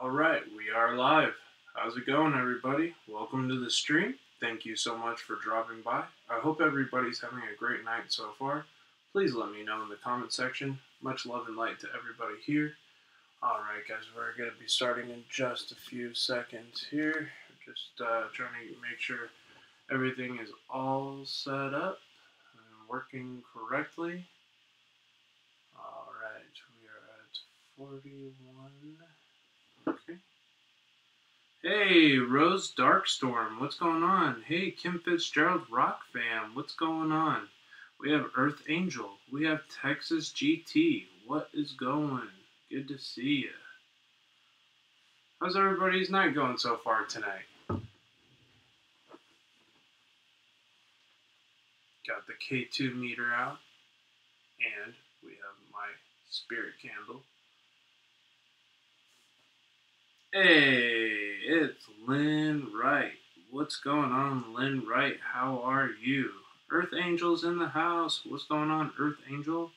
Alright, we are live. How's it going, everybody? Welcome to the stream. Thank you so much for dropping by. I hope everybody's having a great night so far. Please let me know in the comment section. Much love and light to everybody here. Alright, guys, we're going to be starting in just a few seconds here. Just trying to make sure everything is all set up and working correctly. Alright, we are at 41. Okay. Hey, Rose Darkstorm, what's going on? Hey, Kim Fitzgerald Rock Fam, what's going on? We have Earth Angel. We have Texas GT. What is going? Good to see ya. How's everybody's night going so far tonight? Got the K2 meter out, and we have my spirit candle. Hey, it's Lynn Wright. What's going on, Lynn Wright? How are you? Earth Angel's in the house. What's going on, Earth Angel?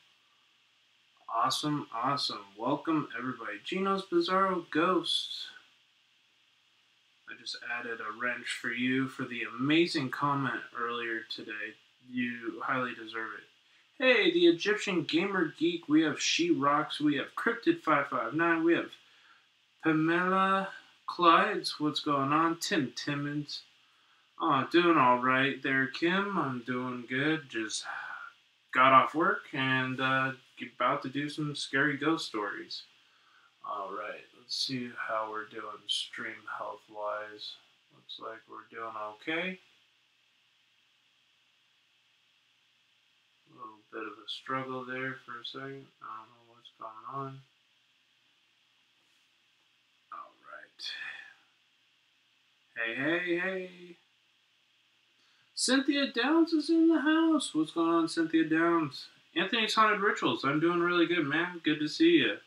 Awesome, awesome. Welcome, everybody. Gino's Bizarro Ghost. I just added a wrench for you for the amazing comment earlier today. You highly deserve it. Hey, the Egyptian Gamer Geek. We have She Rocks. We have Cryptid559. We have Pamela Clydes, what's going on? Tim Timmons. Oh, doing all right there, Kim. I'm doing good. Just got off work and about to do some scary ghost stories. All right, let's see how we're doing stream health-wise. Looks like we're doing okay. A little bit of a struggle there for a second. I don't know what's going on. Hey. Cynthia Downs is in the house. What's going on, Cynthia Downs? Anthony's Haunted Rituals. I'm doing really good, man. Good to see you.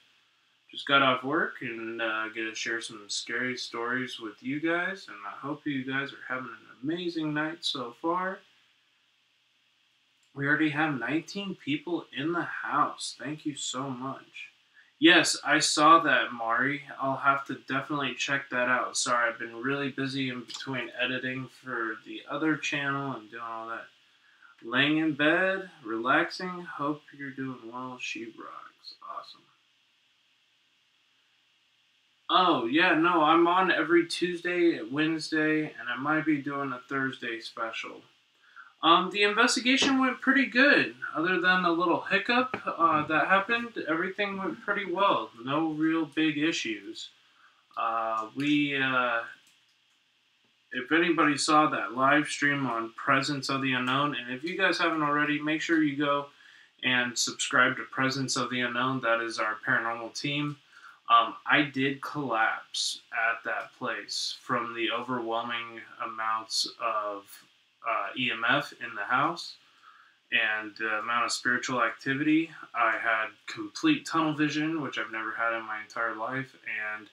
Just got off work and get to share some scary stories with you guys. And I hope you guys are having an amazing night so far. We already have 19 people in the house. Thank you so much. Yes, I saw that, Mari. I'll have to definitely check that out. Sorry, I've been really busy in between editing for the other channel and doing all that. Laying in bed, relaxing. Hope you're doing well. She rocks. Awesome. Oh, yeah, no, I'm on every Tuesday, Wednesday, and I might be doing a Thursday special. The investigation went pretty good. Other than a little hiccup that happened, everything went pretty well. No real big issues. If anybody saw that live stream on Presence of the Unknown, and if you guys haven't already, make sure you go and subscribe to Presence of the Unknown. That is our paranormal team. I did collapse at that place from the overwhelming amounts of EMF in the house and the amount of spiritual activity. I had complete tunnel vision, which I've never had in my entire life, and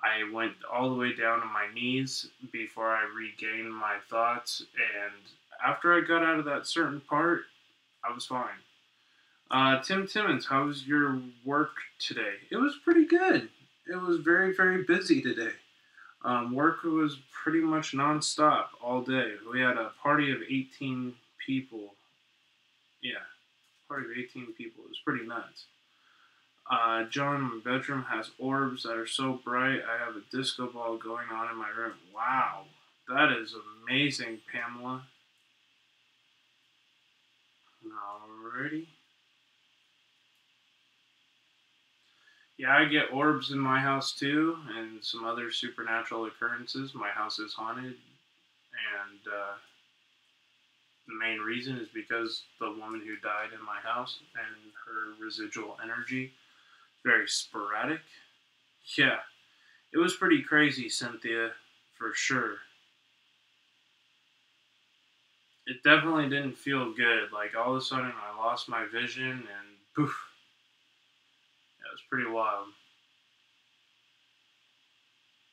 I went all the way down to my knees before I regained my thoughts, and after I got out of that certain part, I was fine. Tim Timmons, how was your work today? It was pretty good. It was very, very busy today. Work was pretty much non-stop all day. We had a party of 18 people. Yeah, party of 18 people. It was pretty nuts. John, my bedroom has orbs that are so bright. I have a disco ball going on in my room. Wow, that is amazing, Pamela. Alrighty. Yeah, I get orbs in my house too, and some other supernatural occurrences. My house is haunted, and the main reason is because the woman who died in my house and her residual energy, very sporadic. Yeah, it was pretty crazy, Cynthia, for sure. It definitely didn't feel good. Like, all of a sudden, I lost my vision, and poof. It was pretty wild.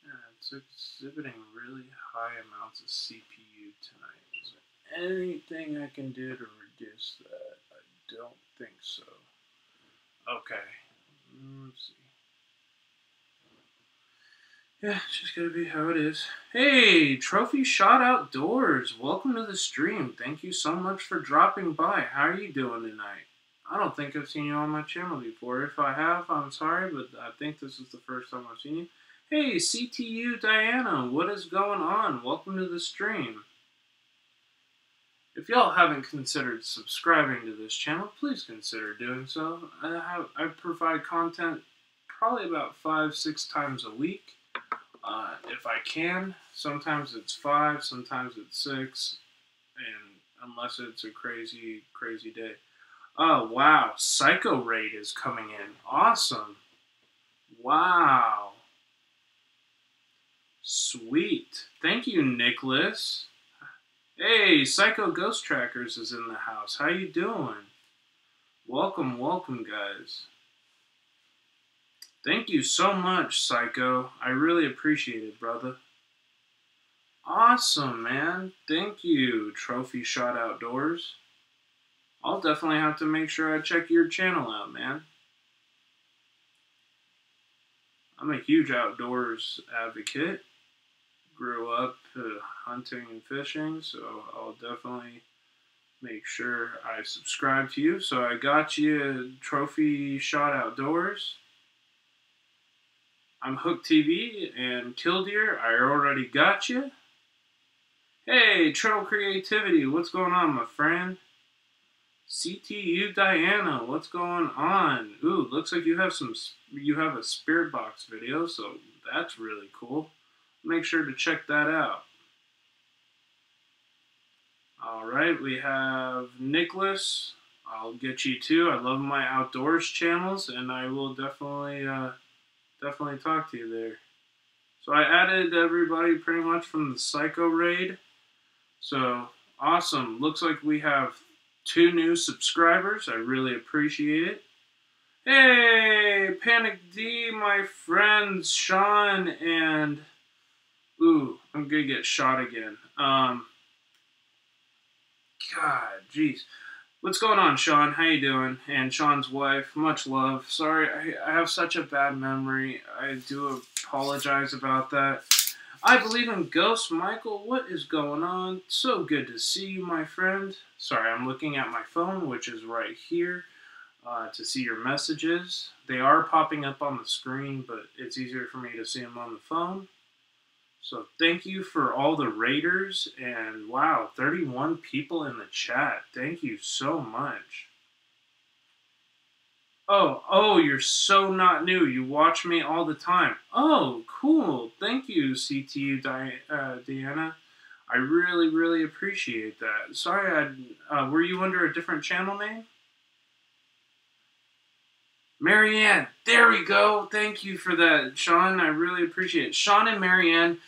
Yeah, it's exhibiting really high amounts of CPU tonight. Is there anything I can do to reduce that? I don't think so. Okay. Let's see. Yeah, it's just gotta be how it is. Hey, Trophy Shot Outdoors, welcome to the stream. Thank you so much for dropping by. How are you doing tonight? I don't think I've seen you on my channel before. If I have, I'm sorry, but I think this is the first time I've seen you. Hey, CTU Diana, what is going on? Welcome to the stream. If y'all haven't considered subscribing to this channel, please consider doing so. I provide content probably about 5-6 times a week. If I can, sometimes it's 5, sometimes it's 6, and unless it's a crazy, crazy day. Oh, wow. Psycho Raid is coming in. Awesome. Wow. Sweet. Thank you, Nicholas. Hey, Psycho Ghost Trackers is in the house. How you doing? Welcome, welcome, guys. Thank you so much, Psycho. I really appreciate it, brother. Awesome, man. Thank you, Trophy Shot Outdoors. I'll definitely have to make sure I check your channel out, man. I'm a huge outdoors advocate. Grew up hunting and fishing, so I'll definitely make sure I subscribe to you. So I got you Trophy Shot Outdoors. I'm Hook TV and Killdeer. I already got you. Hey, Turtle Creativity, what's going on, my friend? CTU Diana, what's going on? Ooh, looks like you have a Spirit Box video, so that's really cool. Make sure to check that out. Alright, we have Nicholas. I'll get you too. I love my outdoors channels, and I will definitely talk to you there. So I added everybody pretty much from the Psycho Raid. So awesome. Looks like we have 2 new subscribers. I really appreciate it. Hey, Panic D, my friends, Sean and... Ooh, I'm gonna get shot again. God, jeez. What's going on, Sean? How you doing? And Sean's wife, much love. Sorry, I have such a bad memory. I do apologize about that. I believe in ghosts. Michael, what is going on? So good to see you, my friend. Sorry, I'm looking at my phone, which is right here, to see your messages. They are popping up on the screen, but it's easier for me to see them on the phone. So thank you for all the raiders, and wow, 31 people in the chat. Thank you so much. Oh, you're so not new. You watch me all the time. Oh, cool. Thank you, CTU Deanna. I really, really appreciate that. Sorry, were you under a different channel name? Marianne, there we go. Thank you for that, Sean. I really appreciate it. Sean and Marianne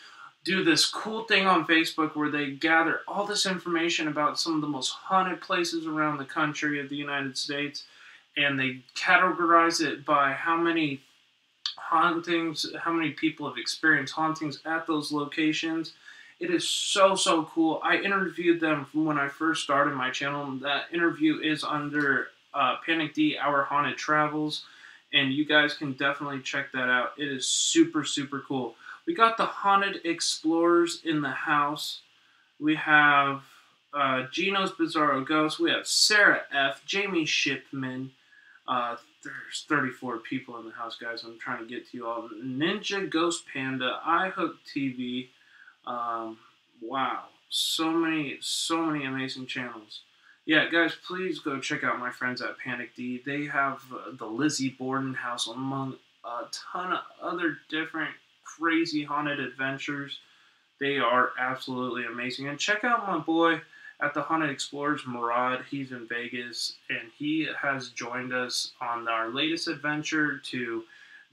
do this cool thing on Facebook where they gather all this information about some of the most haunted places around the country of the United States, and they categorize it by how many hauntings, how many people have experienced hauntings at those locations. It is so, so cool. I interviewed them when I first started my channel. That interview is under Panic D, Our Haunted Travels, and you guys can definitely check that out. It is super, super cool. We got the Haunted Explorers in the house. We have Gino's Bizarro Ghost. We have Sarah F., Jamie Shipman. There's 34 people in the house, guys. I'm trying to get to you all. Ninja Ghost Panda, iHook TV. Wow, so many amazing channels. Yeah, guys, please go check out my friends at Panic D. They have the Lizzie Borden house among a ton of other different crazy haunted adventures. They are absolutely amazing. And check out my boy at the Haunted Explorers, Murad. He's in Vegas, and he has joined us on our latest adventure to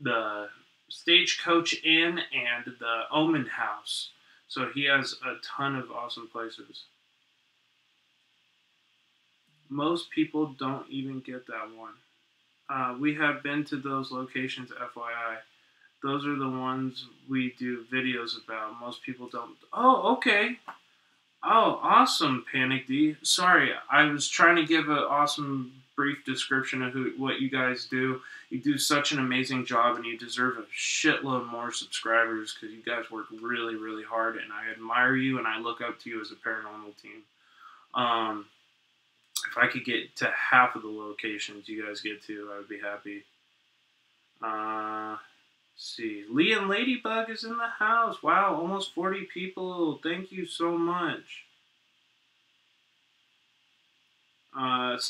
the Stagecoach Inn and the Omen House. So he has a ton of awesome places. Most people don't even get that one. We have been to those locations, FYI. Those are the ones we do videos about. Most people don't. Oh, okay. Oh, awesome, Panic D. Sorry, I was trying to give an awesome brief description of what you guys do. You do such an amazing job, and you deserve a shitload more subscribers because you guys work really, really hard, and I admire you, and I look up to you as a paranormal team. Um, if I could get to half of the locations you guys get to, I would be happy. Let's see. Lee and Ladybug is in the house. Wow, almost 40 people. Thank you so much.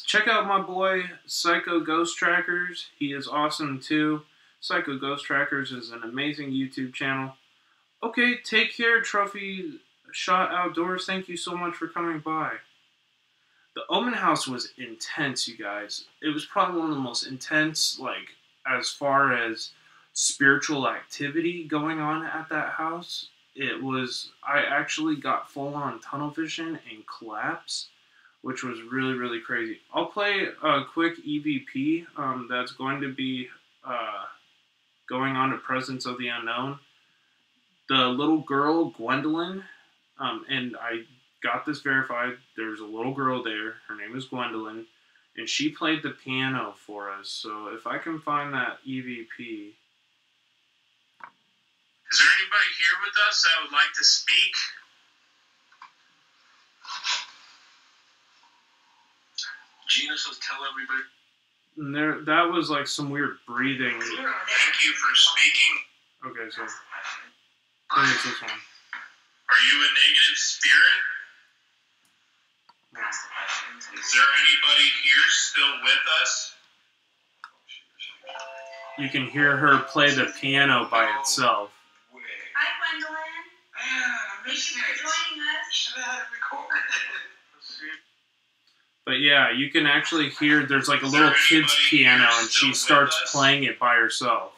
Check out my boy Psycho Ghost Trackers. He is awesome too. Psycho Ghost Trackers is an amazing YouTube channel. Okay, take care, Trophy Shot Outdoors. Thank you so much for coming by. The Omen House was intense, you guys. It was probably one of the most intense, like, as far as spiritual activity going on at that house. It was, I actually got full on tunnel vision and collapse, which was really, really crazy. I'll play a quick EVP that's going to be going on to Presence of the Unknown. The little girl, Gwendolyn, and I got this verified. There's a little girl there. Her name is Gwendolyn, and she played the piano for us. So if I can find that EVP. Is there anybody here with us that would like to speak? Gina says tell everybody. And that was like some weird breathing. Thank you for speaking. Okay, so I think it's this one. Are you a negative spirit? Yeah. Is there anybody here still with us? You can hear her play the piano by itself. Hi, Gwendolyn. Thank you for joining us. Should have had it recorded. But yeah, you can actually hear there's like a little kid's piano and she starts playing it by herself.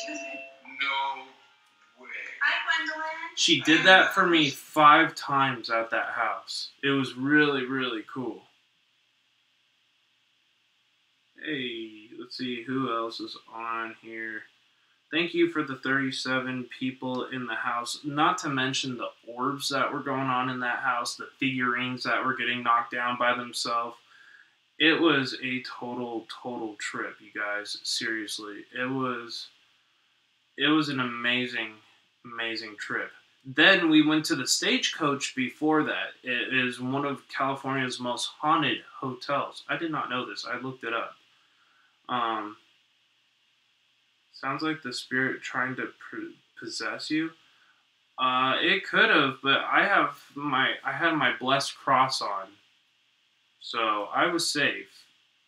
No way. Hi, Gwendolyn. She did that for me 5 times at that house. It was really, really cool. Hey, let's see who else is on here. Thank you for the 37 people in the house. Not to mention the orbs that were going on in that house, the figurines that were getting knocked down by themselves. It was a total trip, you guys. Seriously. It was an amazing trip. Then we went to the Stagecoach before that. It is one of California's most haunted hotels. I did not know this. I looked it up. Sounds like the spirit trying to possess you. It could have, but I had my blessed cross on, so I was safe.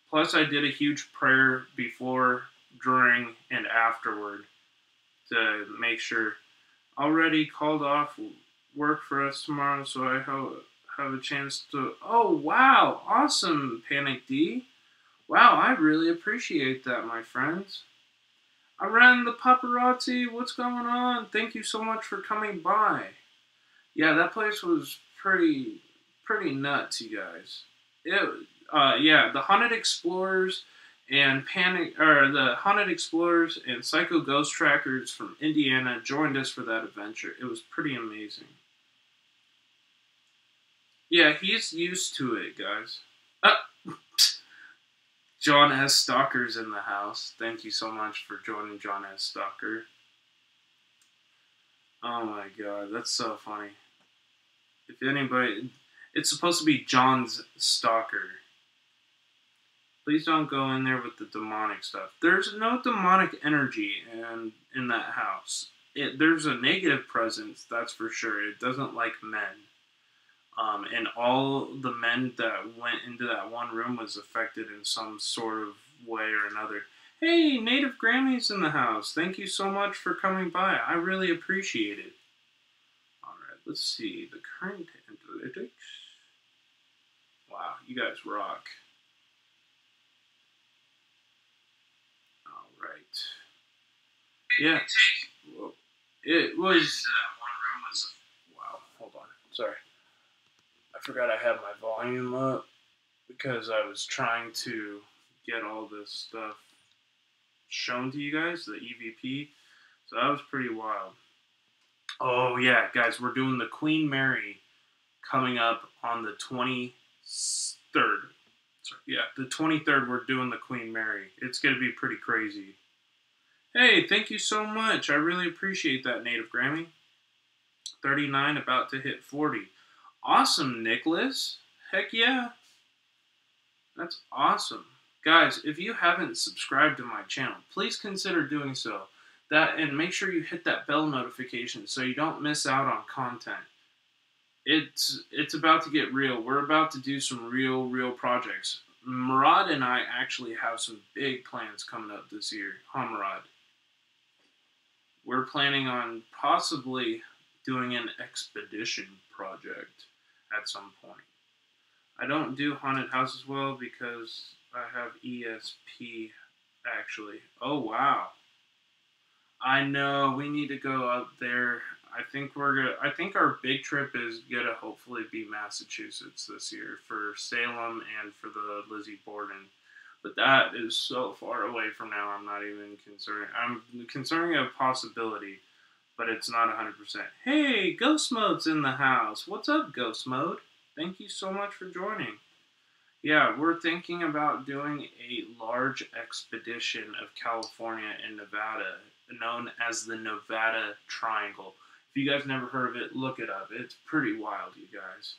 Plus, I did a huge prayer before, during, and afterward to make sure. Already called off work for us tomorrow, so I have a chance to. Oh wow, awesome, Panic D. Wow, I really appreciate that, my friends. I ran the paparazzi. What's going on? Thank you so much for coming by. Yeah, that place was pretty nuts, you guys. Yeah, the Haunted Explorers and the Haunted Explorers and Psycho Ghost Trackers from Indiana joined us for that adventure. It was pretty amazing. Yeah, he's used to it, guys. John S. Stalker's in the house. Thank you so much for joining John S. Stalker. Oh my god, that's so funny. If anybody... It's supposed to be John's Stalker. Please don't go in there with the demonic stuff. There's no demonic energy in that house. There's a negative presence, that's for sure. It doesn't like men. And all the men that went into that one room was affected in some sort of way or another. Hey, Native Grammy's in the house. Thank you so much for coming by. I really appreciate it. Alright, let's see. The current analytics. Wow, you guys rock. Alright. Yeah. Whoa. It was... Wow, hold on. Sorry. I forgot I had my volume up because I was trying to get all this stuff shown to you guys, the EVP. So that was pretty wild. Oh, yeah, guys, we're doing the Queen Mary coming up on the 23rd. Sorry, yeah, the 23rd, we're doing the Queen Mary. It's going to be pretty crazy. Hey, thank you so much. I really appreciate that, Native Grammy. 39, about to hit 40. Awesome, Nicholas. Heck yeah. That's awesome. Guys, if you haven't subscribed to my channel, please consider doing so. And make sure you hit that bell notification so you don't miss out on content. It's about to get real. We're about to do some real projects. Murad and I actually have some big plans coming up this year. Huh, Murad? We're planning on possibly doing an expedition project at some point. I don't do haunted houses well because I have ESP, actually. Oh, wow. I know, we need to go up there. I think our big trip is gonna hopefully be Massachusetts this year for Salem and for the Lizzie Borden. But that is so far away from now, I'm not even considering. I'm considering a possibility, but it's not 100%. Hey, Ghost Mode's in the house. What's up, Ghost Mode? Thank you so much for joining. Yeah, we're thinking about doing a large expedition of California and Nevada, known as the Nevada Triangle. If you guys never heard of it, look it up. It's pretty wild, you guys.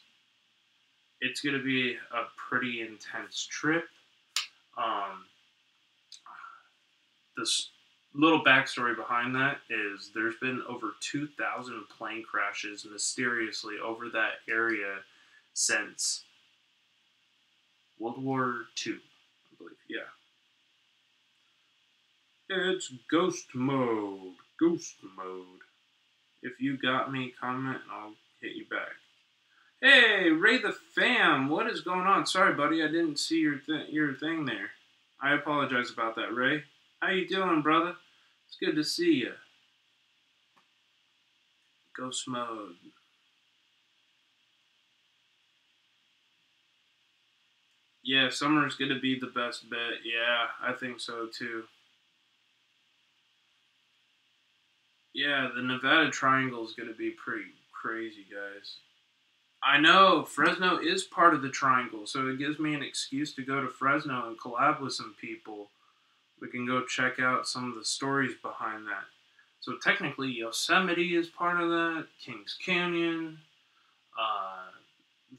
It's going to be a pretty intense trip. This little backstory behind that is there's been over 2,000 plane crashes mysteriously over that area since World War II, I believe. Yeah. It's ghost mode. Ghost mode. If you got me, comment and I'll hit you back. Hey, Ray the Fam, what is going on? Sorry, buddy, I didn't see your thing there. I apologize about that, Ray. How you doing, brother? It's good to see you. Ghost mode. Yeah, summer's gonna be the best bet. Yeah, I think so too. Yeah, the Nevada Triangle is gonna be pretty crazy, guys. I know, Fresno is part of the Triangle, so it gives me an excuse to go to Fresno and collab with some people. We can go check out some of the stories behind that. So technically, Yosemite is part of that, Kings Canyon,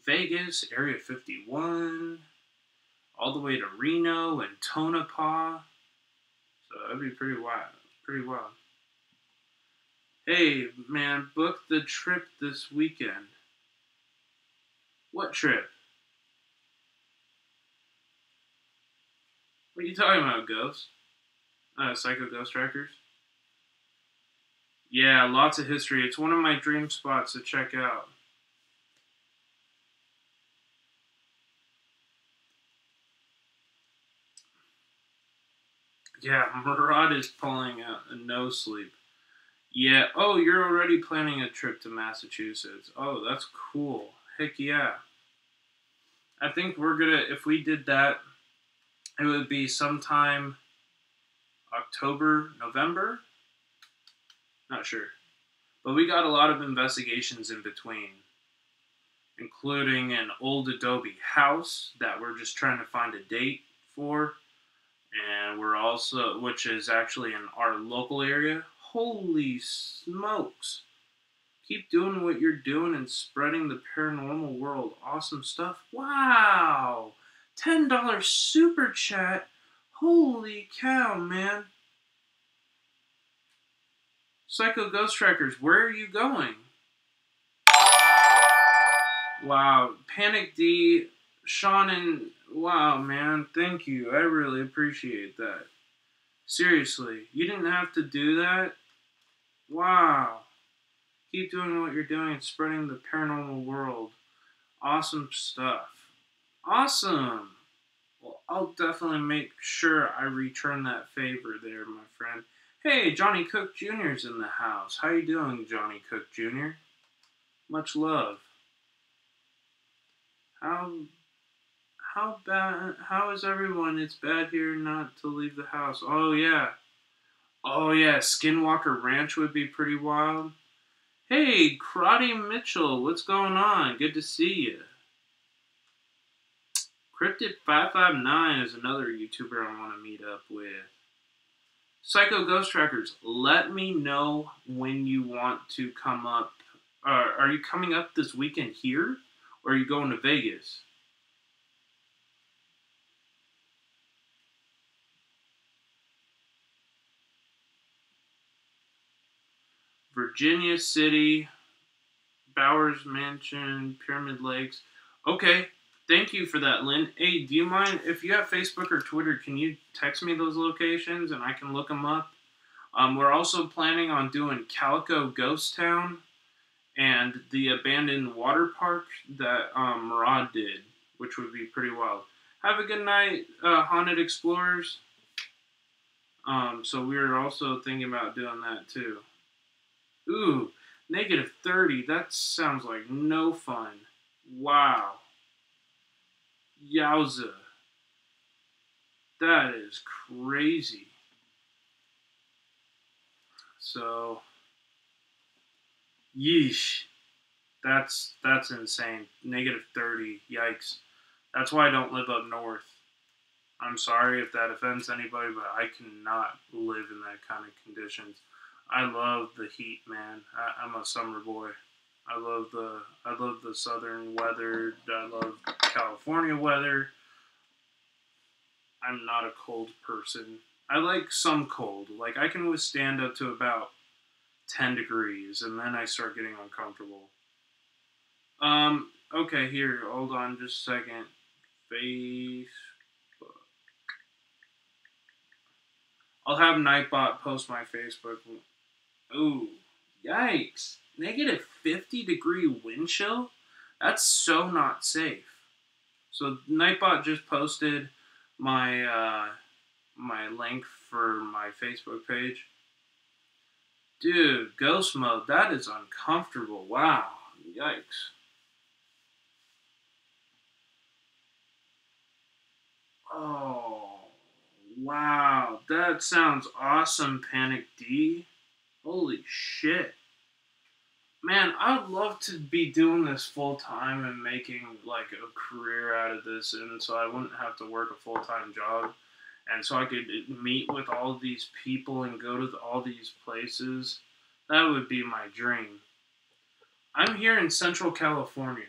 Vegas, Area 51, all the way to Reno and Tonopah. So that'd be pretty wild. Pretty wild. Hey, man, book the trip this weekend. What trip? What are you talking about, Ghost? Psycho Ghost Trackers? Yeah, lots of history. It's one of my dream spots to check out. Yeah, Murad is pulling a no sleep. Yeah, oh, you're already planning a trip to Massachusetts. Oh, that's cool. Heck yeah. I think we're gonna, if we did that, it would be sometime October, November? Not sure. But we got a lot of investigations in between, including an old adobe house that we're just trying to find a date for. And we're also, which is actually in our local area. Holy smokes. Keep doing what you're doing and spreading the paranormal world. Awesome stuff. Wow. $10 super chat. Holy cow, man. Psycho Ghost Trackers, where are you going? Wow. Panic D, Sean, and wow, man. Thank you. I really appreciate that. Seriously, you didn't have to do that? Wow. Keep doing what you're doing and spreading the paranormal world. Awesome stuff. Awesome. Well, I'll definitely make sure I return that favor there, my friend. Hey, Johnny Cook Jr.'s in the house. How you doing, Johnny Cook Jr.? Much love. How is everyone? It's bad here not to leave the house. Oh, yeah. Oh, yeah, Skinwalker Ranch would be pretty wild. Hey, Karate Mitchell, what's going on? Good to see you. Cryptid559 is another YouTuber I want to meet up with. Psycho Ghost Trackers, let me know when you want to come up. Are you coming up this weekend here? Or are you going to Vegas? Virginia City, Bowers Mansion, Pyramid Lakes. Okay, thank you for that, Lynn. Hey, do you mind if you have Facebook or Twitter? Can you text me those locations and I can look them up? We're also planning on doing Calico Ghost Town and the abandoned water park that Murad did, which would be pretty wild. Have a good night, Haunted Explorers. So we're also thinking about doing that too. Ooh, -30. That sounds like no fun. Wow. Yowza. That is crazy. So, yeesh. That's insane. -30. Yikes. That's why I don't live up north. I'm sorry if that offends anybody, but I cannot live in that kind of conditions. I love the heat, man. I'm a summer boy. I love the southern weather. I love California weather. I'm not a cold person. I like some cold. Like I can withstand up to about 10 degrees, and then I start getting uncomfortable. Okay, here, hold on just a second. Facebook. I'll have Nightbot post my Facebook. Ooh, yikes. -50-degree wind chill? That's so not safe. So Nightbot just posted my my link for my Facebook page. Dude, ghost mode, that is uncomfortable. Wow. Yikes. Oh, wow. That sounds awesome, Panic D. Holy shit. Man, I'd love to be doing this full time and making like a career out of this, and so I wouldn't have to work a full time job, and so I could meet with all these people and go to all these places. That would be my dream. I'm here in Central California.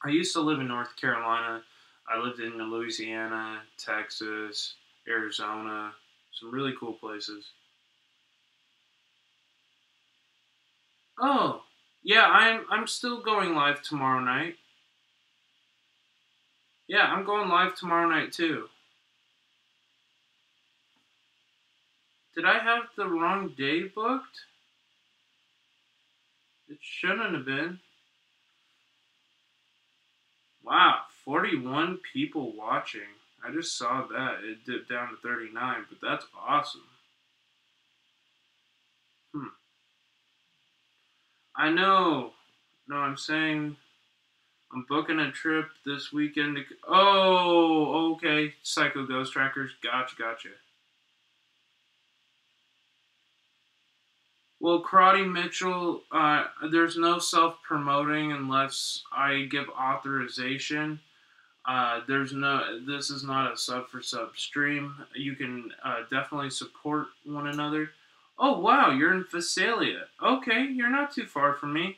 I used to live in North Carolina. I lived in Louisiana, Texas, Arizona, some really cool places. Oh, yeah, I'm still going live tomorrow night. Yeah, I'm going live tomorrow night too. Did I have the wrong day booked? It shouldn't have been. Wow, 41 people watching. I just saw that. It dipped down to 39, but that's awesome. Hmm. I know. No, I'm saying I'm booking a trip this weekend to. Oh, okay. Psycho Ghost Trackers. Gotcha. Well, Karate Mitchell, there's no self-promoting unless I give authorization. There's no. This is not a sub for sub stream. You can definitely support one another. Oh wow, you're in Visalia. Okay, you're not too far from me.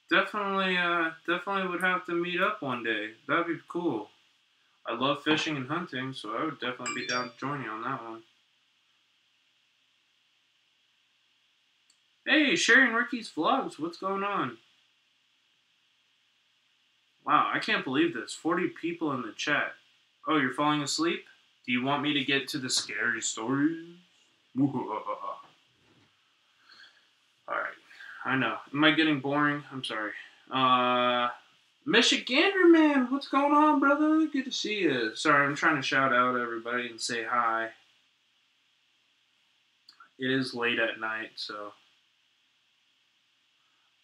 Definitely would have to meet up one day. That'd be cool. I love fishing and hunting, so I would definitely be down to join you on that one. Hey, sharing Ricky's vlogs. What's going on? Wow, I can't believe this. 40 people in the chat. Oh, you're falling asleep? Do you want me to get to the scary stories? Alright, I know. Am I getting boring? I'm sorry. Michigander man, what's going on, brother? Good to see you. Sorry, I'm trying to shout out everybody and say hi. It is late at night, so.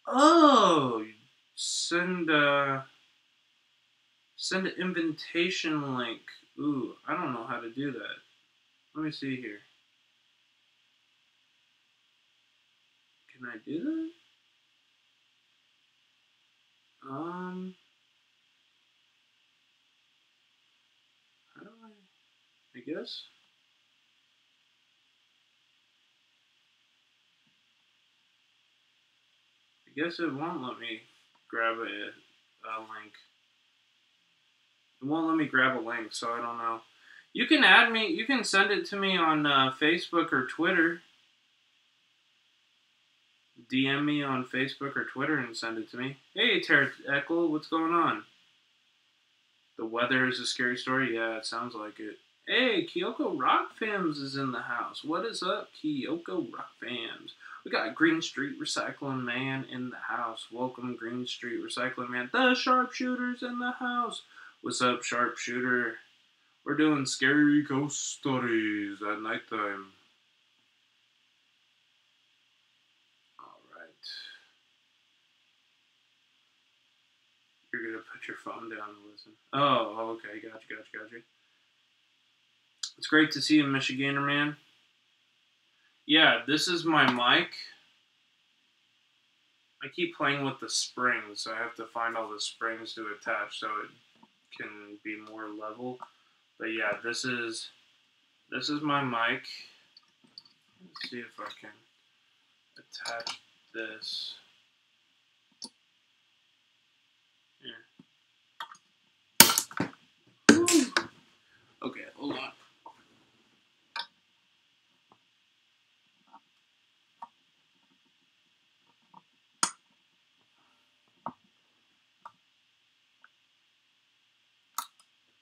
Oh, send an invitation link. Ooh, I don't know how to do that. Let me see here. Can I do that? How do I guess? I guess it won't let me grab a link. It won't let me grab a link, so I don't know. You can add me. You can send it to me on Facebook or Twitter. DM me on Facebook or Twitter and send it to me. Hey, Eckle, what's going on? The weather is a scary story? Yeah, it sounds like it. Hey, Kyoko Rock Fams is in the house. What is up, Kyoko Rock Fams? We got Green Street Recycling Man in the house. Welcome, Green Street Recycling Man. The Sharpshooter's in the house. What's up, Sharpshooter? We're doing scary ghost stories at nighttime. Alright. You're gonna put your phone down and listen. Oh, okay. Gotcha. It's great to see you, Michigander Man. Yeah, this is my mic. I keep playing with the springs, so I have to find all the springs to attach so it can be more level. But yeah, this is my mic. Let's see if I can attach this. Yeah. Woo. Okay, hold on.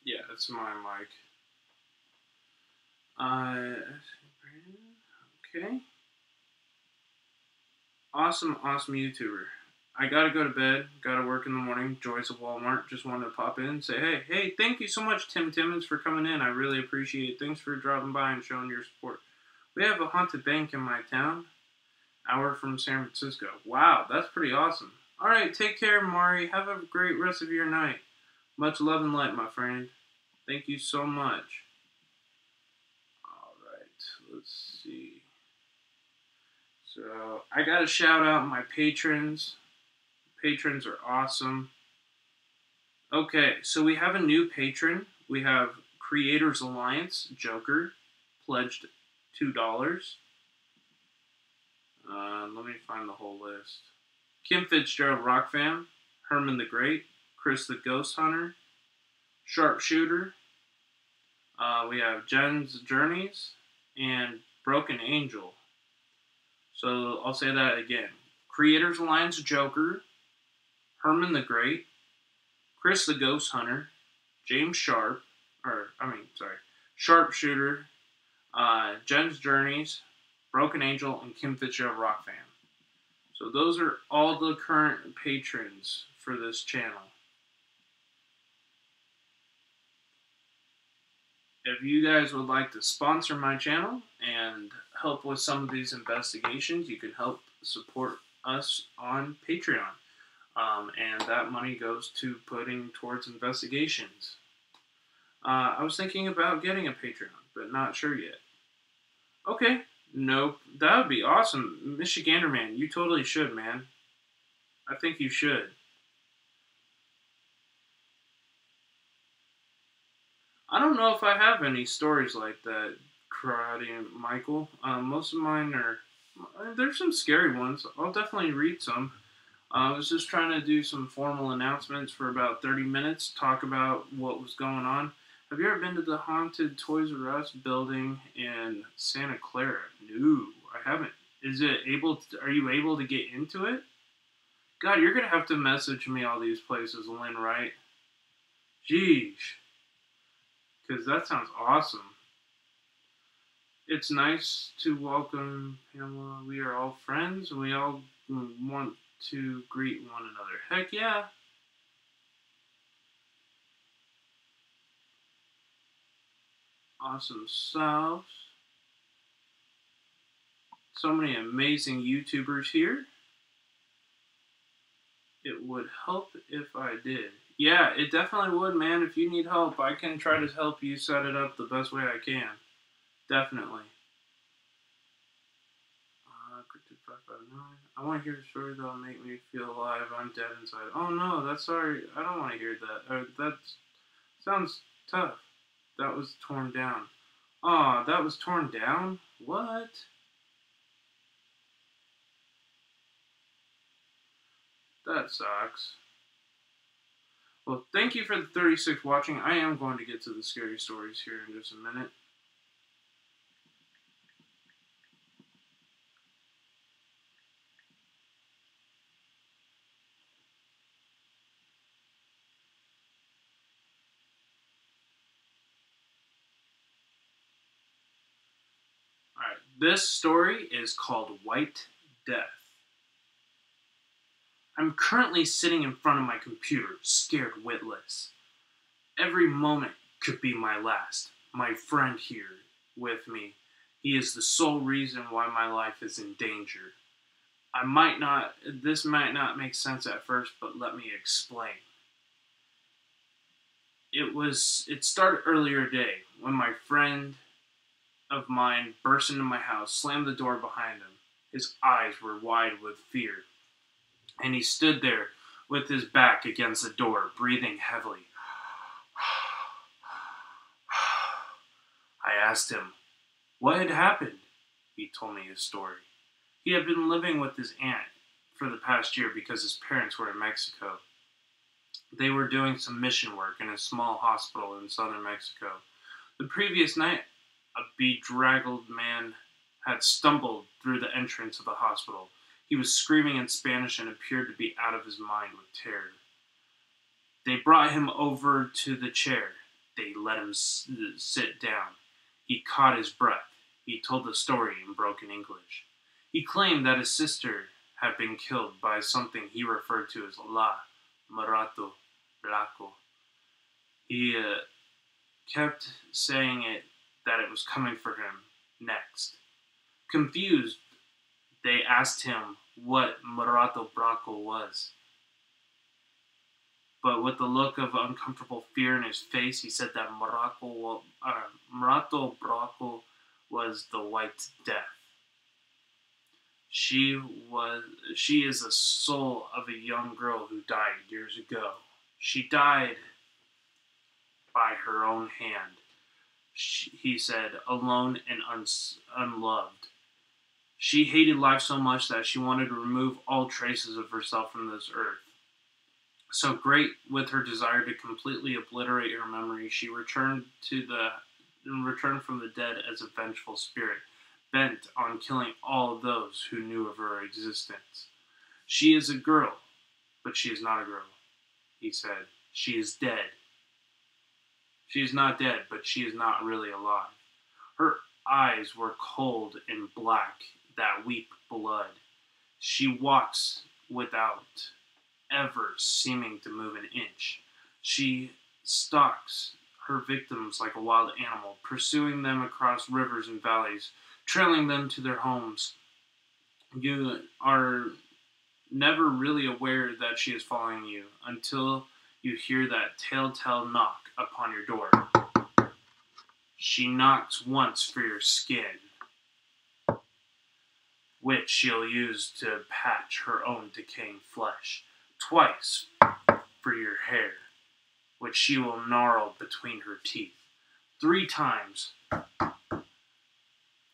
Yeah, that's my mic. Okay. Awesome YouTuber. I gotta go to bed. Gotta work in the morning. Joyce of Walmart. Just wanted to pop in and say, hey, thank you so much, Tim Timmons, for coming in. I really appreciate it. Thanks for dropping by and showing your support. We have a haunted bank in my town. Hour from San Francisco. Wow, that's pretty awesome. Alright, take care, Mari. Have a great rest of your night. Much love and light, my friend. Thank you so much. Alright, let's see. So, I gotta shout out my patrons. Patrons are awesome. Okay, so we have a new patron. We have Creators Alliance, Joker, pledged $2. Let me find the whole list. Kim Fitzgerald Rock Fam, Herman the Great, Chris the Ghost Hunter, Sharpshooter. We have Jen's Journeys and Broken Angel. So I'll say that again. Creators Alliance Joker, Herman the Great, Chris the Ghost Hunter, James Sharpshooter, Jen's Journeys, Broken Angel, and Kim Fitzgerald Rock Fam. So those are all the current patrons for this channel. If you guys would like to sponsor my channel and help with some of these investigations, you can help support us on Patreon. And that money goes to putting towards investigations. I was thinking about getting a Patreon, but not sure yet. Okay, nope. That would be awesome. Michigander Man, you totally should, man. I think you should. I don't know if I have any stories like that, Karate and Michael. Most of mine are... There's some scary ones. I'll definitely read some. I was just trying to do some formal announcements for about 30 minutes, talk about what was going on. Have you ever been to the haunted Toys R Us building in Santa Clara? No, I haven't. Are you able to get into it? God, you're going to have to message me all these places, Lynn, right? Jeez. Because that sounds awesome. It's nice to welcome Pamela. We are all friends. We all want to greet one another. Heck yeah. Awesome sauce. So many amazing YouTubers here. It would help if I did. Yeah, it definitely would, man. If you need help, I can try to help you set it up the best way I can. Definitely. Cryptid 559. I want to hear a story that'll make me feel alive. I'm dead inside. Oh no, that's sorry. I don't want to hear that. That sounds tough. That was torn down. Aw, that was torn down? What? That sucks. Well, thank you for the 36 watching. I am going to get to the scary stories here in just a minute. Alright, this story is called White Death. I'm currently sitting in front of my computer, scared witless. Every moment could be my last. My friend here with me, he is the sole reason why my life is in danger. This might not make sense at first, but let me explain. It started earlier today when my friend of mine burst into my house, slammed the door behind him. His eyes were wide with fear, and he stood there with his back against the door, breathing heavily. I asked him what had happened. He told me his story. He had been living with his aunt for the past year because his parents were in Mexico. They were doing some mission work in a small hospital in southern Mexico. The previous night, a bedraggled man had stumbled through the entrance of the hospital. He was screaming in Spanish and appeared to be out of his mind with terror. They brought him over to the chair. They let him sit down. He caught his breath. He told the story in broken English. He claimed that his sister had been killed by something he referred to as La Marato Blanco. He kept saying that it was coming for him next. Confused, they asked him what Marato Blanco was. But with the look of uncomfortable fear in his face, he said that Marato Blanco was the White Death. She is the soul of a young girl who died years ago. She died by her own hand. He said, alone and unloved. She hated life so much that she wanted to remove all traces of herself from this earth. So great with her desire to completely obliterate her memory, she returned from the dead as a vengeful spirit, bent on killing all of those who knew of her existence. She is a girl, but she is not a girl, he said. She is dead. She is not dead, but she is not really alive. Her eyes were cold and black that weep blood. She walks without ever seeming to move an inch. She stalks her victims like a wild animal, pursuing them across rivers and valleys, trailing them to their homes. You are never really aware that she is following you until you hear that telltale knock upon your door. She knocks once for your skin, which she'll use to patch her own decaying flesh. Twice for your hair, which she will gnarl between her teeth. 3 times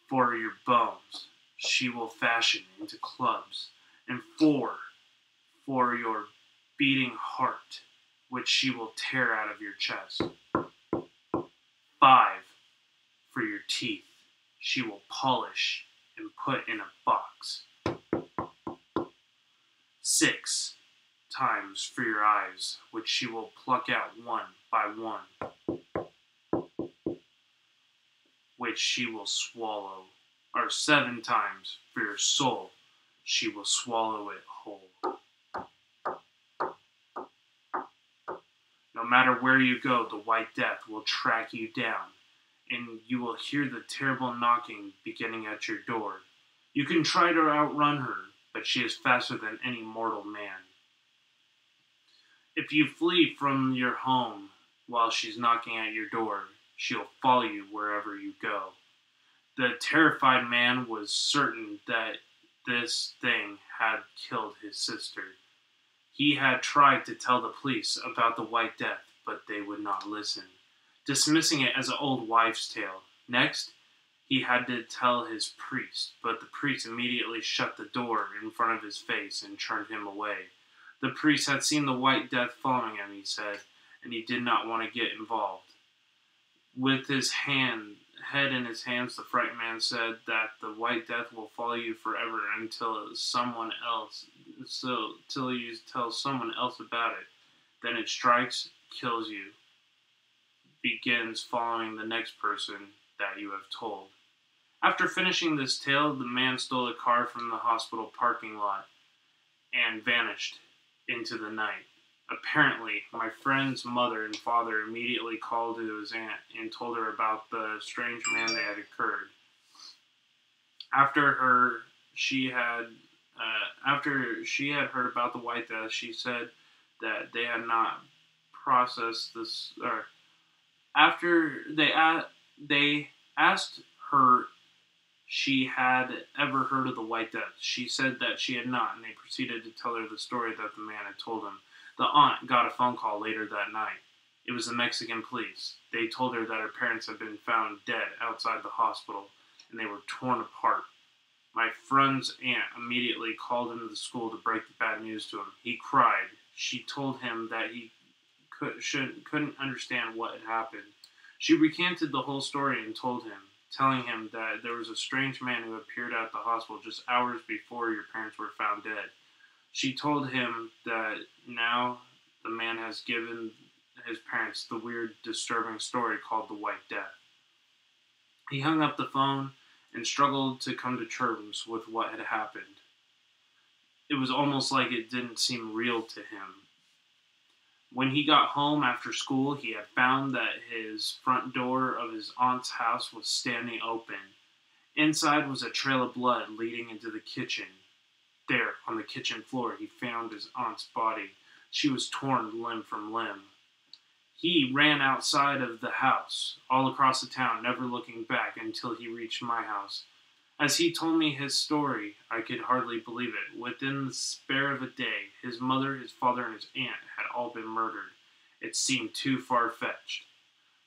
for your bones, she will fashion into clubs. And 4 for your beating heart, which she will tear out of your chest. 5 for your teeth, she will polish and put in a box. 6 times for your eyes, which she will pluck out one by one, which she will swallow. Or 7 times for your soul, she will swallow it whole. No matter where you go, the White Death will track you down, and you will hear the terrible knocking beginning at your door. You can try to outrun her, but she is faster than any mortal man. If you flee from your home while she's knocking at your door, she'll follow you wherever you go. The terrified man was certain that this thing had killed his sister. He had tried to tell the police about the White Death, but they would not listen, dismissing it as an old wives' tale. Next, he had to tell his priest, but the priest immediately shut the door in front of his face and turned him away. The priest had seen the White Death following him, he said, and he did not want to get involved. With his head in his hands, the frightened man said that the White Death will follow you forever until you tell someone else about it. Then it strikes, kills you, begins following the next person that you have told. After finishing this tale, the man stole a car from the hospital parking lot and vanished into the night. Apparently, my friend's mother and father immediately called to his aunt and told her about the strange man that had occurred. After she had heard about the White Death, she said that they had not processed this. Or after they asked her she had ever heard of the White Death, she said that she had not, and they proceeded to tell her the story that the man had told them. The aunt got a phone call later that night. It was the Mexican police. They told her that her parents had been found dead outside the hospital, and they were torn apart. My friend's aunt immediately called into the school to break the bad news to him. He cried. She told him that he couldn't understand what had happened. She recanted the whole story and told him, telling him that there was a strange man who appeared at the hospital just hours before your parents were found dead. She told him that now the man has given his parents the weird, disturbing story called the White Death. He hung up the phone and struggled to come to terms with what had happened. It was almost like it didn't seem real to him. When he got home after school, he had found that his front door of his aunt's house was standing open. Inside was a trail of blood leading into the kitchen. There, on the kitchen floor, he found his aunt's body. She was torn limb from limb. He ran outside of the house, all across the town, never looking back until he reached my house. As he told me his story, I could hardly believe it. Within the spare of a day, his mother, his father, and his aunt had all been murdered. It seemed too far-fetched.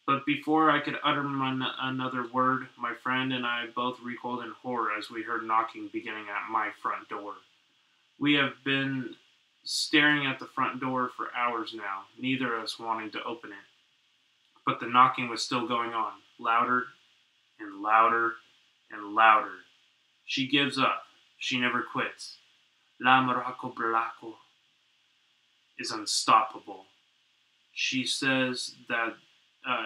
But before I could utter another word, my friend and I both recoiled in horror as we heard knocking beginning at my front door. We have been staring at the front door for hours now, neither of us wanting to open it. But the knocking was still going on, louder and louder and louder. She gives up. She never quits. La Morocco Blanco is unstoppable. She says that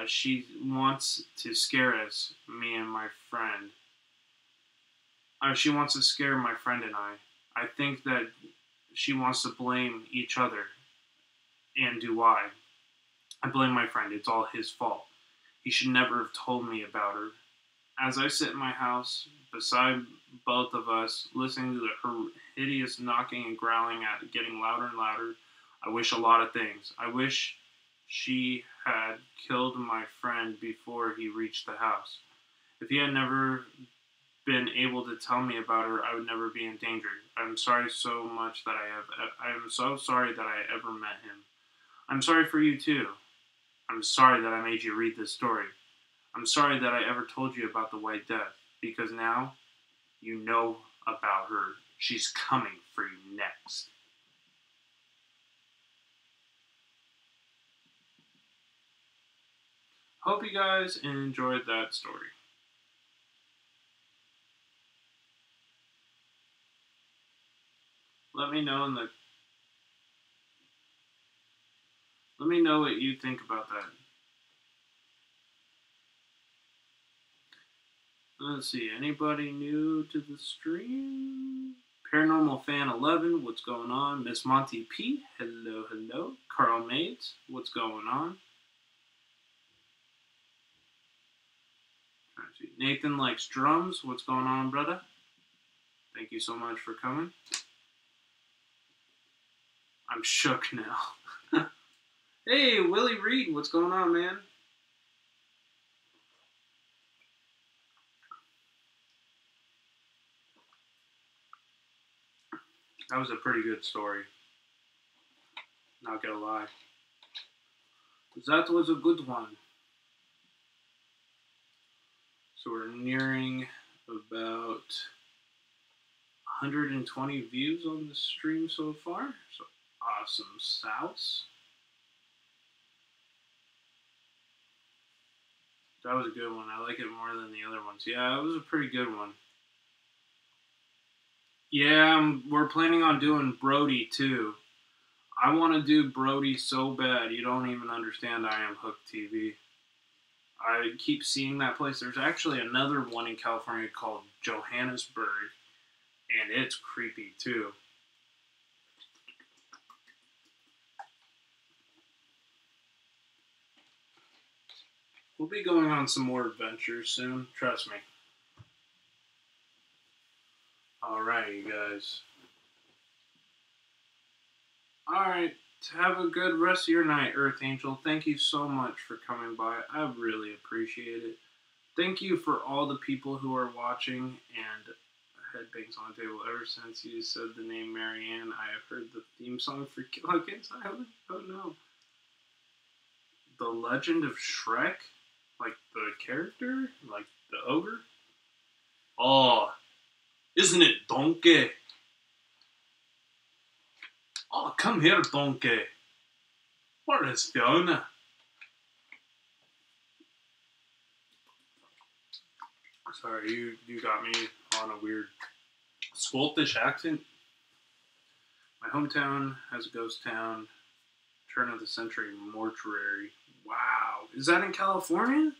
she wants to scare us, me and my friend. She wants to scare my friend and I. I think that she wants to blame each other, and do I. I blame my friend. It's all his fault. He should never have told me about her. As I sit in my house, beside both of us, listening to her hideous knocking and growling at getting louder and louder, I wish a lot of things. I wish she had killed my friend before he reached the house. If he had never been able to tell me about her, I would never be in danger. I'm sorry so much that I am so sorry that I ever met him. I'm sorry for you too. I'm sorry that I made you read this story. I'm sorry that I ever told you about the White Death, because now you know about her. She's coming for you next. Hope you guys enjoyed that story. Let me know what you think about that. Let's see, anybody new to the stream? Paranormal Fan 11, what's going on? Miss Monty P, hello, hello. Carl Mates, what's going on? Nathan Likes Drums, what's going on, brother? Thank you so much for coming. I'm shook now. Hey, Willie Reed, what's going on, man? That was a pretty good story. Not gonna lie. That was a good one. So we're nearing about 120 views on the stream so far. So awesome sauce. That was a good one. I like it more than the other ones. Yeah, it was a pretty good one. Yeah, we're planning on doing Brody too. I want to do Brody so bad. You don't even understand. I Am Hooked TV. I keep seeing that place. There's actually another one in California called Johannesburg, and it's creepy too. We'll be going on some more adventures soon. Trust me. Alright, you guys. Alright. Have a good rest of your night, Earth Angel. Thank you so much for coming by. I really appreciate it. Thank you for all the people who are watching and headbangs on the table. Ever since you said the name Marianne, I have heard the theme song for Gilligan's Island. Oh no. The Legend of Shrek? Like the character? Like the ogre? Oh, isn't it Donkey? Oh, come here, Donkey. Where is Fiona? Sorry, you got me on a weird Scottish accent. My hometown has a ghost town. Turn of the century mortuary. Wow. Is that in California?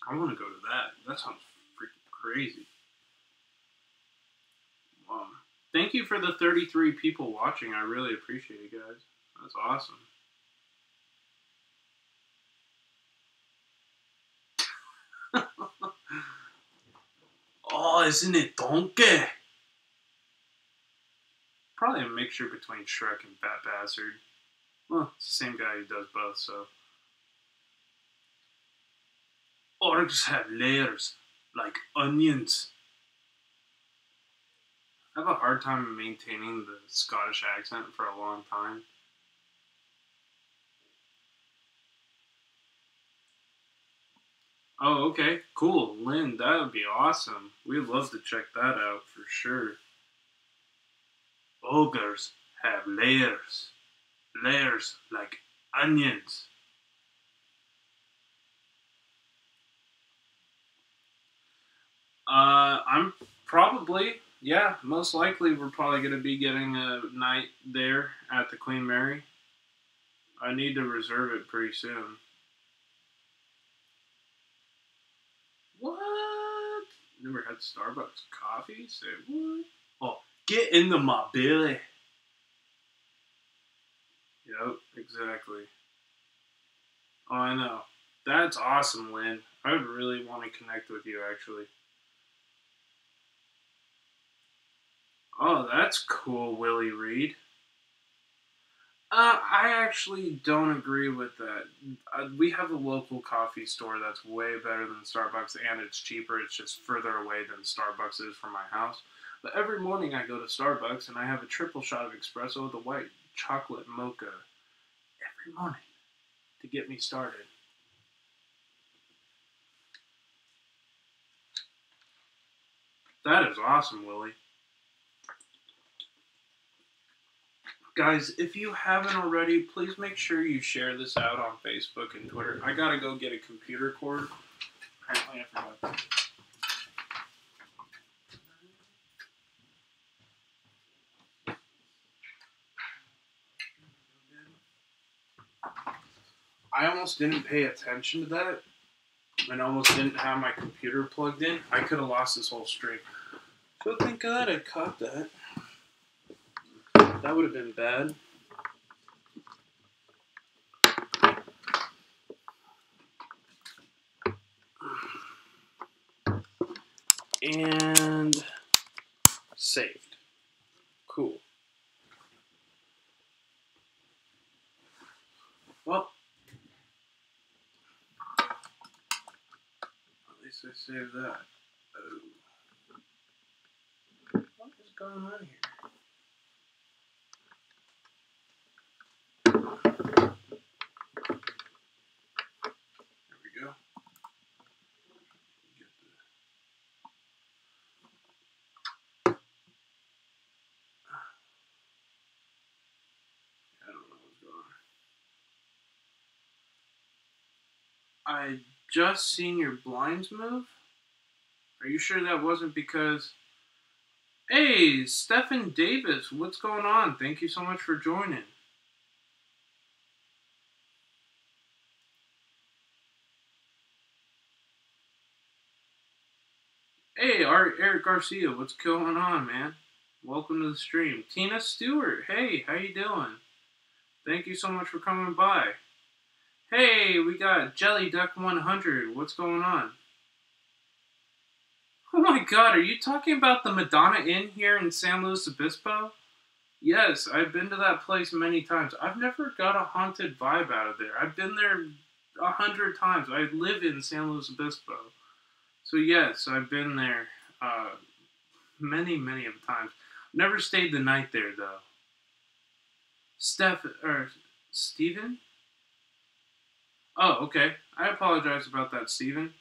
I want to go to that. That sounds freaking crazy. Wow. Thank you for the 33 people watching. I really appreciate it, guys. That's awesome. Oh, isn't it Donkey? Probably a mixture between Shrek and Bat Bastard. Well, it's the same guy who does both, so. Orcs have layers, like onions. I have a hard time maintaining the Scottish accent for a long time. Oh, okay. Cool. Lynn, that would be awesome. We'd love to check that out for sure. Ogres have layers. Layers like onions. I'm probably, yeah, most likely we're probably going to be getting a night there at the Queen Mary. I need to reserve it pretty soon. What? Never had Starbucks coffee? Say what? Oh, get into my belly. Yep, exactly. Oh, I know. That's awesome, Lynn. I would really want to connect with you, actually. Oh, that's cool, Willie Reed. I actually don't agree with that. We have a local coffee store that's way better than Starbucks, and it's cheaper. It's just further away than Starbucks is from my house. But every morning I go to Starbucks, and I have a triple shot of espresso with a white chocolate mocha every morning to get me started. That is awesome, Willie. Guys, if you haven't already, please make sure you share this out on Facebook and Twitter. I gotta go get a computer cord. Apparently I forgot. I almost didn't pay attention to that and almost didn't have my computer plugged in. I could have lost this whole stream. So thank God I caught that. That would have been bad. And saved. Cool. Well, at least I saved that. Oh. What is going on here? we go. I don't know what's going on. I just seen your blinds move. Are you sure that wasn't because... Hey, Stephen Davis, what's going on? Thank you so much for joining. Hey, Eric Garcia, what's going on, man? Welcome to the stream. Tina Stewart, hey, how you doing? Thank you so much for coming by. Hey, we got Jelly Duck 100, what's going on? Oh my god, are you talking about the Madonna Inn here in San Luis Obispo? Yes, I've been to that place many times. I've never got a haunted vibe out of there. I've been there 100 times. I live in San Luis Obispo. So yes, I've been there many of times. Never stayed the night there though. Steven? Oh, okay. I apologize about that, Steven.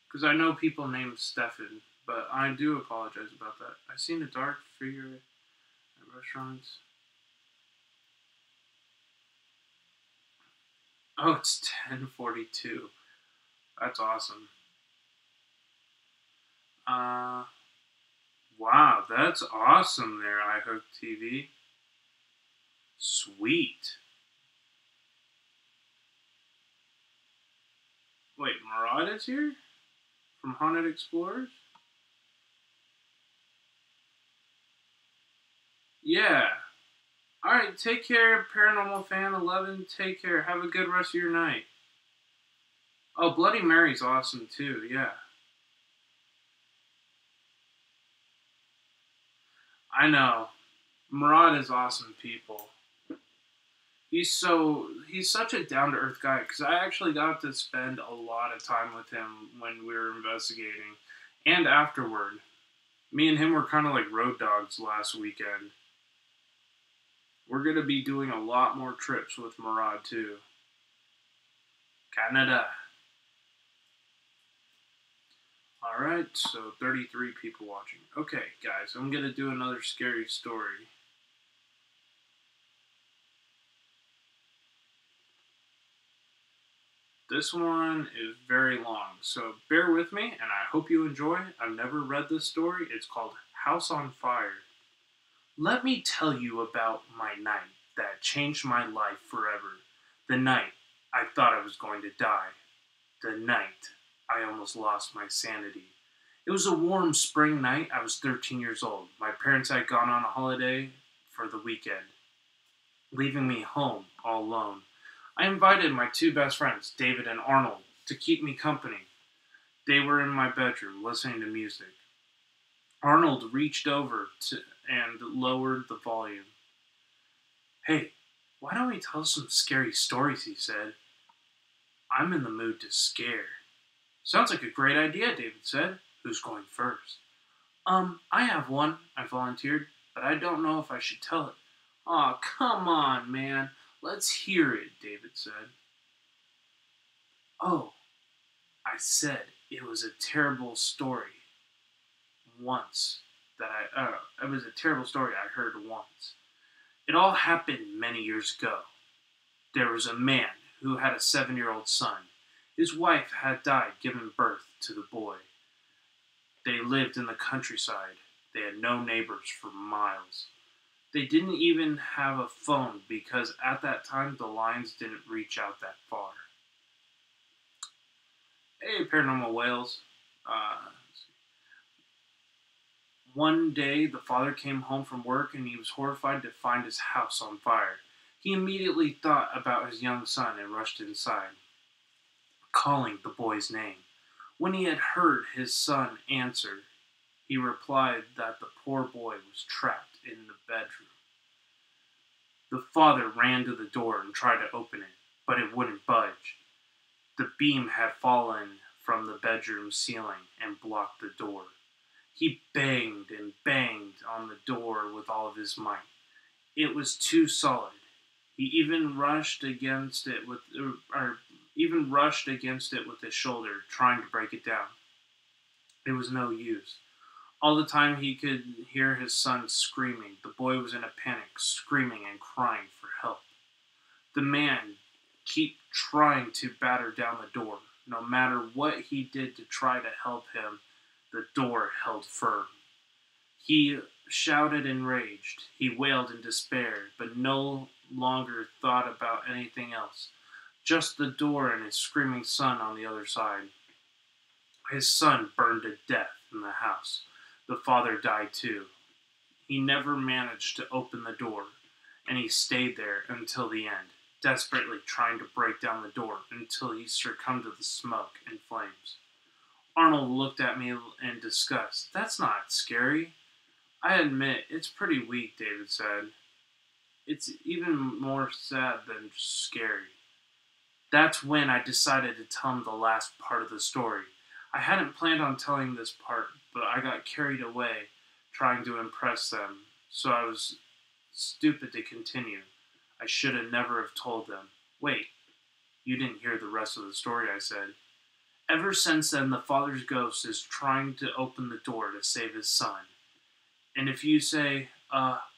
Because I know people named Stefan, but I do apologize about that. I've seen a dark figure at restaurants. Oh, it's 10:42. That's awesome. Wow, that's awesome there, iHook TV. Sweet. Wait, Murad is here? From Haunted Explorers? Yeah. Alright, take care, Paranormal Fan 11. Take care. Have a good rest of your night. Oh, Bloody Mary's awesome too, yeah. I know. Murad is awesome people. He's such a down-to-earth guy, because I actually got to spend a lot of time with him when we were investigating, and afterward. Me and him were kind of like road dogs last weekend. We're going to be doing a lot more trips with Murad, too. Canada. Alright, so 33 people watching. Okay, guys, I'm going to do another scary story. This one is very long, so bear with me, and I hope you enjoy. I've never read this story. It's called House on Fire. Let me tell you about my night that changed my life forever. The night I thought I was going to die. The night I almost lost my sanity. It was a warm spring night. I was 13 years old. My parents had gone on a holiday for the weekend, leaving me home all alone. I invited my two best friends, David and Arnold, to keep me company. They were in my bedroom listening to music. Arnold reached over and lowered the volume. Hey, why don't we tell some scary stories, he said. I'm in the mood to scare. Sounds like a great idea, David said. Who's going first? I have one, I volunteered, but I don't know if I should tell it. Aw, come on, man. Let's hear it, David said. Oh, I said it was a terrible story. It was a terrible story I heard once. It all happened many years ago. There was a man who had a 7-year-old son. His wife had died giving birth to the boy. They lived in the countryside. They had no neighbors for miles. They didn't even have a phone because at that time the lines didn't reach out that far. Hey, Paranormal Whales. One day the father came home from work and he was horrified to find his house on fire. He immediately thought about his young son and rushed inside, calling the boy's name. When he had heard his son answer, he replied that the poor boy was trapped in the bedroom. The father ran to the door and tried to open it, but it wouldn't budge. The beam had fallen from the bedroom ceiling and blocked the door. He banged and banged on the door with all of his might. It was too solid. He even rushed against it with his shoulder, trying to break it down. It was no use. All the time he could hear his son screaming. The boy was in a panic, screaming and crying for help. The man kept trying to batter down the door. No matter what he did to try to help him, the door held firm. He shouted enraged. He wailed in despair, but no longer thought about anything else. Just the door and his screaming son on the other side. His son burned to death in the house. The father died too. He never managed to open the door, and he stayed there until the end, desperately trying to break down the door until he succumbed to the smoke and flames. Arnold looked at me in disgust. "That's not scary." "I admit, it's pretty weak," David said. "It's even more sad than scary." That's when I decided to tell him the last part of the story. I hadn't planned on telling this part, but I got carried away trying to impress them, so I was stupid to continue. I should have never have told them. "Wait, you didn't hear the rest of the story," I said. "Ever since then, the father's ghost is trying to open the door to save his son. And if you say,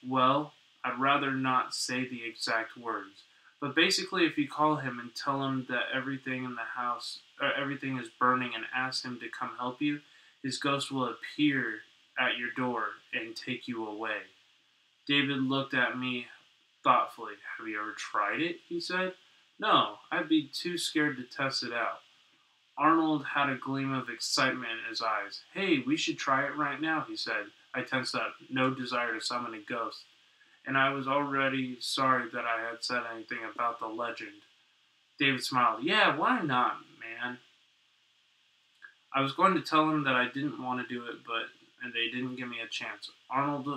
well, I'd rather not say the exact words. But basically, if you call him and tell him that everything in the house, everything is burning and ask him to come help you, his ghost will appear at your door and take you away." David looked at me thoughtfully. "Have you ever tried it?" he said. "No, I'd be too scared to test it out." Arnold had a gleam of excitement in his eyes. "Hey, we should try it right now," he said. I tensed up, no desire to summon a ghost, and I was already sorry that I had said anything about the legend. David smiled. "Yeah, why not, man?" I was going to tell him that I didn't want to do it, but they didn't give me a chance. Arnold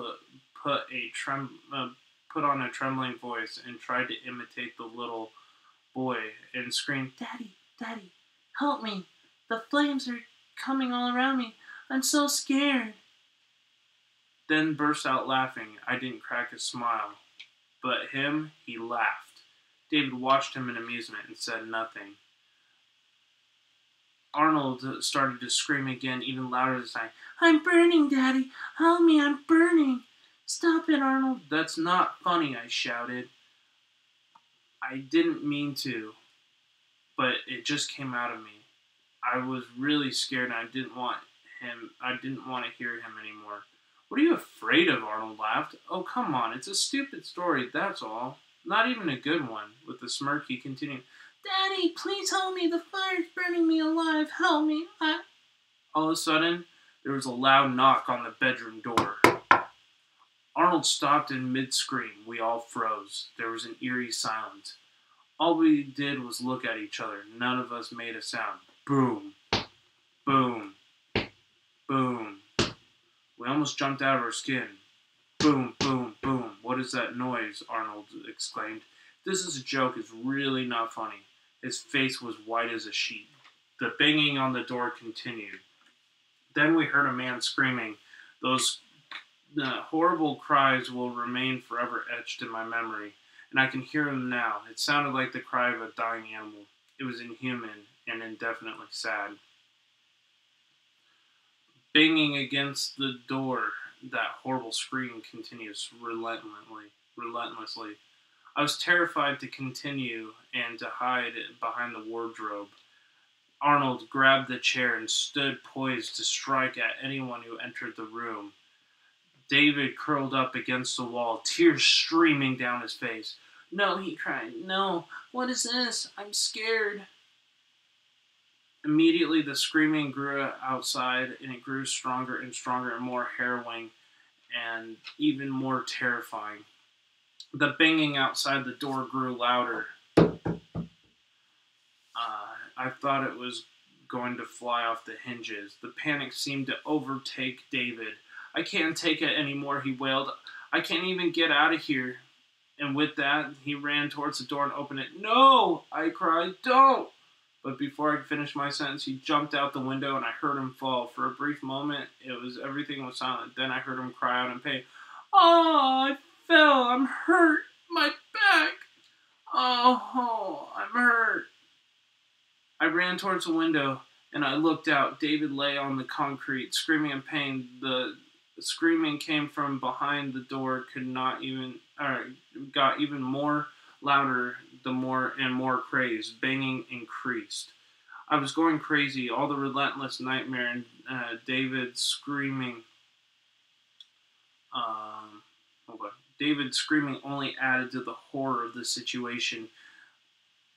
put on a trembling voice and tried to imitate the little boy and screamed, "Daddy, Daddy, help me. The flames are coming all around me. I'm so scared." Then burst out laughing. I didn't crack a smile. But him, he laughed. David watched him in amusement and said nothing. Arnold started to scream again, even louder this time. "I'm burning, Daddy! Help me, I'm burning! Stop it, Arnold!" "That's not funny," I shouted. I didn't mean to, but it just came out of me. I was really scared and I didn't want to hear him anymore. "What are you afraid of?" Arnold laughed. "Oh, come on, it's a stupid story, that's all. Not even a good one." With a smirk, he continued, "Daddy, please help me. The fire's burning me alive. Help me. All of a sudden, there was a loud knock on the bedroom door. Arnold stopped in mid-scream. We all froze. There was an eerie silence. All we did was look at each other. None of us made a sound. Boom. Boom. Boom. We almost jumped out of our skin. Boom, boom, boom. "What is that noise?" Arnold exclaimed. "This is a joke. It's really not funny." His face was white as a sheet. The banging on the door continued. Then we heard a man screaming. Those horrible cries will remain forever etched in my memory, and I can hear them now. It sounded like the cry of a dying animal. It was inhuman and indefinitely sad. Banging against the door, that horrible scream continues relentlessly. I was terrified to continue and to hide behind the wardrobe. Arnold grabbed the chair and stood poised to strike at anyone who entered the room. David curled up against the wall, tears streaming down his face. "No," he cried. "No. What is this? I'm scared." Immediately, the screaming grew outside, and it grew stronger and stronger and more harrowing and even more terrifying. The banging outside the door grew louder. I thought it was going to fly off the hinges. The panic seemed to overtake David. "I can't take it anymore," he wailed. "I can't even get out of here." And with that, he ran towards the door and opened it. "No!" I cried. "Don't!" But before I could finish my sentence, he jumped out the window and I heard him fall. For a brief moment, everything was silent. Then I heard him cry out in pain. "Oh, I fell. I'm hurt. My back." Oh, I'm hurt. I ran towards the window and I looked out. David lay on the concrete, screaming in pain. The screaming came from behind the door, got even more louder the more and more crazed. Banging increased. I was going crazy. All the relentless nightmare and David screaming. Hold on. David screaming only added to the horror of the situation,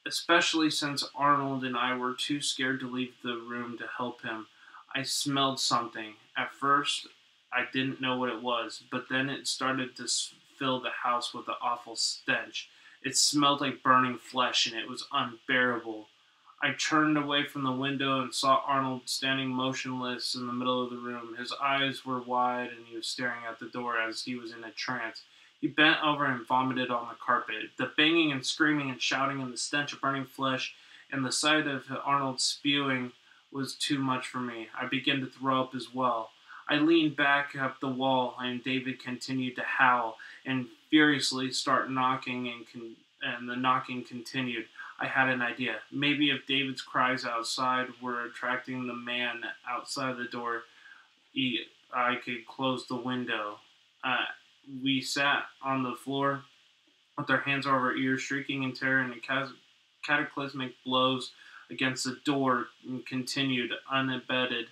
especially since Arnold and I were too scared to leave the room to help him. I smelled something. At first, I didn't know what it was, but then it started to fill the house with an awful stench. It smelled like burning flesh, and it was unbearable. I turned away from the window and saw Arnold standing motionless in the middle of the room. His eyes were wide, and he was staring at the door as he was in a trance. He bent over and vomited on the carpet. The banging and screaming and shouting and the stench of burning flesh and the sight of Arnold spewing was too much for me. I began to throw up as well. I leaned back up the wall, and David continued to howl and furiously start knocking, and the knocking continued. I had an idea. Maybe if David's cries outside were attracting the man outside the door, I could close the window. We sat on the floor with our hands over our ears, shrieking in terror, and cataclysmic blows against the door continued unabated,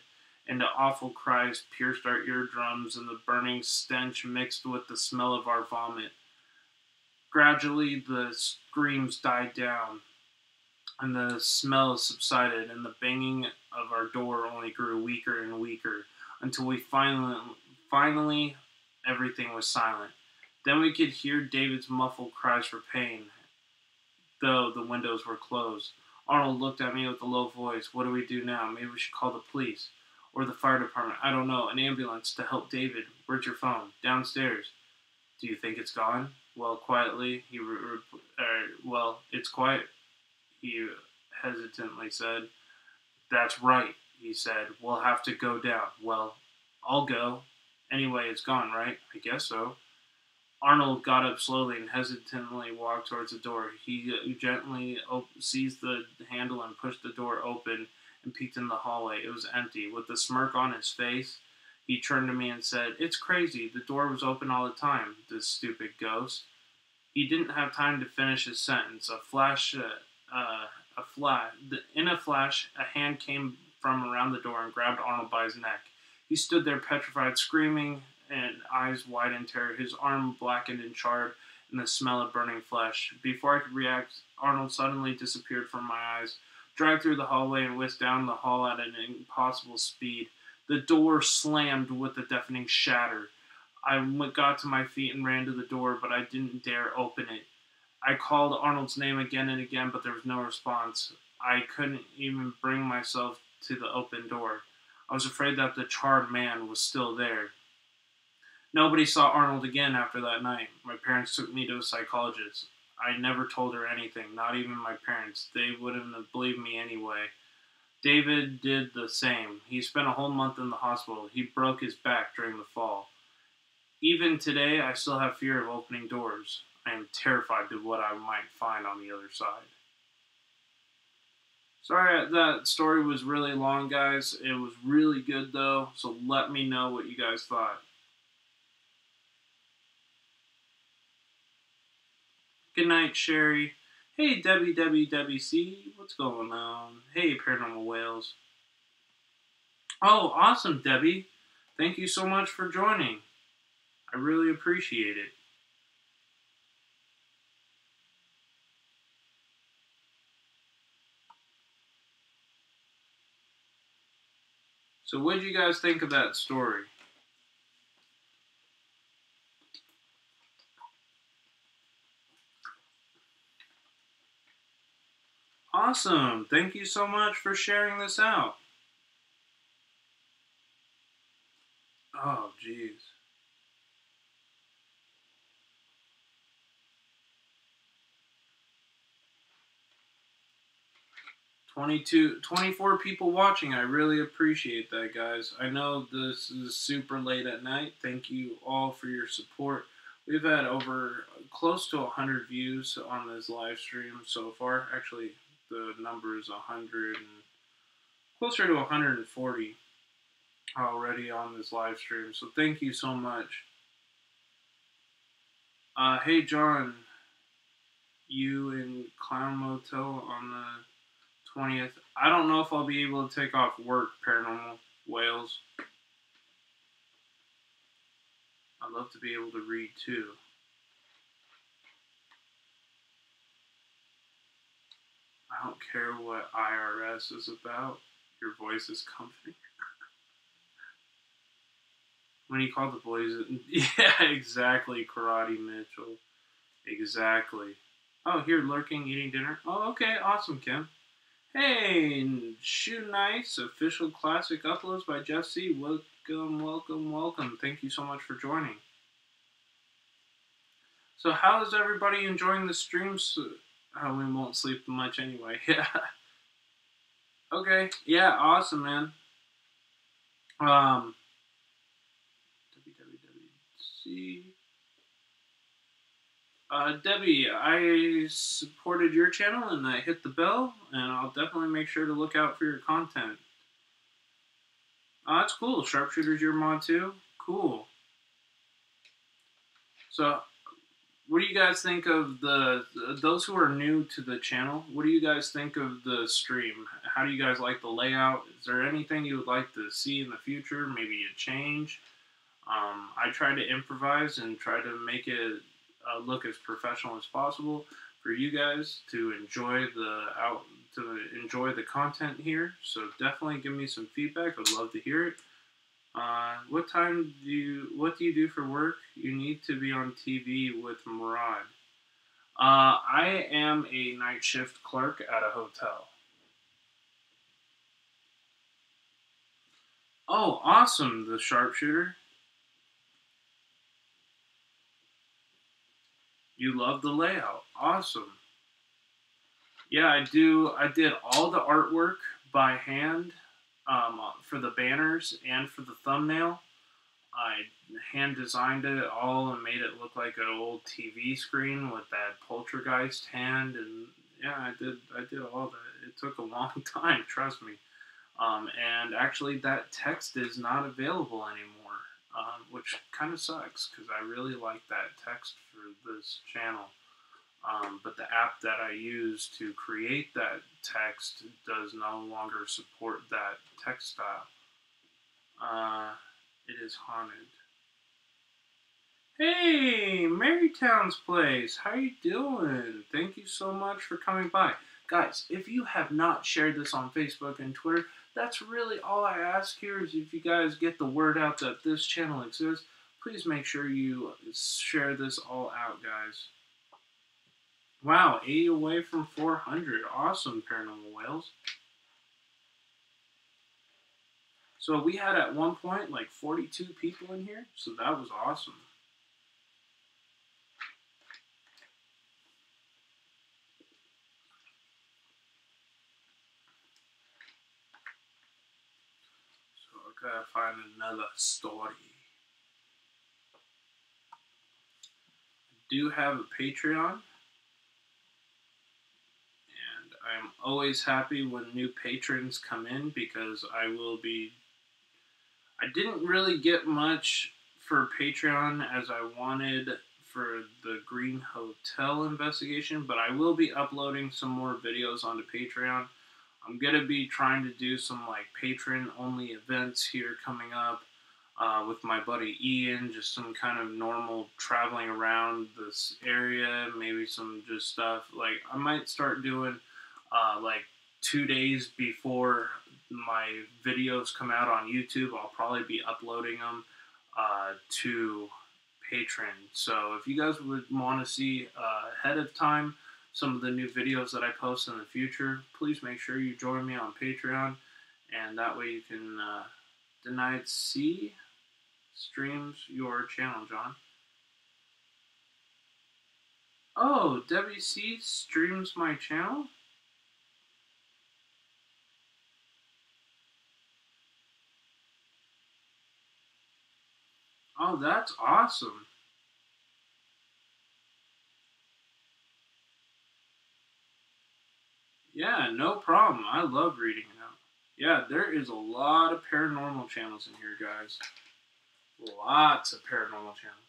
and the awful cries pierced our eardrums, and the burning stench mixed with the smell of our vomit. Gradually, the screams died down, and the smell subsided, and the banging of our door only grew weaker and weaker, until we finally everything was silent. Then we could hear David's muffled cries for pain, though the windows were closed. Arnold looked at me with a low voice. What do we do now? Maybe we should call the police. Or the fire department. I don't know. An ambulance to help David. Where's your phone? Downstairs. Do you think it's gone? Well, quietly, it's quiet, he hesitantly said. That's right, he said. We'll have to go down. Well, I'll go. Anyway, it's gone, right? I guess so. Arnold got up slowly and hesitantly walked towards the door. He gently seized the handle and pushed the door open and peeked in the hallway. It was empty. With a smirk on his face, he turned to me and said, It's crazy. The door was open all the time, this stupid ghost. He didn't have time to finish his sentence. In a flash, a hand came from around the door and grabbed Arnold by his neck. He stood there petrified, screaming, and eyes wide in terror. His arm blackened and charred in the smell of burning flesh. Before I could react, Arnold suddenly disappeared from my eyes, dragged through the hallway, and whisked down the hall at an impossible speed. The door slammed with a deafening shatter. I got to my feet and ran to the door, but I didn't dare open it. I called Arnold's name again and again, but there was no response. I couldn't even bring myself to the open door. I was afraid that the charred man was still there. Nobody saw Arnold again after that night. My parents took me to a psychologist. I never told her anything, not even my parents. They wouldn't have believed me anyway. David did the same. He spent a whole month in the hospital. He broke his back during the fall. Even today, I still have fear of opening doors. I am terrified of what I might find on the other side. Sorry that story was really long, guys. It was really good, though, so let me know what you guys thought. Good night, Sherry. Hey, WWWC. What's going on? Hey, Paranormal Whales. Oh, awesome, Debbie. Thank you so much for joining. I really appreciate it. So what did you guys think of that story? Awesome. Thank you so much for sharing this out. Oh, jeez. 24 people watching. I really appreciate that, guys. I know this is super late at night. Thank you all for your support. We've had over close to 100 views on this live stream so far. Actually, the number is 100 and closer to 140 already on this live stream. So thank you so much. Hey John, you in Clown Motel on the 20th. I don't know if I'll be able to take off work, Paranormal Wales. I'd love to be able to read too. I don't care what IRS is about. Your voice is comforting. When he called the boys, yeah, exactly, Karate Mitchell. Exactly. Oh, here, lurking, eating dinner. Oh, okay, awesome, Kim. Hey, Shoe Nice, official classic uploads by Jeff C. Welcome, welcome, welcome. Thank you so much for joining. So how is everybody enjoying the streams? We won't sleep much anyway. Yeah. Okay. Yeah, awesome, man. www.c. Debbie, I supported your channel and I hit the bell, and I'll definitely make sure to look out for your content. That's cool. Sharpshooter's your mod too? Cool. So, what do you guys think of those who are new to the channel? What do you guys think of the stream? How do you guys like the layout? Is there anything you would like to see in the future? Maybe a change? I try to improvise and try to make it look as professional as possible for you guys to enjoy the content here. So definitely give me some feedback. I'd love to hear it. What do you do for work? You need to be on TV with Murad. I am a night shift clerk at a hotel. Oh, awesome, the sharpshooter. You love the layout. Awesome. Yeah, I do. I did all the artwork by hand for the banners and for the thumbnail. I hand designed it all and made it look like an old TV screen with that poltergeist hand, and yeah, I did all that. It took a long time, trust me. And actually, that text is not available anymore, which kind of sucks because I really like that text for this channel. But the app that I use to create that text does no longer support that text style. It is haunted. Hey, Marytown's Place, how you doing? Thank you so much for coming by. Guys, if you have not shared this on Facebook and Twitter, that's really all I ask here is if you guys get the word out that this channel exists, please make sure you share this all out, guys. Wow, 80 away from 400. Awesome, Paranormal Wales. So we had at one point like 42 people in here, so that was awesome. So I gotta find another story. I do have a Patreon. I'm always happy when new patrons come in because I didn't really get much for Patreon as I wanted for the Green Hotel investigation, but I will be uploading some more videos onto Patreon. I'm going to be trying to do some like patron-only events here coming up with my buddy Ian, just some kind of normal traveling around this area, maybe some just stuff. Like I might start doing like 2 days before my videos come out on YouTube, I'll probably be uploading them to Patreon. So if you guys would want to see ahead of time some of the new videos that I post in the future, please make sure you join me on Patreon, and that way you can Denied C streams your channel, John. Oh, Debbie C streams my channel? Oh, that's awesome. Yeah, no problem. I love reading it out. Yeah, there is a lot of paranormal channels in here, guys. Lots of paranormal channels.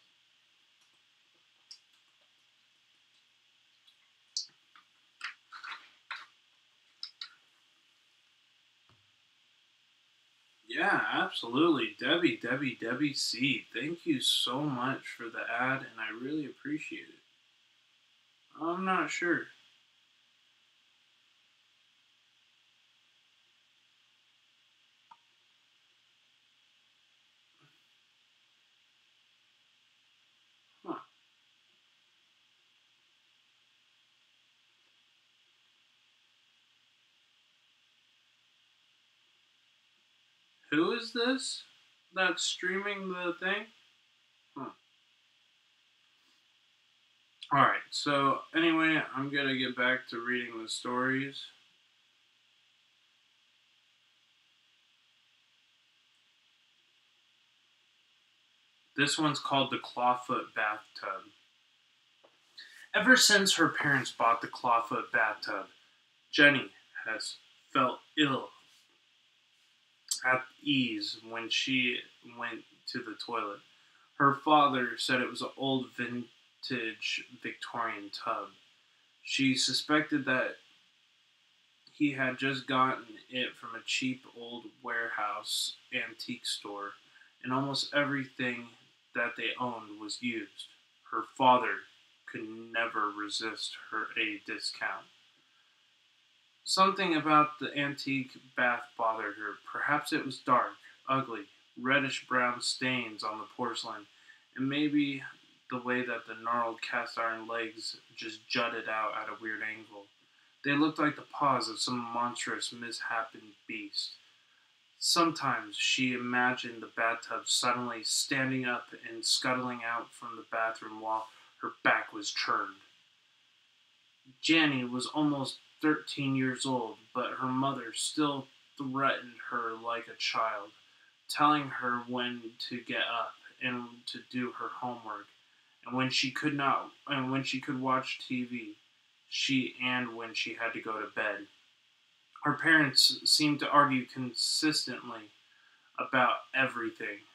Yeah, absolutely. Debbie C. Thank you so much for the ad, and I really appreciate it. I'm not sure. Huh. Who is this that's streaming the thing? Huh. Alright, so anyway, I'm gonna get back to reading the stories. This one's called The Clawfoot Bathtub. Ever since her parents bought the Clawfoot bathtub, Jenny has felt ill at ease when she went to the toilet. Her father said it was an old vintage Victorian tub. She suspected that he had just gotten it from a cheap old warehouse antique store, and almost everything that they owned was used. Her father could never resist her a discount. Something about the antique bath bothered her. Perhaps it was dark, ugly, reddish brown stains on the porcelain, and maybe the way that the gnarled cast iron legs just jutted out at a weird angle. They looked like the paws of some monstrous, misshapen beast. Sometimes she imagined the bathtub suddenly standing up and scuttling out from the bathroom while her back was turned. Janny was almost 13 years old, but her mother still threatened her like a child, telling her when to get up and to do her homework, and when she could watch TV, and when she had to go to bed. Her parents seemed to argue consistently about everything.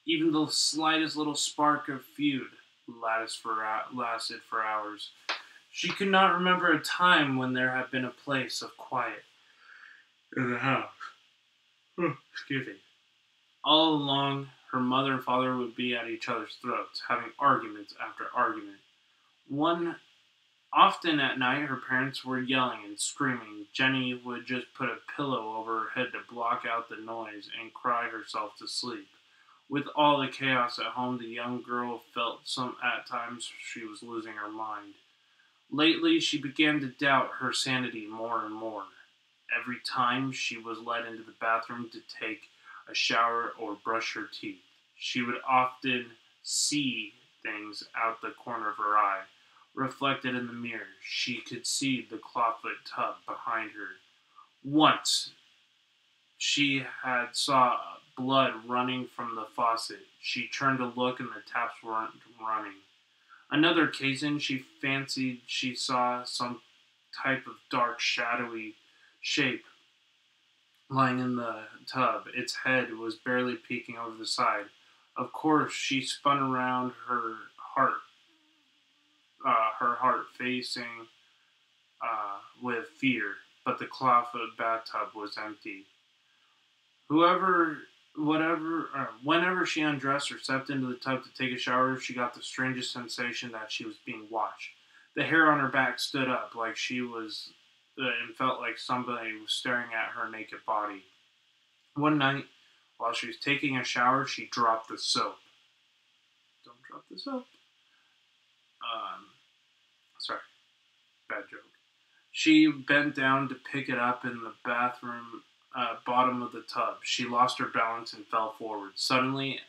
Even the slightest little spark of feud lasted for hours. She could not remember a time when there had been a place of quiet in the house. Excuse me. All along, her mother and father would be at each other's throats, having arguments after argument. One Often at night, her parents were yelling and screaming. Jenny would just put a pillow over her head to block out the noise and cry herself to sleep. With all the chaos at home, the young girl felt at times she was losing her mind. Lately, she began to doubt her sanity more and more. Every time she was led into the bathroom to take a shower or brush her teeth, she would often see things out the corner of her eye. Reflected in the mirror, she could see the clawfoot tub behind her. Once, she had saw blood running from the faucet. She turned to look and the taps weren't running. Another occasion, she fancied she saw some type of dark, shadowy shape lying in the tub. Its head was barely peeking over the side. Of course, she spun around, her heart facing with fear, but the clawfoot bathtub was empty. Whenever she undressed or stepped into the tub to take a shower, she got the strangest sensation that she was being watched. The hair on her back stood up like she was, and felt like somebody was staring at her naked body. One night, while she was taking a shower, she dropped the soap. Don't drop the soap. Sorry, bad joke. She bent down to pick it up in the bathroom bottom of the tub. She lost her balance and fell forward. Suddenly,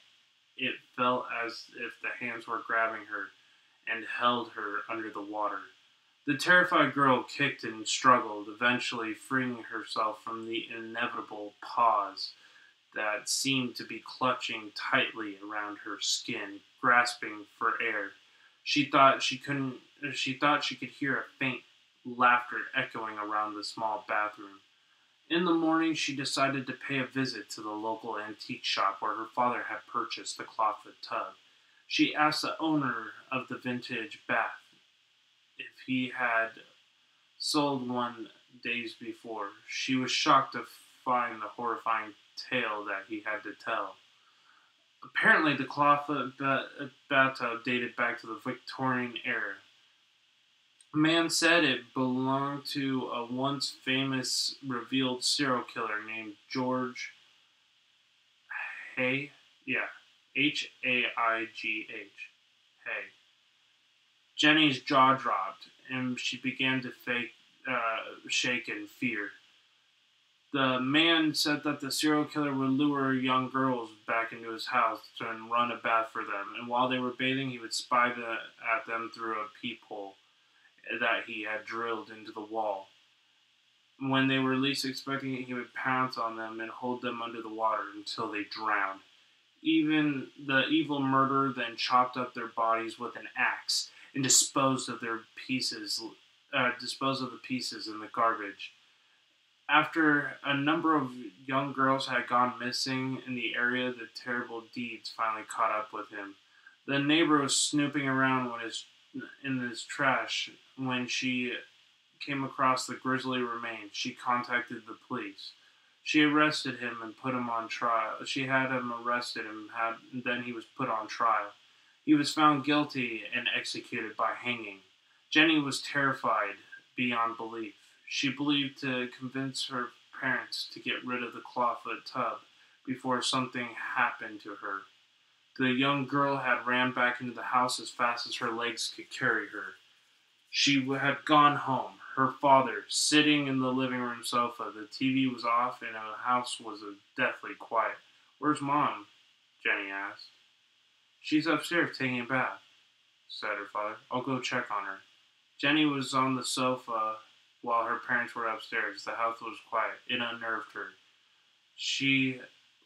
it felt as if the hands were grabbing her and held her under the water. The terrified girl kicked and struggled, eventually freeing herself from the inevitable paws that seemed to be clutching tightly around her skin, grasping for air. She thought she could hear a faint laughter echoing around the small bathroom. In the morning, she decided to pay a visit to the local antique shop where her father had purchased the clawfoot tub. She asked the owner of the vintage bath if he had sold one days before. She was shocked to find the horrifying tale that he had to tell. Apparently, the clawfoot bathtub dated back to the Victorian era. A man said it belonged to a once famous revealed serial killer named George Hay. Yeah, Haigh. Hay. Jenny's jaw dropped, and she began to shake in fear. The man said that the serial killer would lure young girls back into his house and run a bath for them, and while they were bathing, he would spy at them through a peephole that he had drilled into the wall. When they were least expecting it, he would pounce on them and hold them under the water until they drowned. Even the evil murderer then chopped up their bodies with an axe and disposed of the pieces in the garbage. After a number of young girls had gone missing in the area, the terrible deeds finally caught up with him. The neighbor was snooping around in his trash when she came across the grisly remains. She contacted the police. She arrested him and put him on trial. She had him arrested and then he was put on trial. He was found guilty and executed by hanging. Jenny was terrified beyond belief. She believed to convince her parents to get rid of the clawfoot tub before something happened to her. The young girl had ran back into the house as fast as her legs could carry her. She had gone home. Her father, sitting in the living room sofa. The TV was off and the house was deathly quiet. "Where's Mom?" Jenny asked. "She's upstairs taking a bath," said her father. "I'll go check on her." Jenny was on the sofa while her parents were upstairs. The house was quiet. It unnerved her. She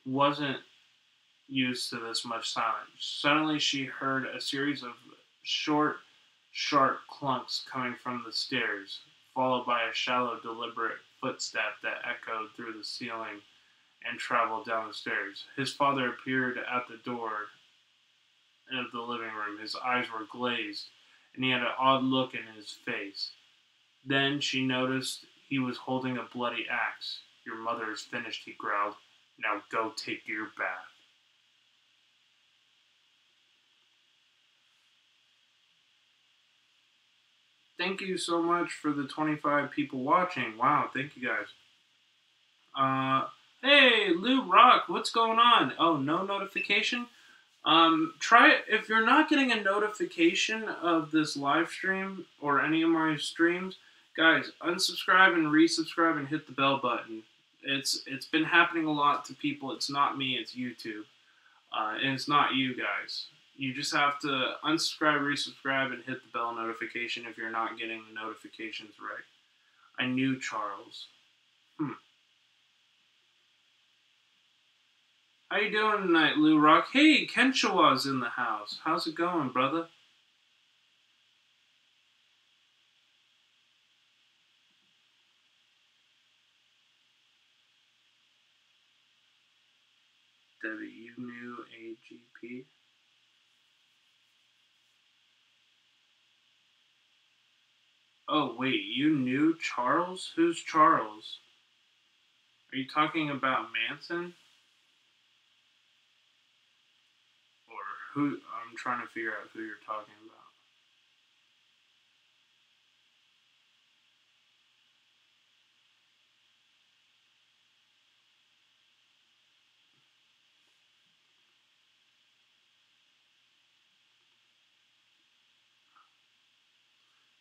wasn't used to this much silence. Suddenly she heard a series of short, sharp clunks coming from the stairs, followed by a shallow, deliberate footstep that echoed through the ceiling and traveled down the stairs. His father appeared at the door of the living room. His eyes were glazed, and he had an odd look in his face. Then she noticed he was holding a bloody axe. "Your mother is finished," he growled. "Now go take your bath." Thank you so much for the 25 people watching. Wow, thank you guys. Hey, Lou Rock, what's going on? Oh, no notification? Try it. If you're not getting a notification of this live stream or any of my streams, guys, unsubscribe and resubscribe and hit the bell button. It's been happening a lot to people. It's not me, it's YouTube. And it's not you guys. You just have to unsubscribe, resubscribe, and hit the bell notification if you're not getting the notifications right. I knew Charles. How you doing tonight, Lou Rock? Hey, Kenshawa's in the house. How's it going, brother? Debbie, you knew AGP? Oh, wait, you knew Charles? Who's Charles? Are you talking about Manson? Or who? I'm trying to figure out who you're talking about.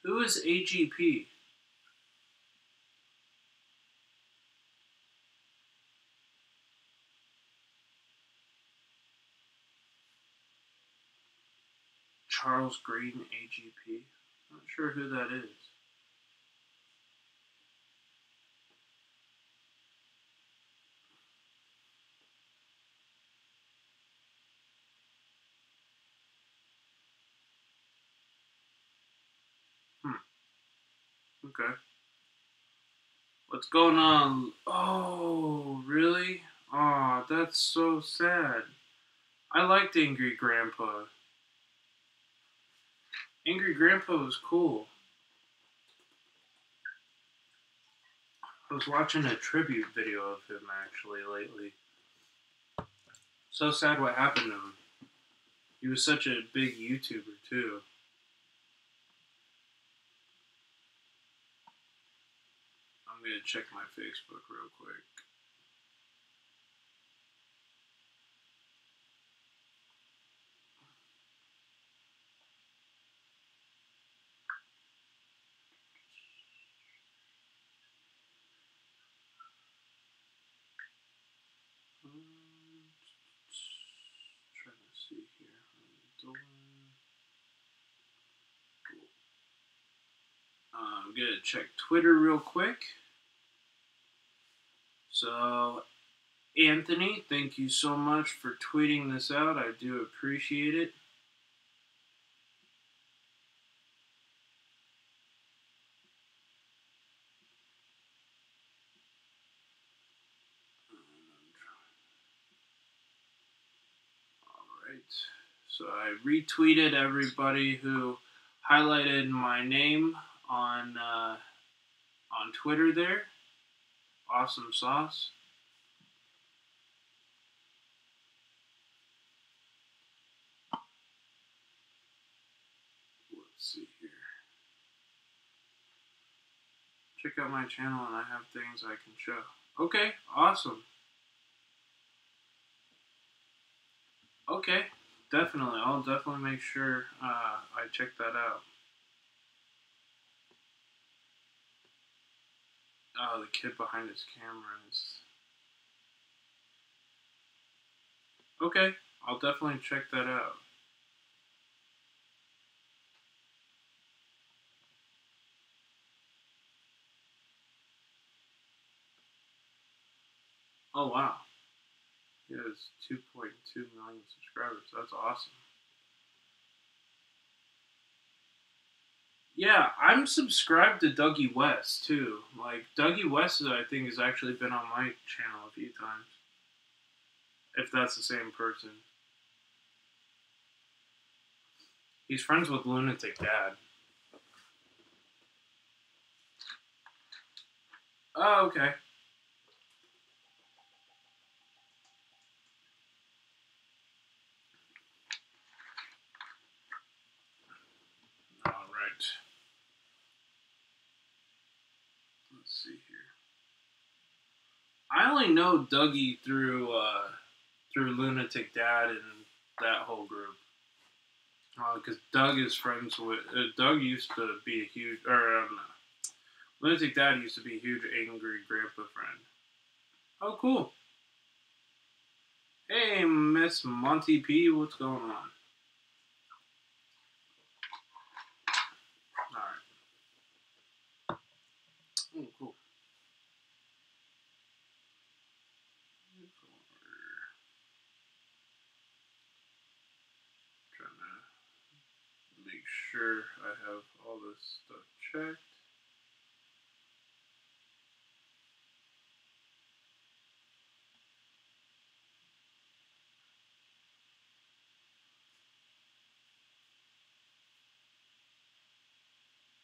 Who is AGP? Charles Green, AGP? Not sure who that is. Okay. What's going on? Oh, really? Aw, that's so sad. I liked Angry Grandpa. Angry Grandpa was cool. I was watching a tribute video of him actually lately. So sad what happened to him. He was such a big YouTuber too. I'm gonna check my Facebook real quick. Trying to see here. I'm gonna check Twitter real quick. So, Anthony, thank you so much for tweeting this out. I do appreciate it. Alright. So I retweeted everybody who highlighted my name on Twitter there. Awesome sauce. Let's see here. Check out my channel and I have things I can show. Okay, awesome. Okay, definitely. I'll definitely make sure I check that out. Oh, the kid behind his camera is... Okay, I'll definitely check that out. Oh, wow. He has 2.2 million subscribers. That's awesome. Yeah, I'm subscribed to Dougie West, too. Like, Dougie West, I think, has actually been on my channel a few times. If that's the same person. He's friends with Lunatic Dad. Oh, okay. Alright. Let's see here. I only know Dougie through Lunatic Dad and that whole group. Because Doug is friends with... Doug used to be a huge... Lunatic Dad used to be a huge Angry Grandpa friend. Oh, cool. Hey, Miss Monty P, what's going on? Alright. Oh, cool. Trying to make sure I have all this stuff checked.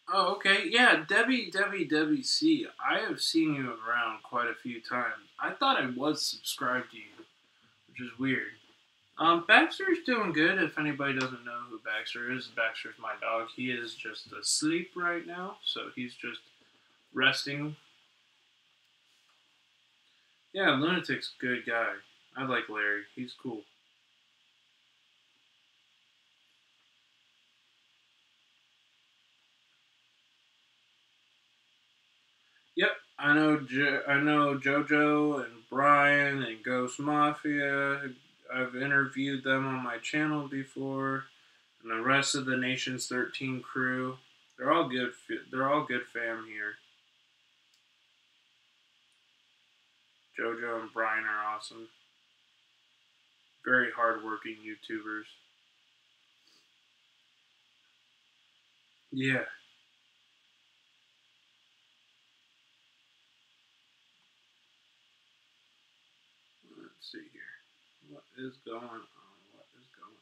Oh, okay. Yeah, Debbie C. I have seen you around quite a few times. I thought I was subscribed to you, which is weird. Baxter's doing good. If anybody doesn't know who Baxter is, Baxter's my dog. He is just asleep right now, so he's just resting. Yeah, Lunatic's a good guy. I like Larry. He's cool. Yep, I know JoJo and Brian and Ghost Mafia. I've interviewed them on my channel before, and the rest of the Nation's 13 crew. They're all good. They're all good fam here. JoJo and Brian are awesome. Very hardworking YouTubers. Yeah. Let's see here. What is going on? What is going on?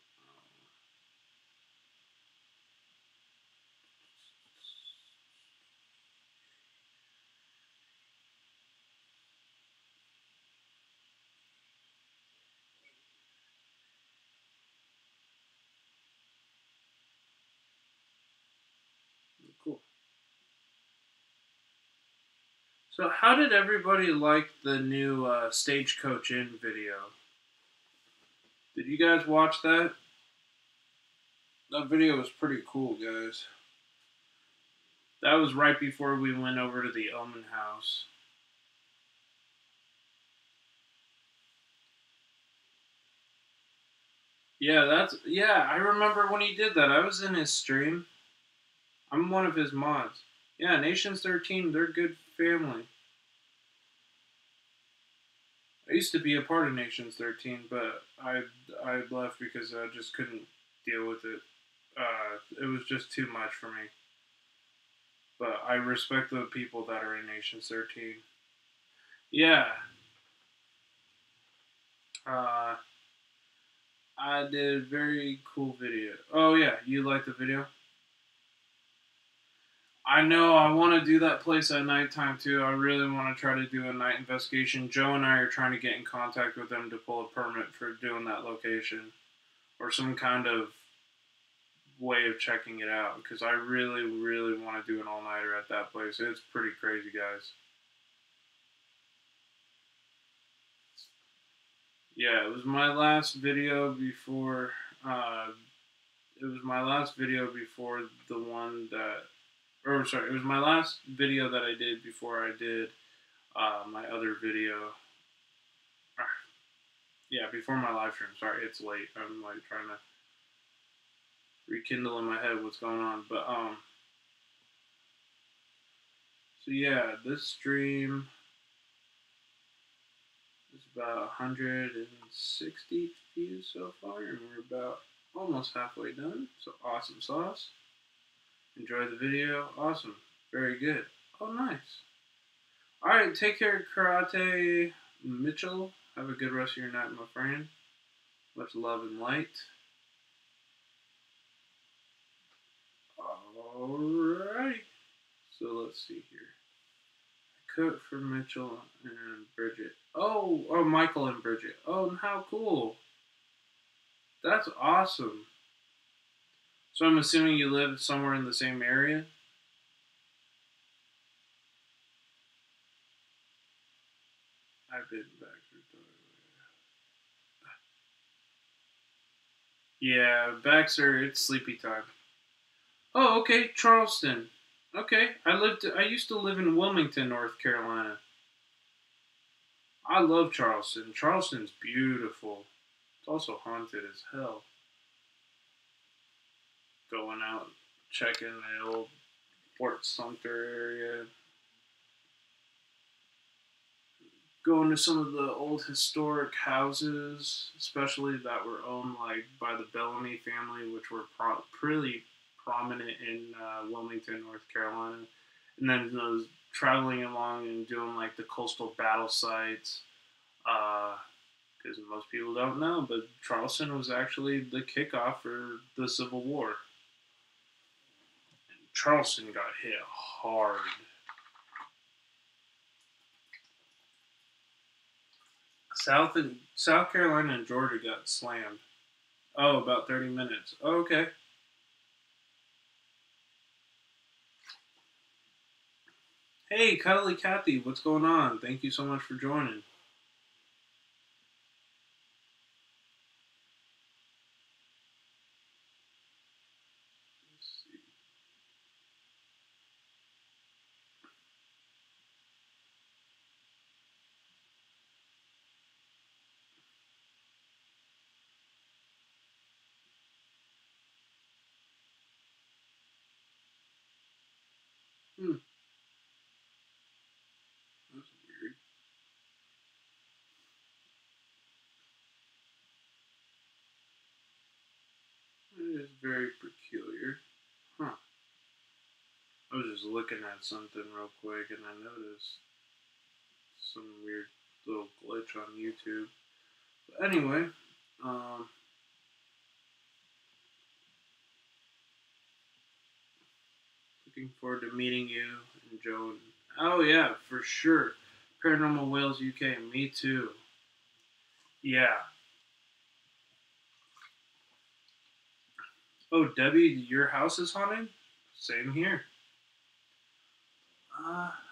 Cool. So, how did everybody like the new Stagecoach In video? Did you guys watch that? That video was pretty cool, guys. That was right before we went over to the Omen house. Yeah, I remember when he did that. I was in his stream. I'm one of his mods. Yeah, Nations 13, they're good family. I used to be a part of Nations 13, but I left because I just couldn't deal with it. It was just too much for me. But I respect the people that are in Nations 13. Yeah. I did a very cool video. Oh yeah, you like the video? I know, I want to do that place at nighttime too. I really want to try to do a night investigation. Joe and I are trying to get in contact with them to pull a permit for doing that location. Or some kind of way of checking it out. Because I really, really want to do an all-nighter at that place. It's pretty crazy, guys. Yeah, it was my last video before... it was my last video before the one that... Or, sorry, it was my last video that I did before I did my other video. Yeah, before my live stream. Sorry, it's late. I'm like trying to rekindle in my head what's going on. But, so yeah, this stream is about 160 views so far, and we're about almost halfway done. So, awesome sauce. Enjoy the video. Awesome. Very good. Oh, nice. Alright, take care, Karate Mitchell. Have a good rest of your night, my friend. Much love and light. Alrighty. So let's see here. Cook for Mitchell and Bridget. Oh, Michael and Bridget. Oh, how cool. That's awesome. So I'm assuming you live somewhere in the same area? I've been back through. Yeah, Baxter, it's sleepy time. Oh, okay, Charleston. Okay, I used to live in Wilmington, North Carolina. I love Charleston. Charleston's beautiful. It's also haunted as hell. Going out, checking the old Fort Sumter area. Going to some of the old historic houses, especially that were owned like by the Bellamy family, which were pretty prominent in Wilmington, North Carolina. And then those traveling along and doing like the coastal battle sites. Because most people don't know, but Charleston was actually the kickoff for the Civil War. And Charleston got hit hard. South Carolina and Georgia got slammed. Oh, about 30 minutes. Oh, okay. Hey, Cuddly Cathy, what's going on? Thank you so much for joining. That's weird. That is very peculiar. Huh. I was just looking at something real quick and I noticed some weird little glitch on YouTube. But anyway, um, looking forward to meeting you and Joe. Oh yeah, for sure. Paranormal Wales UK. Me too. Yeah. Oh, Debbie, your house is haunted? Same here.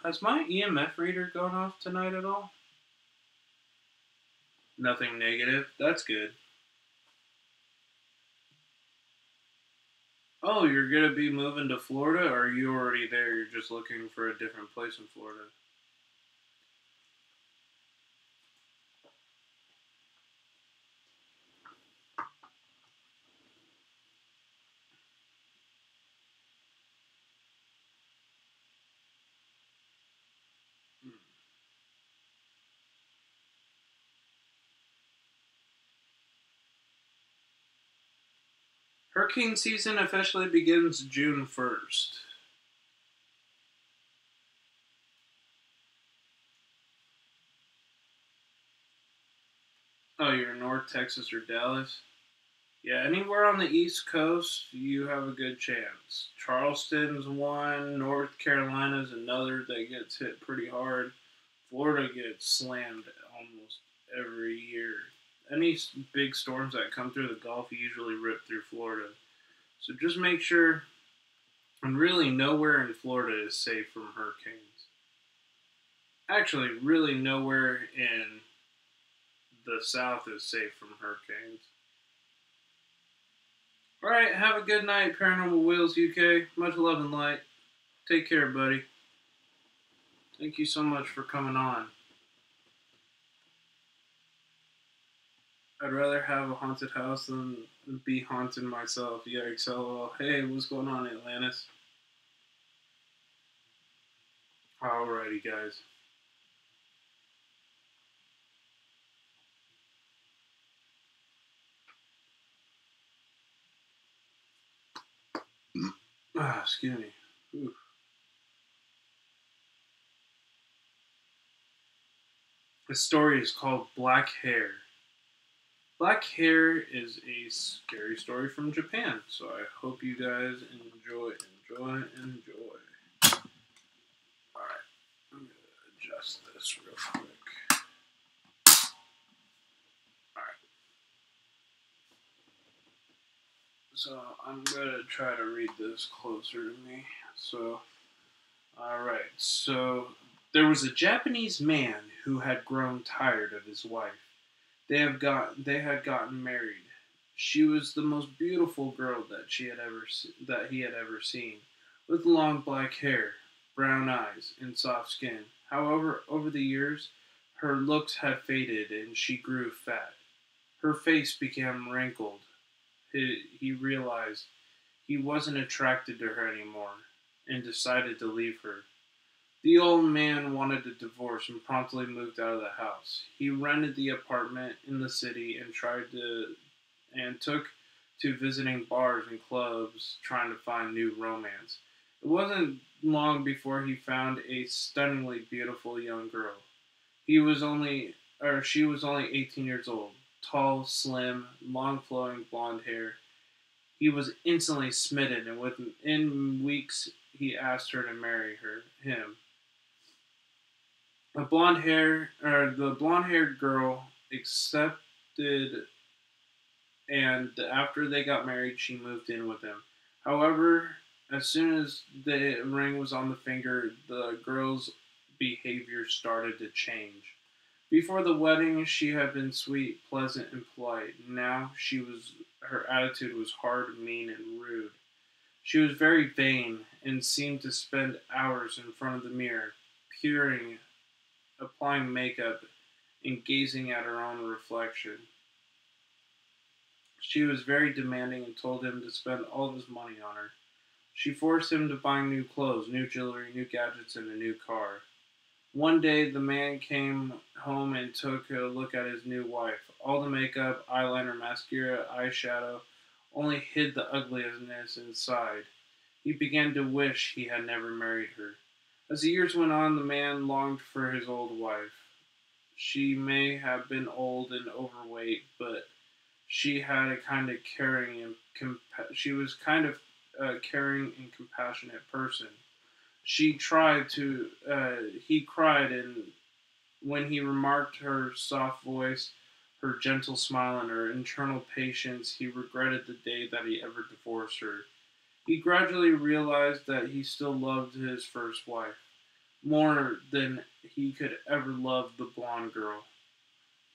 Has my EMF reader gone off tonight at all? Nothing negative. That's good. Oh, you're gonna be moving to Florida, or are you already there? You're just looking for a different place in Florida. Hmm. Hurricane season officially begins June 1st. Oh, you're in North Texas or Dallas? Yeah, anywhere on the East Coast, you have a good chance. Charleston's one, North Carolina's another that gets hit pretty hard. Florida gets slammed almost every year. Any big storms that come through the Gulf usually rip through Florida. So just make sure, and really nowhere in Florida is safe from hurricanes. Actually, really nowhere in the South is safe from hurricanes. Alright, have a good night, Paranormal Wheels UK. Much love and light. Take care, buddy. Thank you so much for coming on. I'd rather have a haunted house than be haunted myself. Yikes, lol. Hey, what's going on, Atlantis? Alrighty, guys. Excuse me. Ooh. The story is called Black Hair. Black Hair is a scary story from Japan, so I hope you guys enjoy. Alright, I'm gonna adjust this real quick. Alright, so I'm gonna try to read this closer to me. Alright, so there was a Japanese man who had grown tired of his wife. They had gotten married. She was the most beautiful girl that he had ever seen, with long black hair, brown eyes, and soft skin. However, over the years, her looks had faded and she grew fat. Her face became wrinkled. He realized he wasn't attracted to her anymore and decided to leave her. The old man wanted a divorce and promptly moved out of the house. He rented the apartment in the city and took to visiting bars and clubs trying to find new romance. It wasn't long before he found a stunningly beautiful young girl. She was only 18 years old, tall, slim, long flowing blonde hair. He was instantly smitten, and within weeks he asked her to marry him. The blonde-haired girl accepted, and after they got married, she moved in with him. However, as soon as the ring was on the finger, the girl's behavior started to change. Before the wedding, she had been sweet, pleasant, and polite. Now her attitude was hard, mean, and rude. She was very vain and seemed to spend hours in front of the mirror, peering, applying makeup, and gazing at her own reflection. She was very demanding and told him to spend all of his money on her. She forced him to buy new clothes, new jewelry, new gadgets, and a new car. One day, the man came home and took a look at his new wife. All the makeup, eyeliner, mascara, eyeshadow only hid the ugliness inside. He began to wish he had never married her. As the years went on, the man longed for his old wife. She may have been old and overweight, but she had a kind of caring and she was kind of a caring and compassionate person. She tried to. He cried, and when he remarked her soft voice, her gentle smile, and her internal patience, he regretted the day that he ever divorced her. He gradually realized that he still loved his first wife more than he could ever love the blonde girl.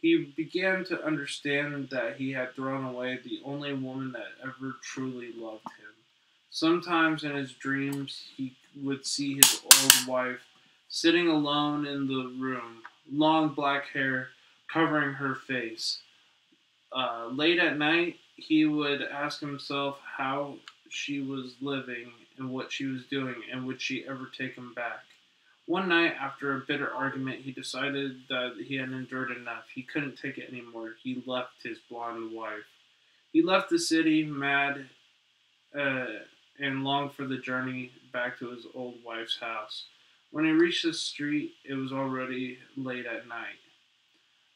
He began to understand that he had thrown away the only woman that ever truly loved him. Sometimes in his dreams, he would see his old wife sitting alone in the room, long black hair covering her face. Late at night, he would ask himself how she was living and what she was doing, and would she ever take him back. One night, after a bitter argument, he decided that he had endured enough. He couldn't take it anymore. He left his blonde wife. He left the city, mad, uh, and longed for the journey back to his old wife's house. When he reached the street, it was already late at night.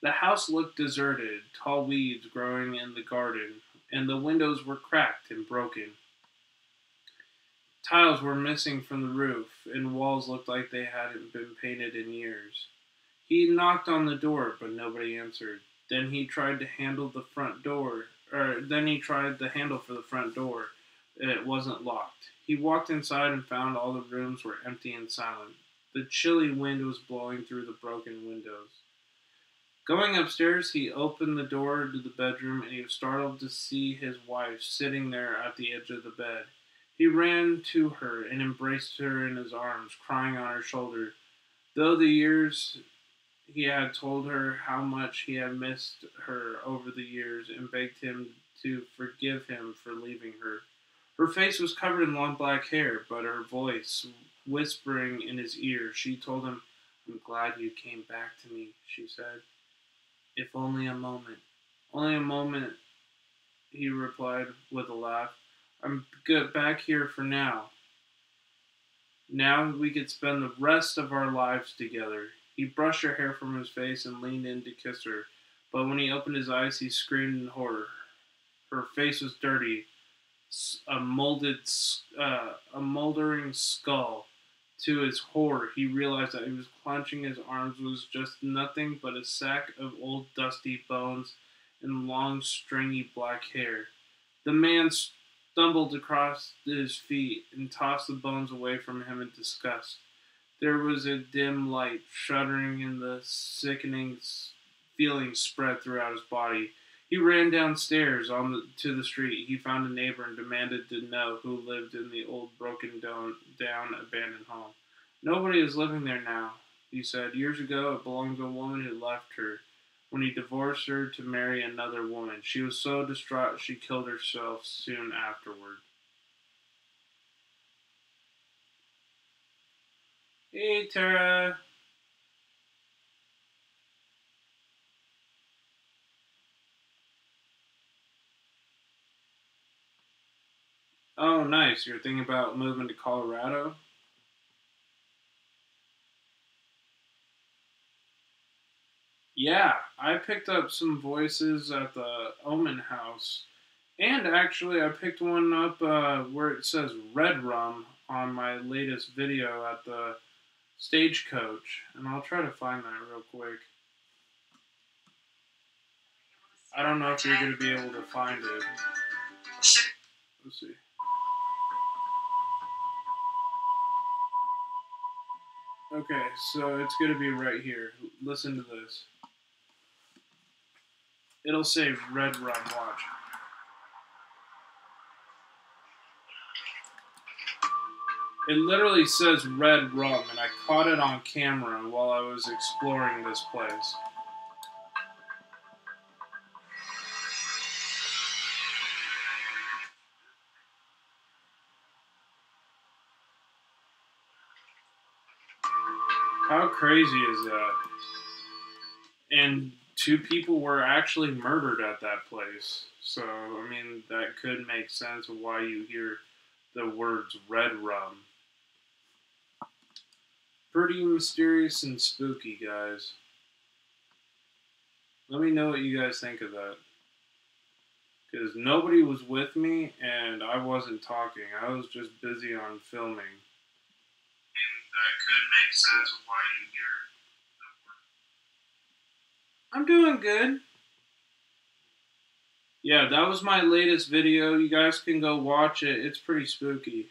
The house looked deserted, tall weeds growing in the garden, and the windows were cracked and broken. Tiles were missing from the roof, and walls looked like they hadn't been painted in years. He knocked on the door, but nobody answered. Then he tried to handle the front door, then he tried the handle for the front door. It wasn't locked. He walked inside and found all the rooms were empty and silent. The chilly wind was blowing through the broken windows. Going upstairs, he opened the door to the bedroom, and he was startled to see his wife sitting there at the edge of the bed. He ran to her and embraced her in his arms, crying on her shoulder. Though the years he had told her how much he had missed her over the years and begged him to forgive him for leaving her. Her face was covered in long black hair, but her voice, whispering in his ear, she told him, "I'm glad you came back to me," she said. "If only a moment." "Only a moment," he replied with a laugh. "I'm good back here for now. Now we could spend the rest of our lives together." He brushed her hair from his face and leaned in to kiss her, but when he opened his eyes, he screamed in horror. Her face was dirty, a moldering skull. To his horror, he realized that he was clenching his arms was just nothing but a sack of old dusty bones and long stringy black hair. The man stumbled across his feet and tossed the bones away from him in disgust. There was a dim light shuddering and the sickening feeling spread throughout his body. He ran downstairs to the street. He found a neighbor and demanded to know who lived in the old broken-down abandoned home. "Nobody is living there now," he said. "Years ago it belonged to a woman who left her when he divorced her to marry another woman. She was so distraught she killed herself soon afterward." Hey, Tara. Oh, nice. You're thinking about moving to Colorado? Yeah, I picked up some voices at the Omen House. And actually, I picked one up where it says Red Rum on my latest video at the Stagecoach. And I'll try to find that real quick. I don't know if you're going to be able to find it. Let's see. Okay, so it's going to be right here. Listen to this. It'll say Red Rum, watch. It literally says Red Rum, and I caught it on camera while I was exploring this place. How crazy is that? And 2 people were actually murdered at that place. So, I mean, that could make sense of why you hear the words Red Rum. Pretty mysterious and spooky, guys. Let me know what you guys think of that. Because nobody was with me and I wasn't talking. I was just busy on filming. And that could make sense of why you hear I'm doing good. Yeah, that was my latest video. You guys can go watch it. It's pretty spooky.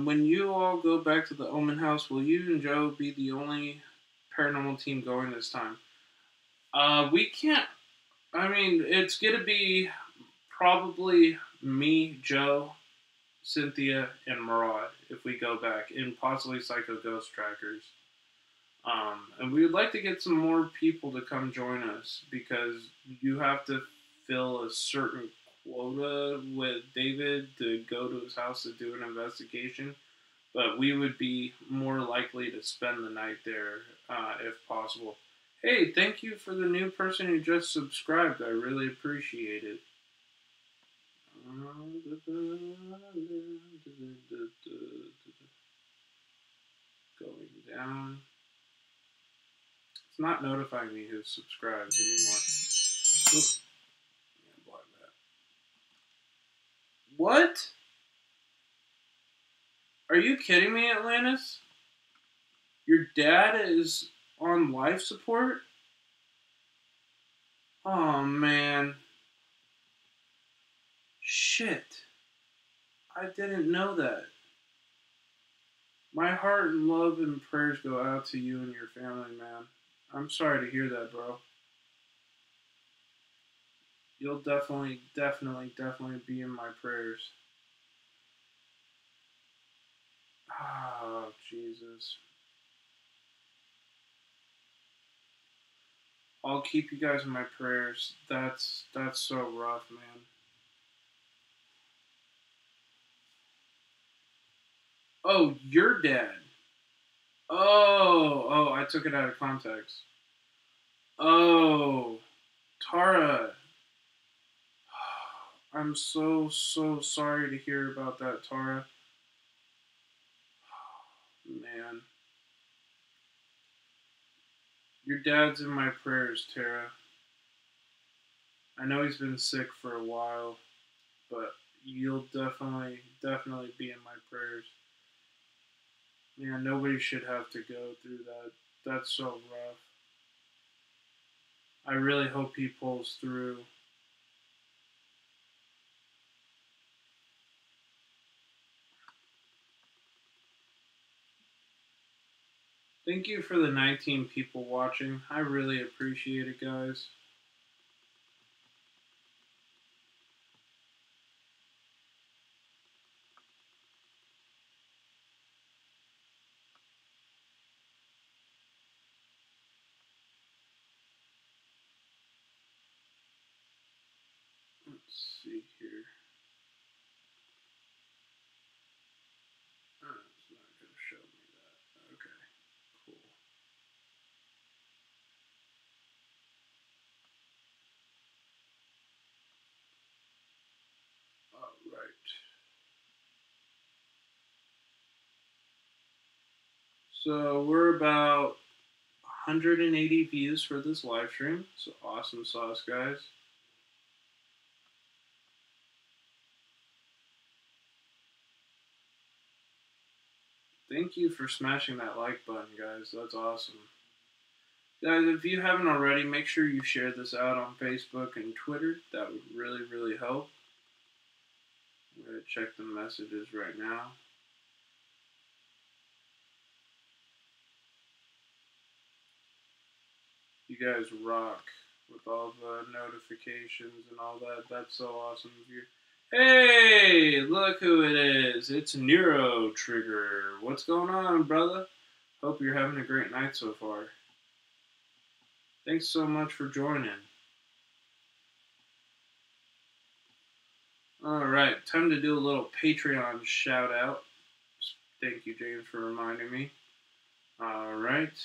When you all go back to the Omen House, will you and Joe be the only paranormal team going this time? We can't. I mean, it's gonna be probably me, Joe, Cynthia, and Murad if we go back, and possibly Psycho Ghost Trackers. And we would like to get some more people to come join us because you have to fill a certain quota with David to go to his house to do an investigation. But we would be more likely to spend the night there if possible. Hey, thank you for the new person who just subscribed. I really appreciate it. Going down. It's not notifying me who subscribes anymore. Oops. Yeah, block that. What? Are you kidding me, Atlantis? Your dad is on life support? Oh, man. Shit. I didn't know that. My heart and love and prayers go out to you and your family, man. I'm sorry to hear that, bro. You'll definitely be in my prayers. Oh, Jesus. I'll keep you guys in my prayers. That's so rough, man. Oh, your dad. Oh, I took it out of context. Oh, Tara. I'm so sorry to hear about that, Tara. Man. Your dad's in my prayers, Tara. I know he's been sick for a while, but you'll definitely be in my prayers. Yeah, nobody should have to go through that. That's so rough. I really hope he pulls through. Thank you for the 19 people watching. I really appreciate it, guys. Let's see here. Oh, it's not going to show me that. Okay, cool. All right. So we're about 180 views for this live stream. So awesome sauce, guys. Thank you for smashing that like button, guys. That's awesome. Guys, if you haven't already, make sure you share this out on Facebook and Twitter. That would really help. I'm going to check the messages right now. You guys rock with all the notifications and all that. That's so awesome of you. Hey, look who it is. It's Neuro Trigger. What's going on, brother? Hope you're having a great night so far. Thanks so much for joining. Alright, time to do a little Patreon shout out. Thank you, James, for reminding me. Alright.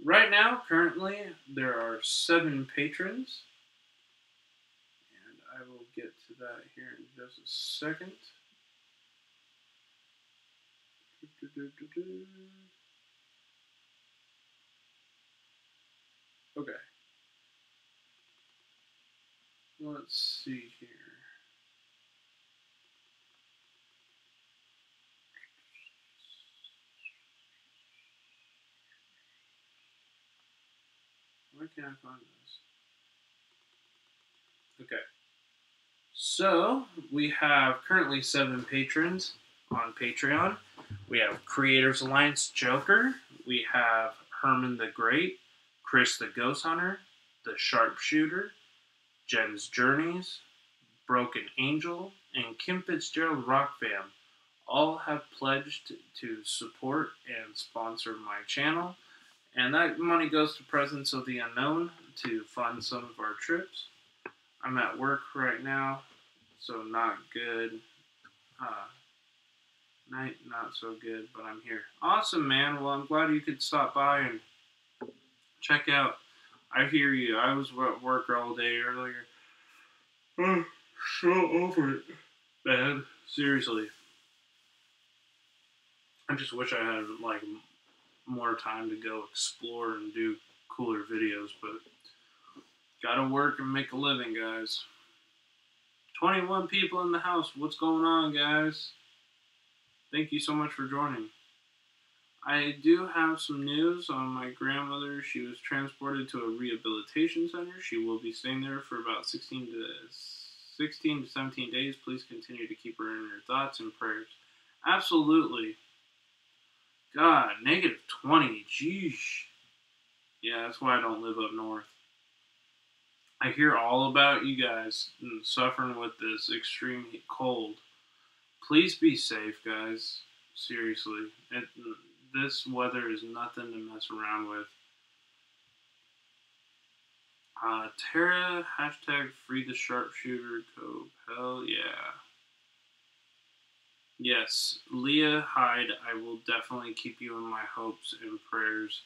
Right now, currently, there are 7 patrons. And I will get to that here in just a second. let's see here. Where can I find this? Okay. So, we have currently 7 patrons on Patreon. We have Creators Alliance Joker. We have Herman the Great, Chris the Ghost Hunter, the Sharpshooter, Jen's Journeys, Broken Angel, and Kim Fitzgerald Rock Fam. All have pledged to support and sponsor my channel. And that money goes to Presence of the Unknown to fund some of our trips. I'm at work right now, so not good. Night, not so good, but I'm here. Awesome, man. Well, I'm glad you could stop by and check out. I hear you. I was at work all day earlier. Oh, so over it, man. Seriously. I just wish I had, like, more time to go explore and do cooler videos, but gotta work and make a living, guys. 21 people in the house. What's going on, guys? Thank you so much for joining. I do have some news on my grandmother. She was transported to a rehabilitation center. She will be staying there for about 16 to 17 days. Please continue to keep her in your thoughts and prayers. Absolutely. God, -20. Jeez. Yeah, that's why I don't live up north. I hear all about you guys suffering with this extreme cold. Please be safe, guys. Seriously. This weather is nothing to mess around with. Tara, hashtag free the sharpshooter, Cope. Hell yeah. Yes, Leah Hyde, I will definitely keep you in my hopes and prayers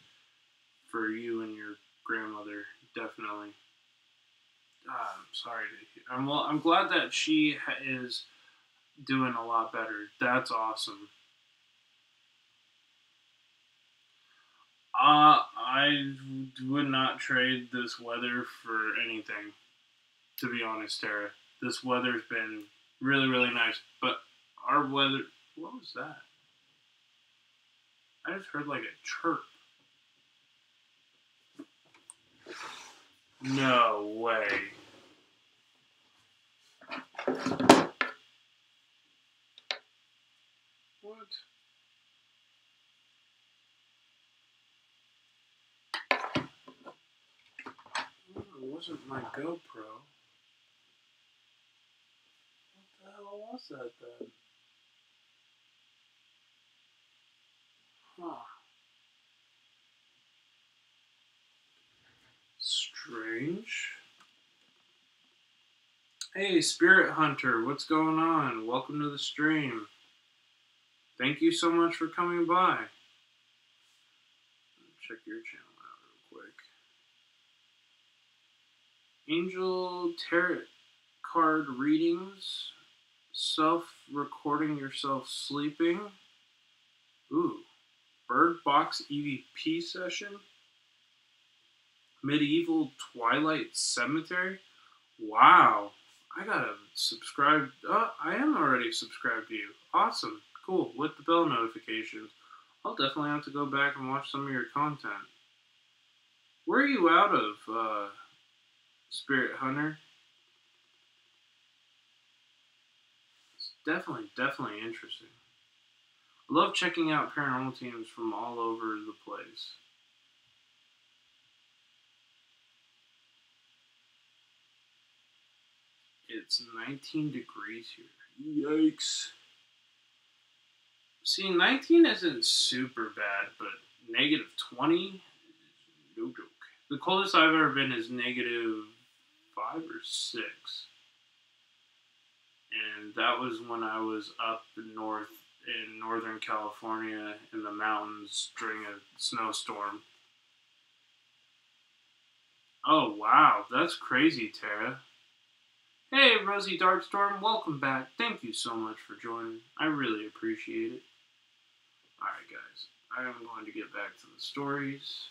for you and your grandmother. Definitely. I'm sorry to hear. I'm glad that she is doing a lot better. That's awesome. I would not trade this weather for anything, to be honest, Tara. This weather's been really, really nice. But our weather... What was that? I just heard like a chirp. No way. What? Oh, it wasn't my GoPro. What the hell was that then? Huh. Strange. Hey, Spirit Hunter, what's going on? Welcome to the stream. Thank you so much for coming by. Check your channel out real quick. Angel Tarot card readings. Self-recording yourself sleeping. Ooh. Bird Box EVP session. Medieval Twilight Cemetery. Wow. I gotta subscribe. Oh, I am already subscribed to you. Awesome. Cool. With the bell notifications. I'll definitely have to go back and watch some of your content. Where are you out of, Spirit Hunter? It's definitely interesting. I love checking out paranormal teams from all over the place. It's 19 degrees here. Yikes. See, 19 isn't super bad, but -20? No joke. The coldest I've ever been is -5 or 6. And that was when I was up north in Northern California in the mountains during a snowstorm. Oh, wow. That's crazy, Tara. Hey, Rosie Darkstorm. Welcome back. Thank you so much for joining. I really appreciate it. Alright, guys. I am going to get back to the stories.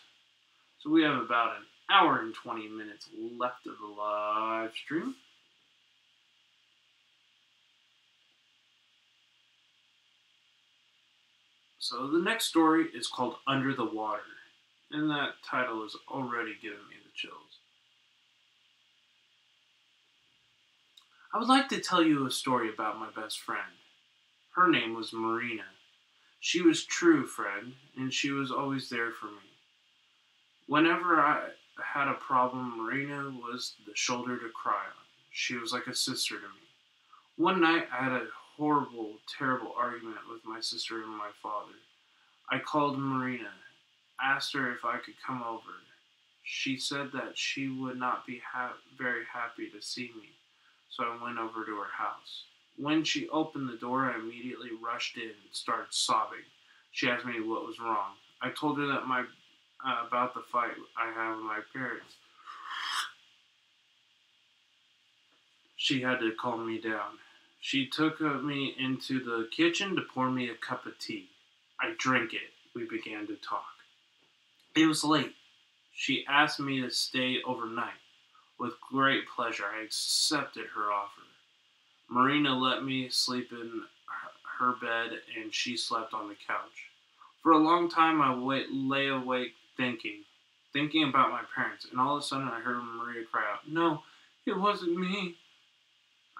So we have about an hour and 20 minutes left of the live stream. So the next story is called Under the Water. And that title is already giving me the chills. I would like to tell you a story about my best friend. Her name was Marina. She was true friend, and she was always there for me. Whenever I had a problem, Marina was the shoulder to cry on. She was like a sister to me. One night, I had a horrible, terrible argument with my sister and my father. I called Marina, asked her if I could come over. She said that she would not be very happy to see me, so I went over to her house. When she opened the door, I immediately rushed in and started sobbing. She asked me what was wrong. I told her that about the fight I had with my parents. She had to calm me down. She took me into the kitchen to pour me a cup of tea. I drank it. We began to talk. It was late. She asked me to stay overnight. With great pleasure, I accepted her offer. Marina let me sleep in her bed, and she slept on the couch. For a long time, I lay awake thinking about my parents, and all of a sudden I heard Maria cry out, "No, it wasn't me."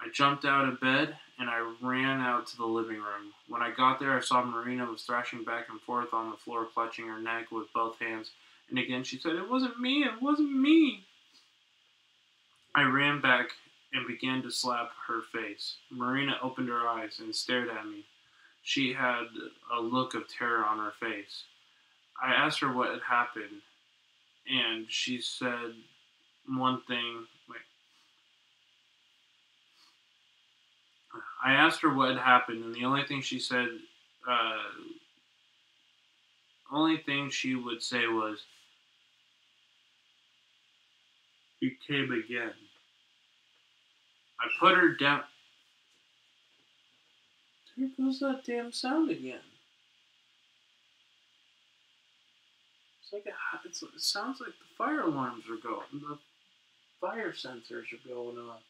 I jumped out of bed, and I ran out to the living room. When I got there, I saw Marina was thrashing back and forth on the floor, clutching her neck with both hands, and again she said, "It wasn't me, it wasn't me." I ran back and began to slap her face. Marina opened her eyes and stared at me. She had a look of terror on her face. I asked her what had happened, and she said one thing. I asked her what had happened, and the only thing she would say was, "He came again." I put her down. There goes that damn sound again. It sounds like the fire alarms are going. The fire sensors are going off.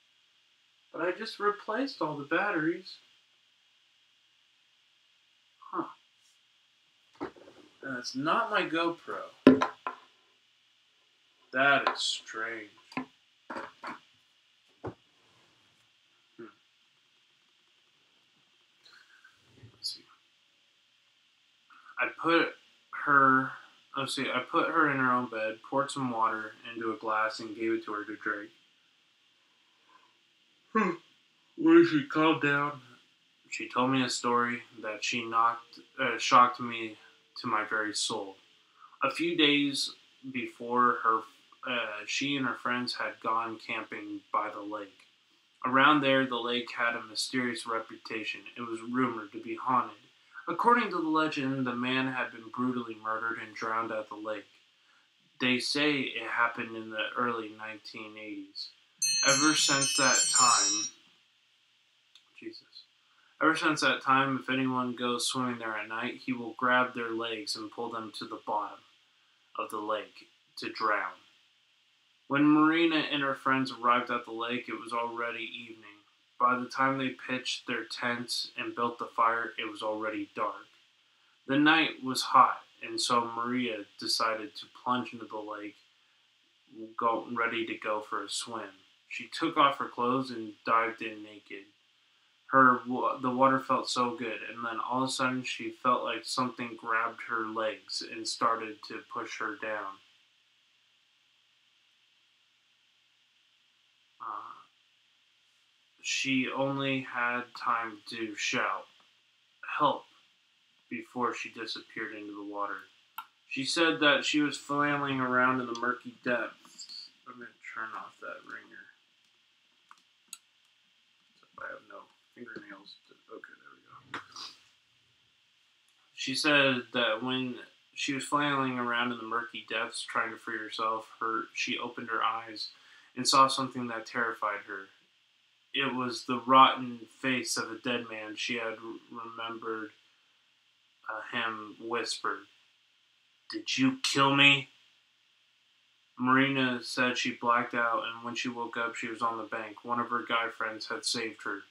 But I just replaced all the batteries. Huh. That's not my GoPro. That is strange. Let's see. I put her in her own bed, poured some water into a glass, and gave it to her to drink. When she calmed down, she told me a story that shocked me to my very soul. A few days before she and her friends had gone camping by the lake. Around there, the lake had a mysterious reputation. It was rumored to be haunted. According to the legend, the man had been brutally murdered and drowned at the lake. They say it happened in the early 1980s. Ever since that time, if anyone goes swimming there at night, he will grab their legs and pull them to the bottom of the lake to drown. When Marina and her friends arrived at the lake, it was already evening. By the time they pitched their tents and built the fire, it was already dark. The night was hot, and so Maria decided to plunge into the lake, ready to go for a swim. She took off her clothes and dived in naked. The water felt so good, and then all of a sudden she felt like something grabbed her legs and started to push her down. She only had time to shout, "Help," before she disappeared into the water. She said that she was flailing around in the murky depths. I'm going to turn off that ringer. I have no fingernails. Okay, there we go. She said that when she was flailing around in the murky depths trying to free herself, she opened her eyes and saw something that terrified her. It was the rotten face of a dead man. She had remembered him whispered, "Did you kill me?" Marina said she blacked out, and when she woke up, she was on the bank. One of her guy friends had saved her.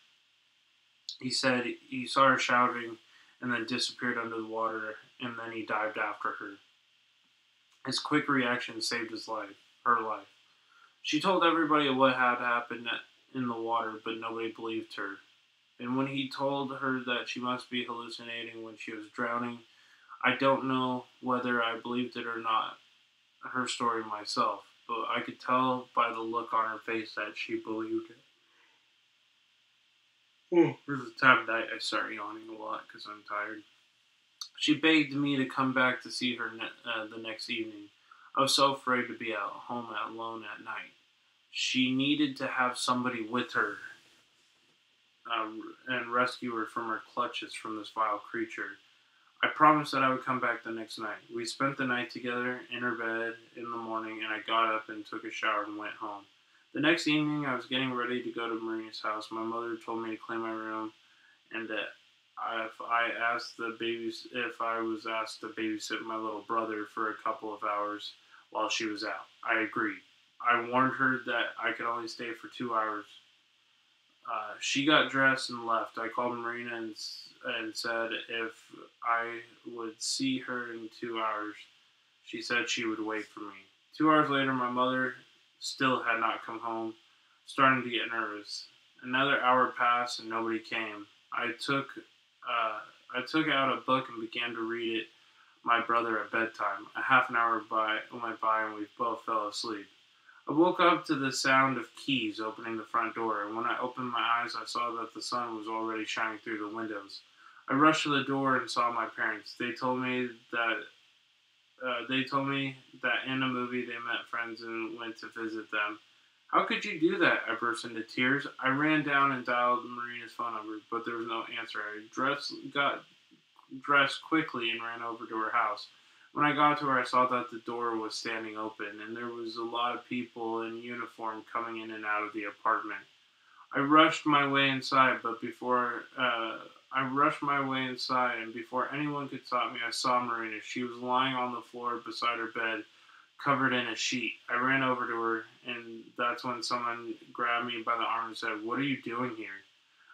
He said he saw her shouting and then disappeared under the water, and then he dived after her. His quick reaction saved her life. She told everybody what had happened in the water, but nobody believed her. And when he told her that she must be hallucinating when she was drowning, I don't know whether I believed it or not, her story myself, but I could tell by the look on her face that she believed it. There's a time that I start yawning a lot because I'm tired. She begged me to come back to see her the next evening. I was so afraid to be at home alone at night. She needed to have somebody with her and rescue her from her clutches from this vile creature. I promised that I would come back the next night. We spent the night together in her bed in the morning, and I got up and took a shower and went home. The next evening, I was getting ready to go to Marina's house. My mother told me to clean my room, and that if I was asked to babysit my little brother for a couple of hours while she was out. I agreed. I warned her that I could only stay for 2 hours. She got dressed and left. I called Marina and said if I would see her in 2 hours. She said she would wait for me. 2 hours later, my mother still had not come home, starting to get nervous. Another hour passed and nobody came. I took out a book and began to read it my brother at bedtime. A half an hour went by and we both fell asleep. I woke up to the sound of keys opening the front door, and when I opened my eyes, I saw that the sun was already shining through the windows. I rushed to the door and saw my parents. They told me that in a movie they met friends and went to visit them. How could you do that? I burst into tears. I ran down and dialed Marina's phone number, but there was no answer. I got dressed quickly and ran over to her house. When I got to her, I saw that the door was standing open, and there was a lot of people in uniform coming in and out of the apartment. I rushed my way inside, and before anyone could stop me, I saw Marina. She was lying on the floor beside her bed, covered in a sheet. I ran over to her, and that's when someone grabbed me by the arm and said, "What are you doing here?"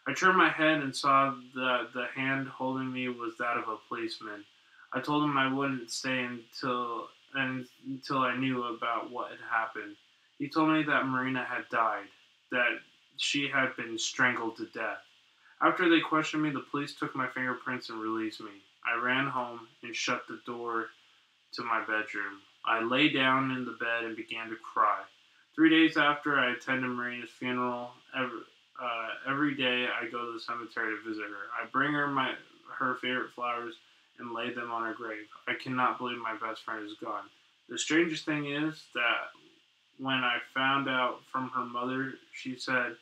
I turned my head and saw that the hand holding me was that of a policeman. I told him I wouldn't stay until I knew about what had happened. He told me that Marina had died, that she had been strangled to death. After they questioned me, the police took my fingerprints and released me. I ran home and shut the door to my bedroom. I lay down in the bed and began to cry. 3 days after, I attended Marina's funeral. Every day I go to the cemetery to visit her. I bring her her favorite flowers and lay them on her grave. I cannot believe my best friend is gone. The strangest thing is that when I found out from her mother, she said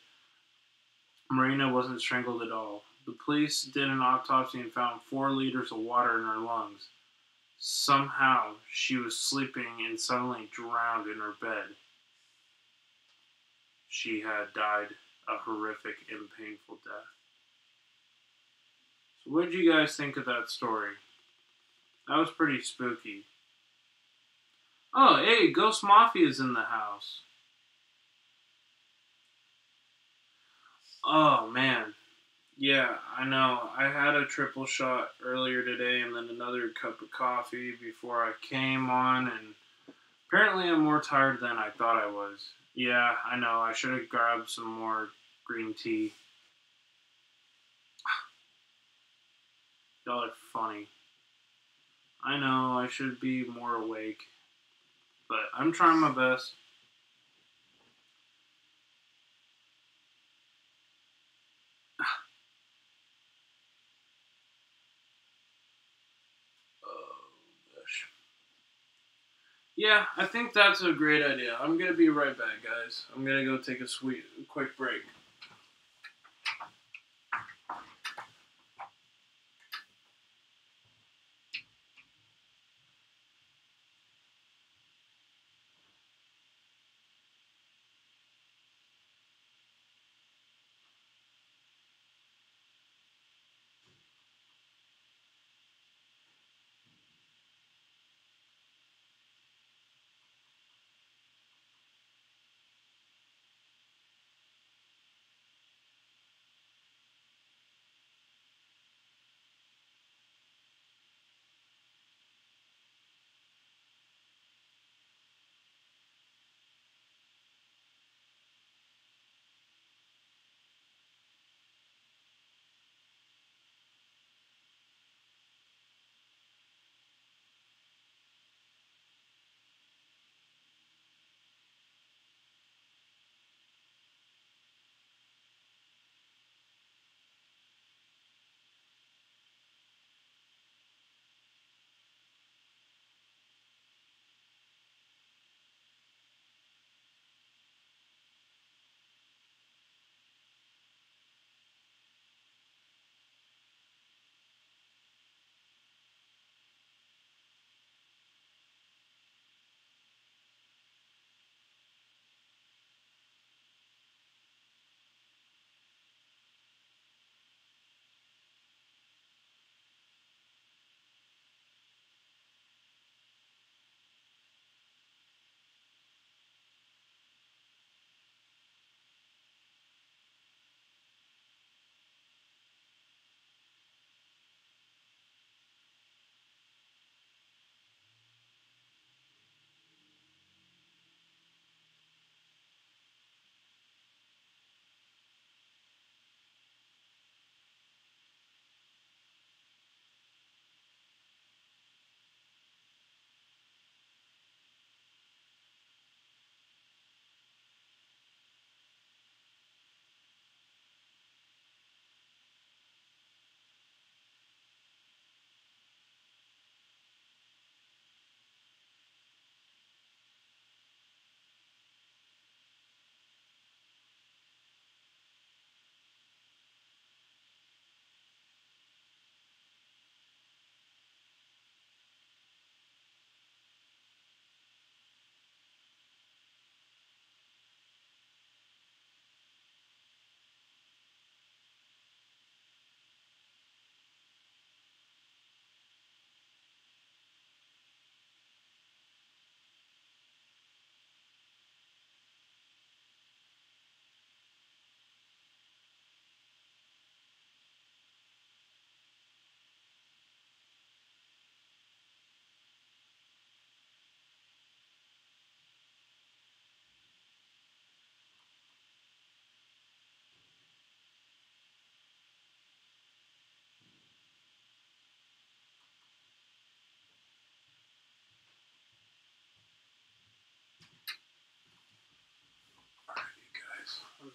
Marina wasn't strangled at all. The police did an autopsy and found 4 liters of water in her lungs. Somehow, she was sleeping and suddenly drowned in her bed. She had died a horrific and painful death. So what did you guys think of that story? That was pretty spooky. Oh, hey, Ghost Mafia's in the house. Oh, man. Yeah, I know. I had a triple shot earlier today and then another cup of coffee before I came on, and apparently I'm more tired than I thought I was. Yeah, I know. I should have grabbed some more green tea. Y'all are funny. I know, I should be more awake, but I'm trying my best. Oh, gosh. Yeah, I think that's a great idea. I'm gonna be right back, guys. I'm gonna go take a quick break.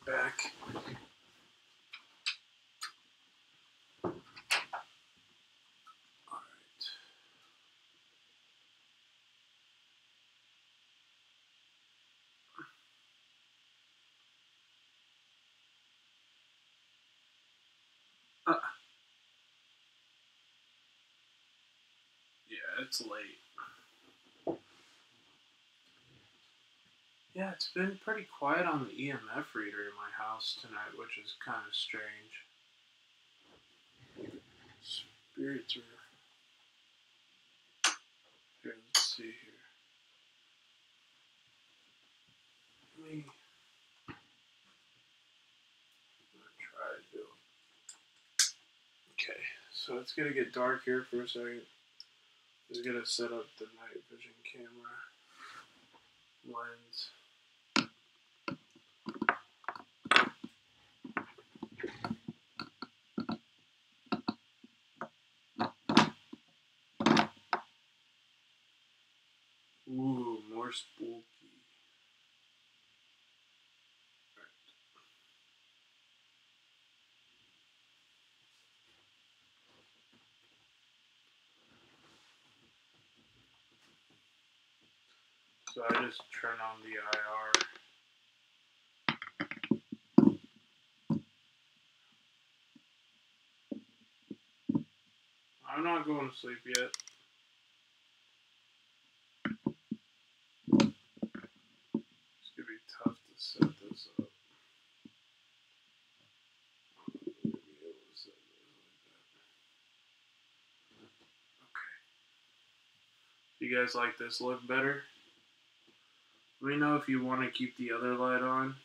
look back. Yeah, it's late. Yeah, it's been pretty quiet on the EMF reader in my house tonight, which is kind of strange. Spirits are... Here, let's see here. Let me try to do it. Okay, so it's gonna get dark here for a second. Just gonna set up the night vision camera lens. Ooh, more spooky. So I just turn on the IR. I'm not going to sleep yet. It's going to be tough to set this up. Okay. You guys like this look better? Let me know if you want to keep the other light on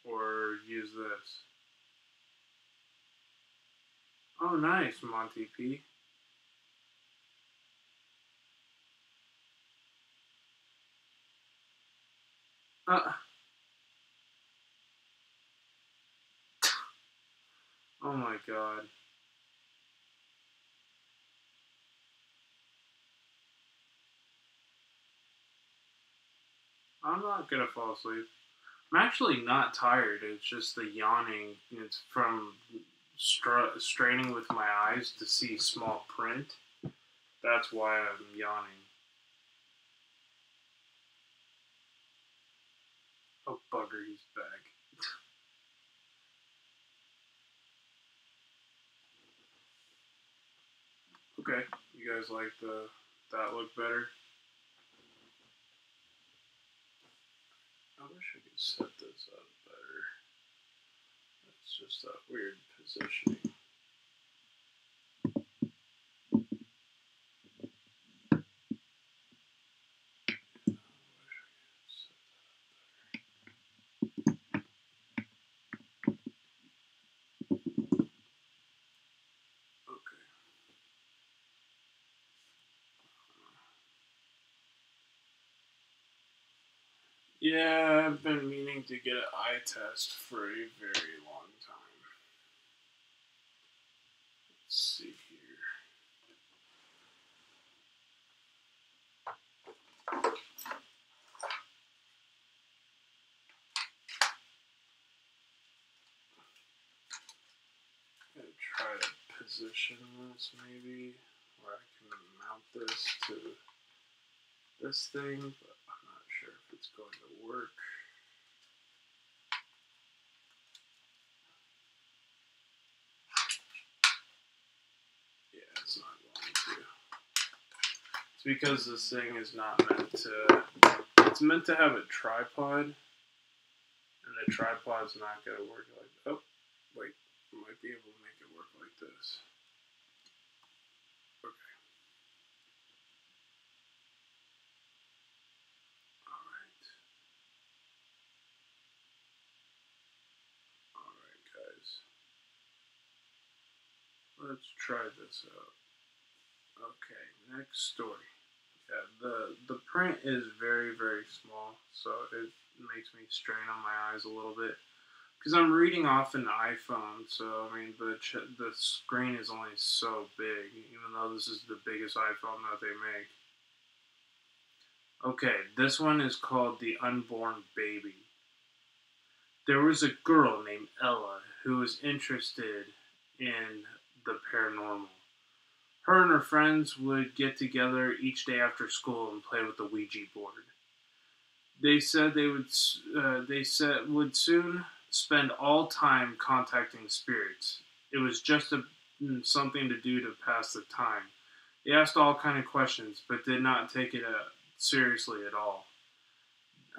or use this. Oh, nice, Monty P. Oh my god. I'm not gonna fall asleep. I'm actually not tired. It's just the yawning. It's from straining with my eyes to see small print. That's why I'm yawning. Oh, bugger, he's back. Okay, you guys like that look better? I wish I could set this up better. It's just that weird positioning. Yeah, I've been meaning to get an eye test for a very long time. Let's see here. I'm gonna try to position this maybe, where I can mount this to this thing, but I'm not sure if it's going to work. Yeah, it's not going to. It's because this thing is not meant to, it's meant to have a tripod, and the tripod's not going to work like, oh, wait, I might be able to make it work like this. Okay. Alright, guys. Let's try this out. Okay, next story. Yeah, the print is very, very small, so it makes me strain on my eyes a little bit. Because I'm reading off an iPhone, so I mean, the screen is only so big, even though this is the biggest iPhone that they make. Okay, this one is called The Unborn Baby. There was a girl named Ella who was interested in the paranormal. Her and her friends would get together each day after school and play with the Ouija board. They said would soon spend all time contacting spirits. It was just something to do to pass the time. They asked all kind of questions, but did not take it seriously at all.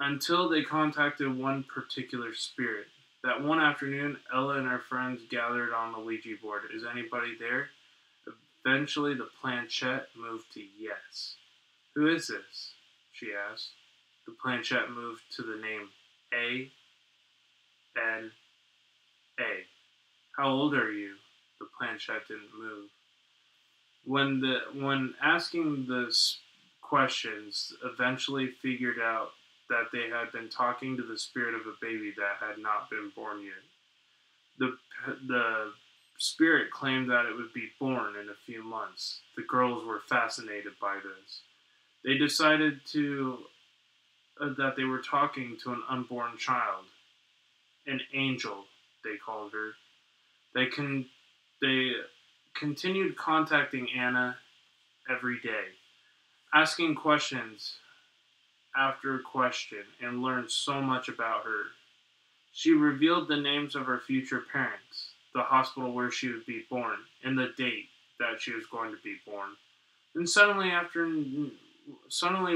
Until they contacted one particular spirit. That one afternoon, Ella and her friends gathered on the Ouija board. Is anybody there? Eventually, the planchette moved to yes. Who is this? She asked. The planchette moved to the name A N A. How old are you? The planchette didn't move. When asking the questions, eventually figured out that they had been talking to the spirit of a baby that had not been born yet. The spirit claimed that it would be born in a few months. The girls were fascinated by this. They decided that they were talking to an unborn child, an angel, they called her. They continued contacting Anna every day, asking questions after question, and learned so much about her. She revealed the names of her future parents, the hospital where she would be born, and the date that she was going to be born. And suddenly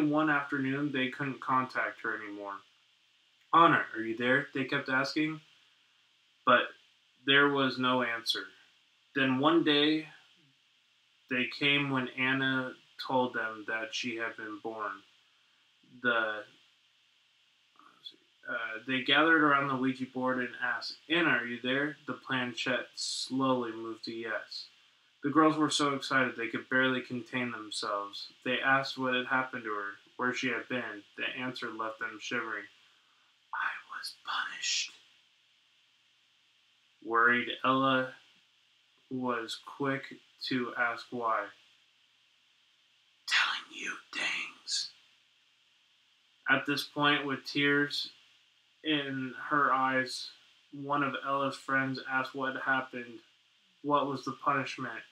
one afternoon, they couldn't contact her anymore. Anna, are you there? They kept asking, but there was no answer. Then one day, they came when Anna told them that she had been born. They gathered around the Ouija board and asked, Anna, are you there? The planchette slowly moved to yes. The girls were so excited they could barely contain themselves. They asked what had happened to her, where she had been. The answer left them shivering. I was punished. Worried, Ella was quick to ask why. Telling you things. At this point, with tears in her eyes, one of Ella's friends asked what happened. What was the punishment?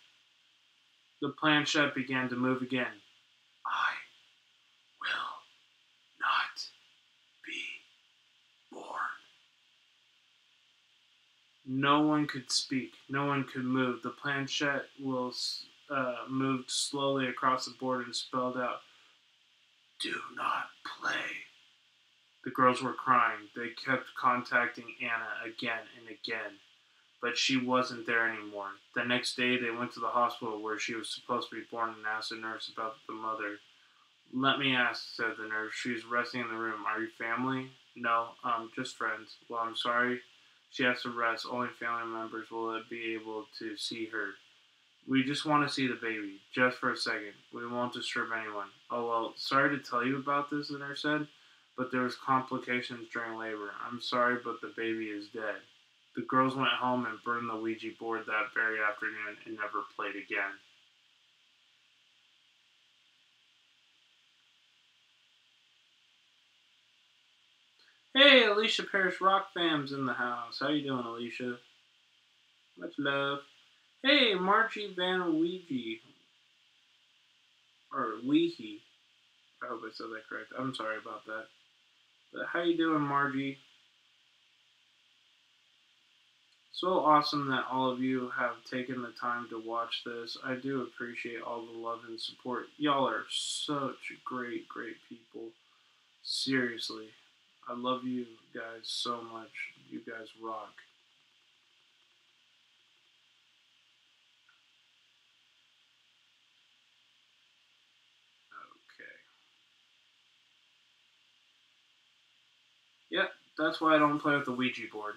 The planchette began to move again. I will not be born. No one could speak. No one could move. The planchette moved slowly across the board and spelled out, do not play. The girls were crying. They kept contacting Anna again and again, but she wasn't there anymore. The next day, they went to the hospital where she was supposed to be born and asked the nurse about the mother. Let me ask, said the nurse. She's resting in the room. Are you family? No, just friends. Well, I'm sorry. She has to rest. Only family members will be able to see her. We just want to see the baby, just for a second. We won't disturb anyone. Oh, well, sorry to tell you about this, the nurse said, but there was complications during labor. I'm sorry, but the baby is dead. The girls went home and burned the Ouija board that very afternoon and never played again. Hey, Alicia Parrish Rock fam's in the house. How you doing, Alicia? Much love. Hey, Margie Van Ouija. Or Weehee. I hope I said that correct. I'm sorry about that. But how you doing, Margie? So awesome that all of you have taken the time to watch this. I do appreciate all the love and support. Y'all are such great, great people. Seriously. I love you guys so much. You guys rock. Okay. Yep, that's why I don't play with the Ouija board.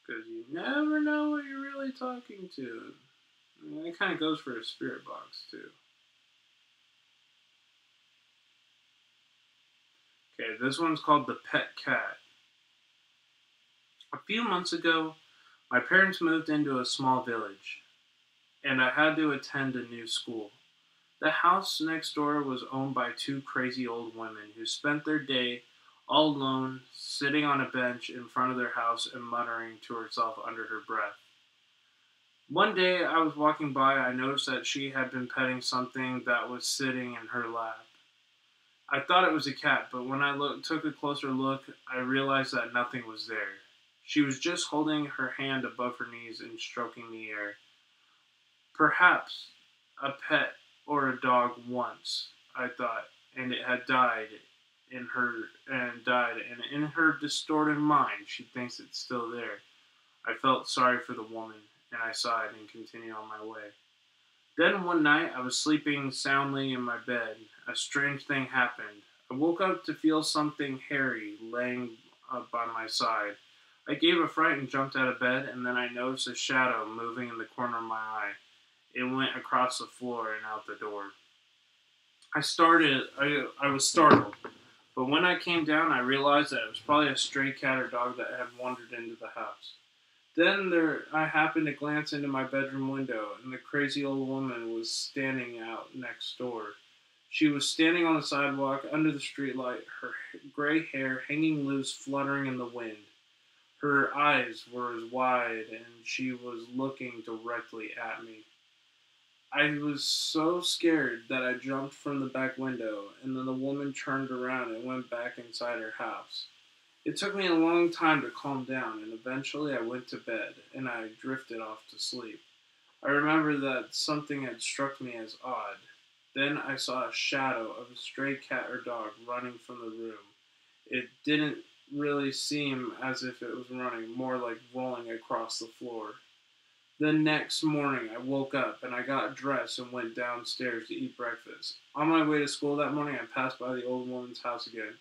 Because you never know what you're really talking to. I mean, that kind of goes for a spirit box, too. Okay, this one's called The Pet Cat. A few months ago, my parents moved into a small village, and I had to attend a new school. The house next door was owned by two crazy old women who spent their day all alone, sitting on a bench in front of their house and muttering to herself under her breath. One day I was walking by, I noticed that she had been petting something that was sitting in her lap. I thought it was a cat, but when I took a closer look, I realized that nothing was there. She was just holding her hand above her knees and stroking the air. Perhaps a pet or a dog once, I thought, and it had died and in her distorted mind she thinks it's still there. I felt sorry for the woman, and I sighed and continued on my way. Then one night I was sleeping soundly in my bed. A strange thing happened. I woke up to feel something hairy laying by my side. I gave a fright and jumped out of bed, and then I noticed a shadow moving in the corner of my eye. It went across the floor and out the door. I was startled, but when I came down, I realized that it was probably a stray cat or dog that had wandered into the house. I happened to glance into my bedroom window, and the crazy old woman was standing out next door. She was standing on the sidewalk under the streetlight, her gray hair hanging loose, fluttering in the wind. Her eyes were as wide, and she was looking directly at me. I was so scared that I jumped from the back window, and then the woman turned around and went back inside her house. It took me a long time to calm down, and eventually I went to bed, and I drifted off to sleep. I remember that something had struck me as odd. Then I saw a shadow of a stray cat or dog running from the room. It didn't really seem as if it was running, more like rolling across the floor. The next morning, I woke up and I got dressed and went downstairs to eat breakfast. On my way to school that morning, I passed by the old woman's house again.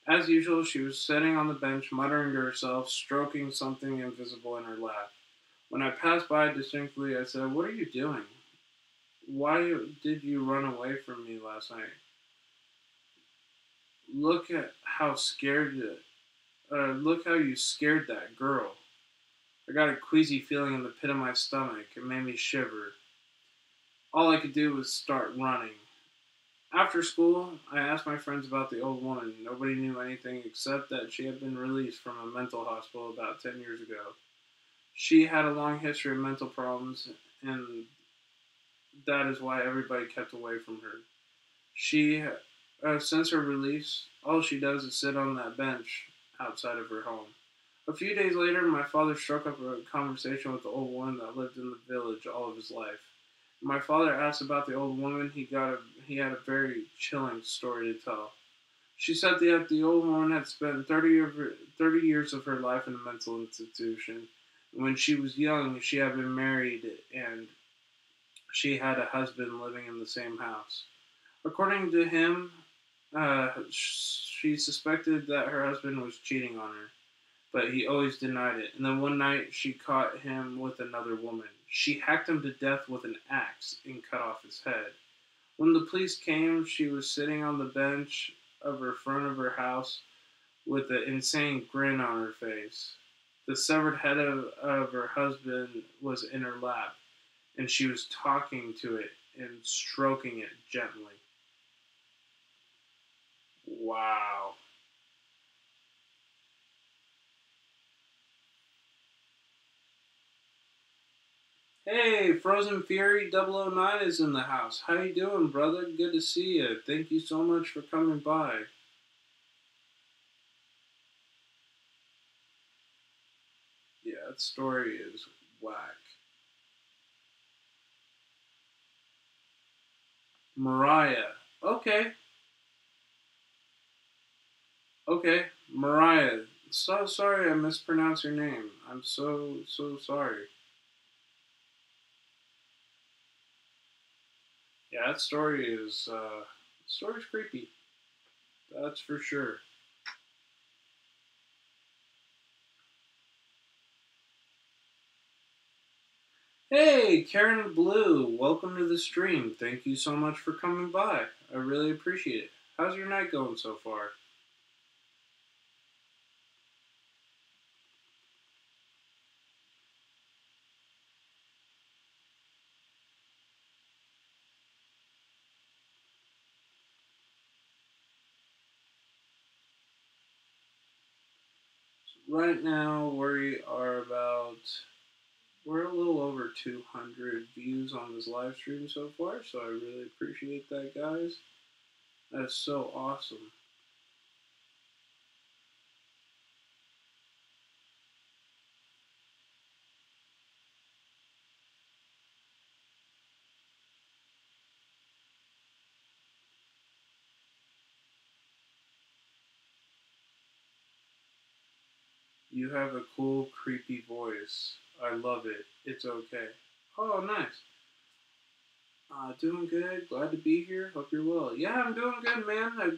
As usual, she was sitting on the bench, muttering to herself, stroking something invisible in her lap. When I passed by distinctly, I said, "What are you doing? Why did you run away from me last night? Look at how look how you scared that girl." I got a queasy feeling in the pit of my stomach. It made me shiver. All I could do was start running. After school, I asked my friends about the old woman. Nobody knew anything except that she had been released from a mental hospital about 10 years ago. She had a long history of mental problems, and that is why everybody kept away from her. Since her release, all she does is sit on that bench outside of her home. A few days later, my father struck up a conversation with the old woman that lived in the village all of his life. My father asked about the old woman. He had a very chilling story to tell. She said that the old woman had spent 30 years of her life in a mental institution. When she was young, she had been married and she had a husband living in the same house. According to him, she suspected that her husband was cheating on her, but he always denied it. And then one night, she caught him with another woman. She hacked him to death with an axe and cut off his head. When the police came, she was sitting on the bench of her front of her house with an insane grin on her face. The severed head of her husband was in her lap, and she was talking to it and stroking it gently. Wow. Hey, Frozen Fury 009 is in the house. How you doing, brother? Good to see you. Thank you so much for coming by. Yeah, that story is whack. Mariah. Okay. Okay. Mariah. So sorry I mispronounced your name. I'm so sorry. Yeah, that story's creepy. That's for sure. Hey, Karen Blue, welcome to the stream. Thank you so much for coming by. I really appreciate it. How's your night going so far? right now we are we're a little over 200 views on this live stream so far, so I really appreciate that, guys. That's so awesome. You have a cool, creepy voice. I love it. It's okay. Oh, nice. Doing good. Glad to be here. Hope you're well. Yeah, I'm doing good, man. I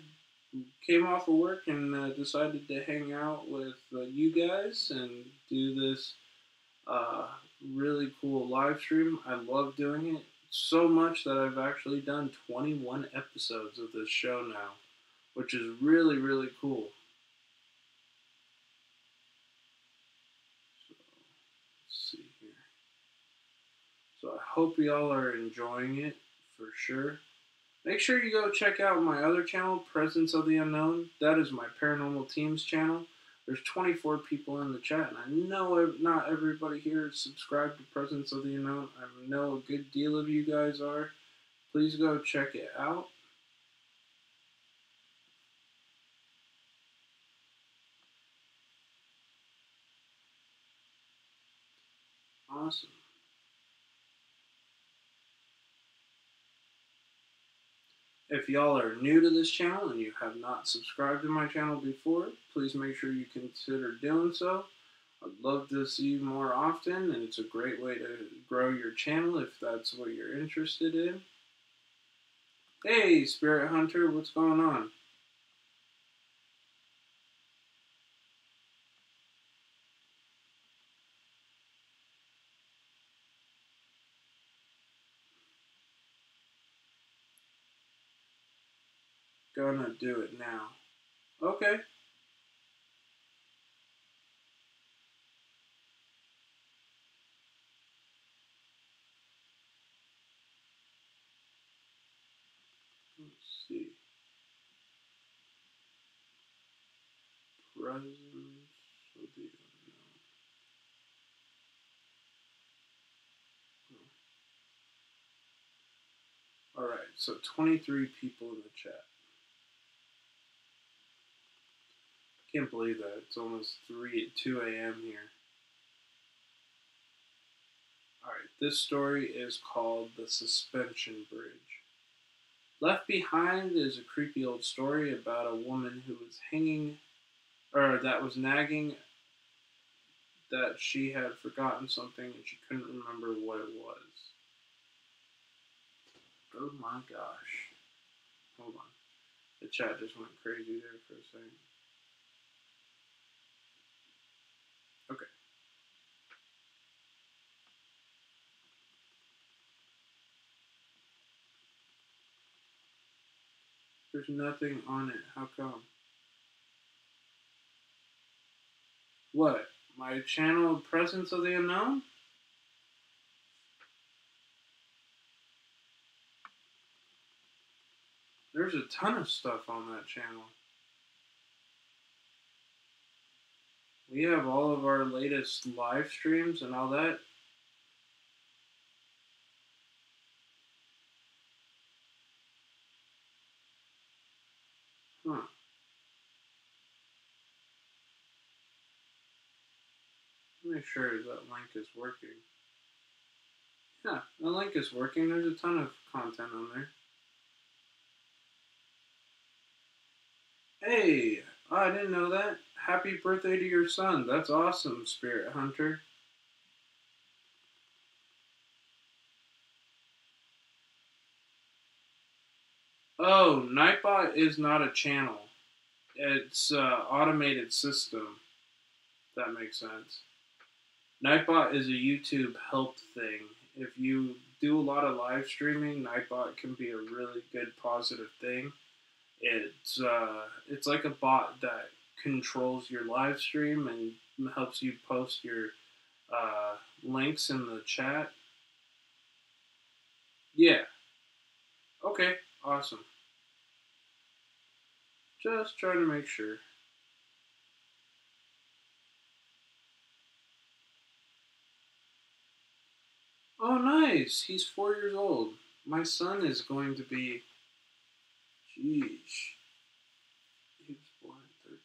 came off of work and decided to hang out with you guys and do this uh, really cool live stream. I love doing it so much that I've actually done 21 episodes of this show now, which is really, really cool. So, let's see here. So I hope y'all are enjoying it for sure. Make sure you go check out my other channel, Presence of the Unknown. That is my Paranormal Teams channel. There's 24 people in the chat, and I know not everybody here is subscribed to Presence of the Unknown. I know a good deal of you guys are. Please go check it out. Awesome. If y'all are new to this channel and you have not subscribed to my channel before, please make sure you consider doing so. I'd love to see you more often, and it's a great way to grow your channel if that's what you're interested in. Hey, Spirit Hunter, what's going on? Gonna do it now. Okay. Let's see. Presence of the Unknown. Alright, so 23 people in the chat. Can't believe that. It's almost 2 a.m. here. Alright, this story is called The Suspension Bridge. Left Behind is a creepy old story about a woman who was that was nagging that she had forgotten something and she couldn't remember what it was. Oh my gosh. Hold on. The chat just went crazy there for a second. Okay. There's nothing on it. How come? What? My channel, Presence of the Unknown? There's a ton of stuff on that channel. We have all of our latest live streams and all that. Huh. Make sure that link is working. Yeah, the link is working. There's a ton of content on there. Hey, I didn't know that. Happy birthday to your son. That's awesome, Spirit Hunter. Oh, Nightbot is not a channel. It's automated system. If that makes sense. Nightbot is a YouTube help thing. If you do a lot of live streaming, Nightbot can be a really good positive thing. It's like a bot that controls your live stream and helps you post your links in the chat. Yeah. Okay. Awesome. Just trying to make sure. Oh, nice. He's 4 years old. My son is going to be. Jeez. He was born at 13.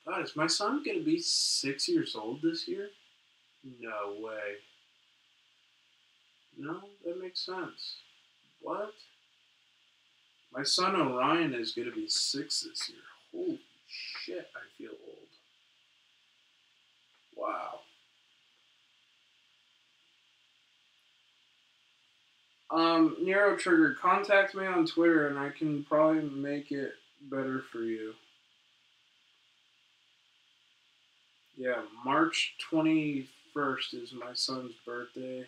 God, is my son going to be 6 years old this year? No way. No, that makes sense. What? My son Orion is going to be 6 this year. Holy shit, I feel old. Wow. Nero Trigger, contact me on Twitter and I can probably make it better for you. Yeah, March 21st is my son's birthday.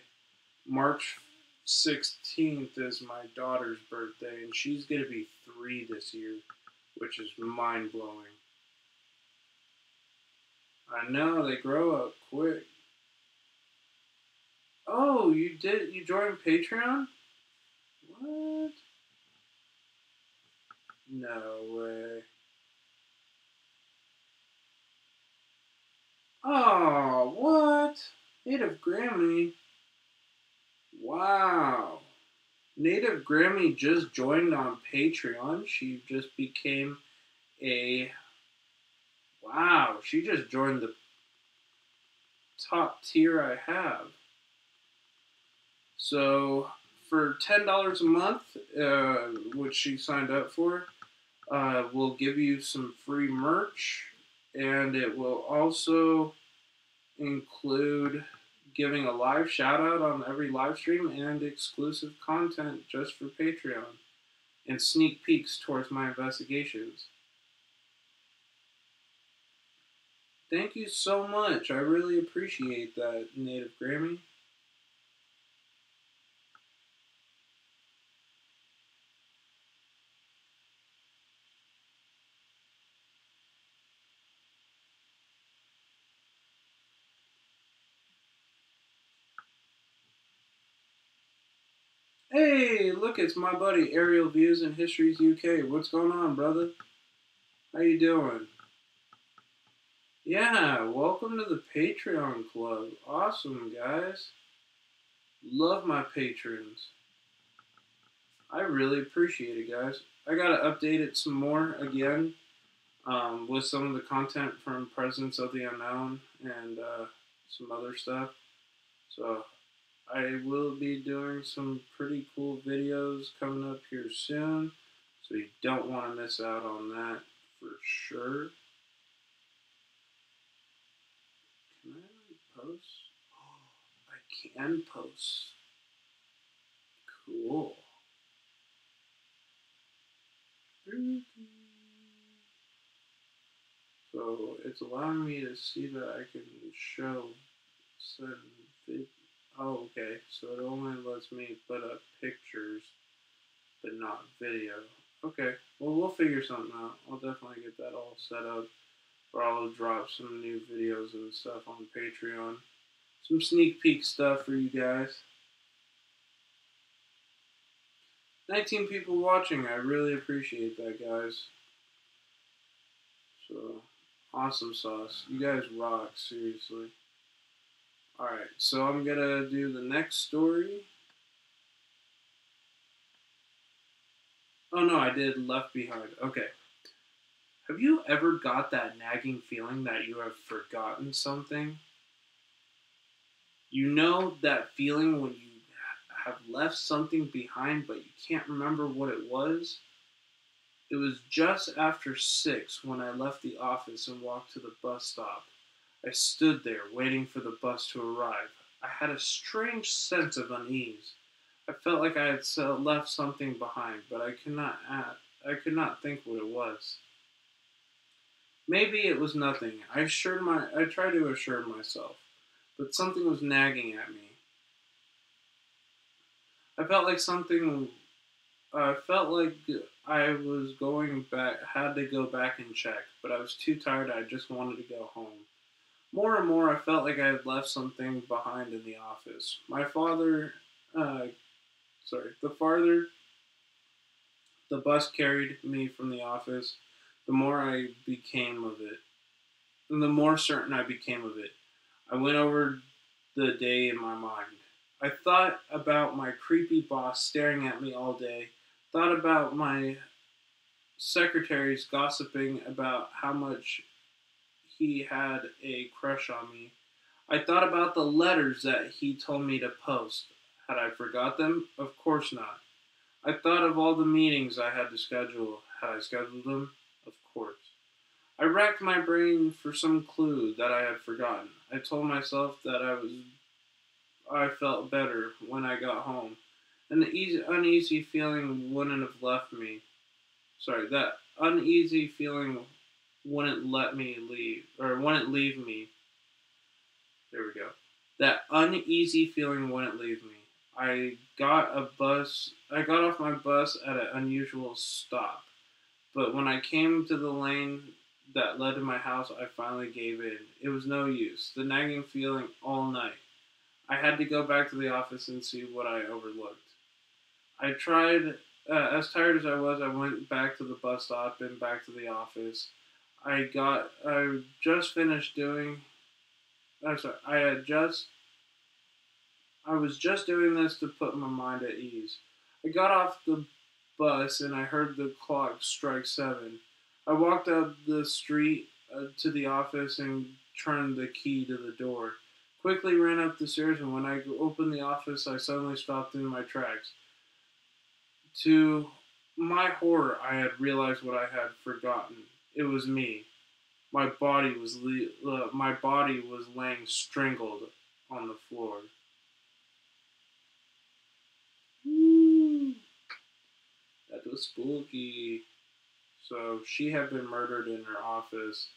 March 16th is my daughter's birthday, and she's going to be 3 this year, which is mind-blowing. I know, they grow up quick. Oh, you joined Patreon? What? No way. Oh, what? Native Grammy? Wow. Native Grammy just joined on Patreon. She just became a... Wow, she just joined the top tier I have. So, for $10 a month, which she signed up for, we'll give you some free merch, and it will also include giving a live shout out on every live stream and exclusive content just for Patreon and sneak peeks towards my investigations. Thank you so much. I really appreciate that, Native Grammy. Hey, look, it's my buddy Aerial Views and Histories UK. What's going on, brother? How you doing? Yeah, welcome to the Patreon Club. Awesome, guys. Love my patrons. I really appreciate it, guys. I gotta update it some more again with some of the content from Presence of the Unknown and some other stuff. So I will be doing some pretty cool videos coming up here soon. So you don't want to miss out on that for sure. Can I post? Oh, I can post. Cool. So it's allowing me to see that I can show certain videos. Oh, okay. So it only lets me put up pictures, but not video. Okay. Well, we'll figure something out. I'll definitely get that all set up. Or I'll drop some new videos and stuff on Patreon. Some sneak peek stuff for you guys. 19 people watching. I really appreciate that, guys. So, awesome sauce. You guys rock, seriously. Alright, so I'm gonna do the next story. Oh no, I did Left Behind. Okay. Have you ever got that nagging feeling that you have forgotten something? You know that feeling when you have left something behind but you can't remember what it was? It was just after 6 when I left the office and walked to the bus stop. I stood there waiting for the bus to arrive. I had a strange sense of unease. I felt like I had left something behind, but I could not think what it was. Maybe it was nothing. I tried to assure myself, but something was nagging at me. I felt like I was going back, had to go back and check, but I was too tired. I just wanted to go home. More and more, I felt like I had left something behind in the office. The farther the bus carried me from the office, the more I became of it, and the more certain I became of it. I went over the day in my mind. I thought about my creepy boss staring at me all day, thought about my secretaries gossiping about how much he had a crush on me. I thought about the letters that he told me to post. Had I forgot them? Of course not. I thought of all the meetings I had to schedule. Had I scheduled them? Of course. I racked my brain for some clue that I had forgotten. I told myself that I felt better when I got home, and the uneasy feeling wouldn't have left me. Sorry, that uneasy feeling wouldn't let me leave, or wouldn't leave me. There we go. That uneasy feeling wouldn't leave me. I got off my bus at an unusual stop. But when I came to the lane that led to my house, I finally gave in. It was no use. The nagging feeling all night. I had to go back to the office and see what I overlooked. I tried, as tired as I was, I went back to the bus stop and back to the office. I just finished doing, I'm sorry, I was just doing this to put my mind at ease. I got off the bus and I heard the clock strike 7. I walked up the street to the office and turned the key to the door. Quickly ran up the stairs, and when I opened the office, I suddenly stopped in my tracks. To my horror, I had realized what I had forgotten. It was me. My body was laying strangled on the floor. Woo. That was spooky. So she had been murdered in her office.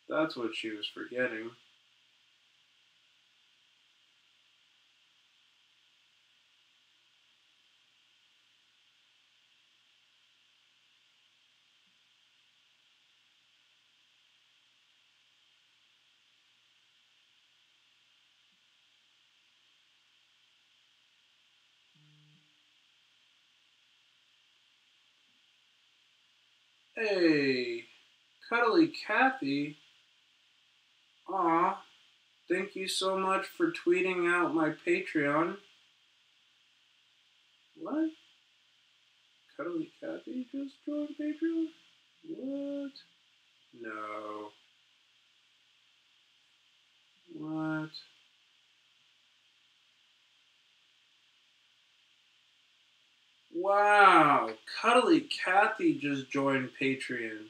That's what she was forgetting. Hey, Cuddly Kathy. Aw, thank you so much for tweeting out my Patreon. What? Cuddly Kathy just joined Patreon? What? No. What? Wow, Cuddly Kathy just joined Patreon.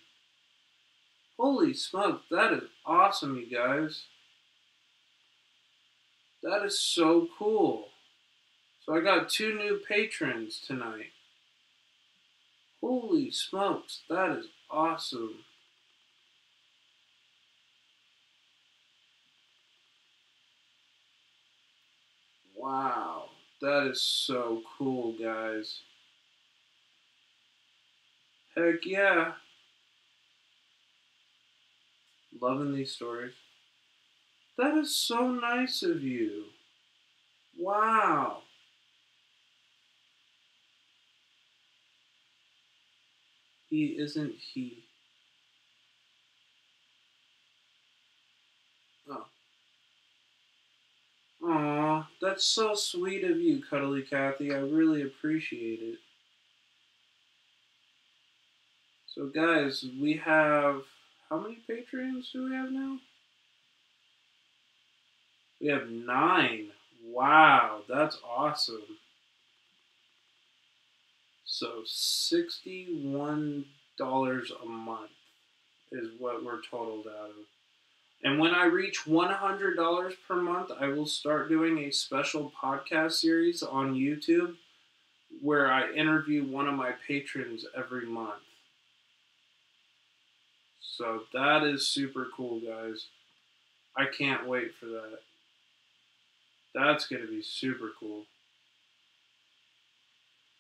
Holy smokes, that is awesome, you guys. That is so cool. So I got 2 new patrons tonight. Holy smokes, that is awesome. Wow, that is so cool, guys. Heck yeah. Loving these stories. That is so nice of you. Wow. He isn't he. Oh. Aw, that's so sweet of you, Cuddly Kathy. I really appreciate it. So, guys, we have. How many patrons do we have now? We have 9. Wow, that's awesome. So, $61 a month is what we're totaled out of. And when I reach $100 per month, I will start doing a special podcast series on YouTube where I interview one of my patrons every month. So that is super cool, guys. I can't wait for that. That's going to be super cool.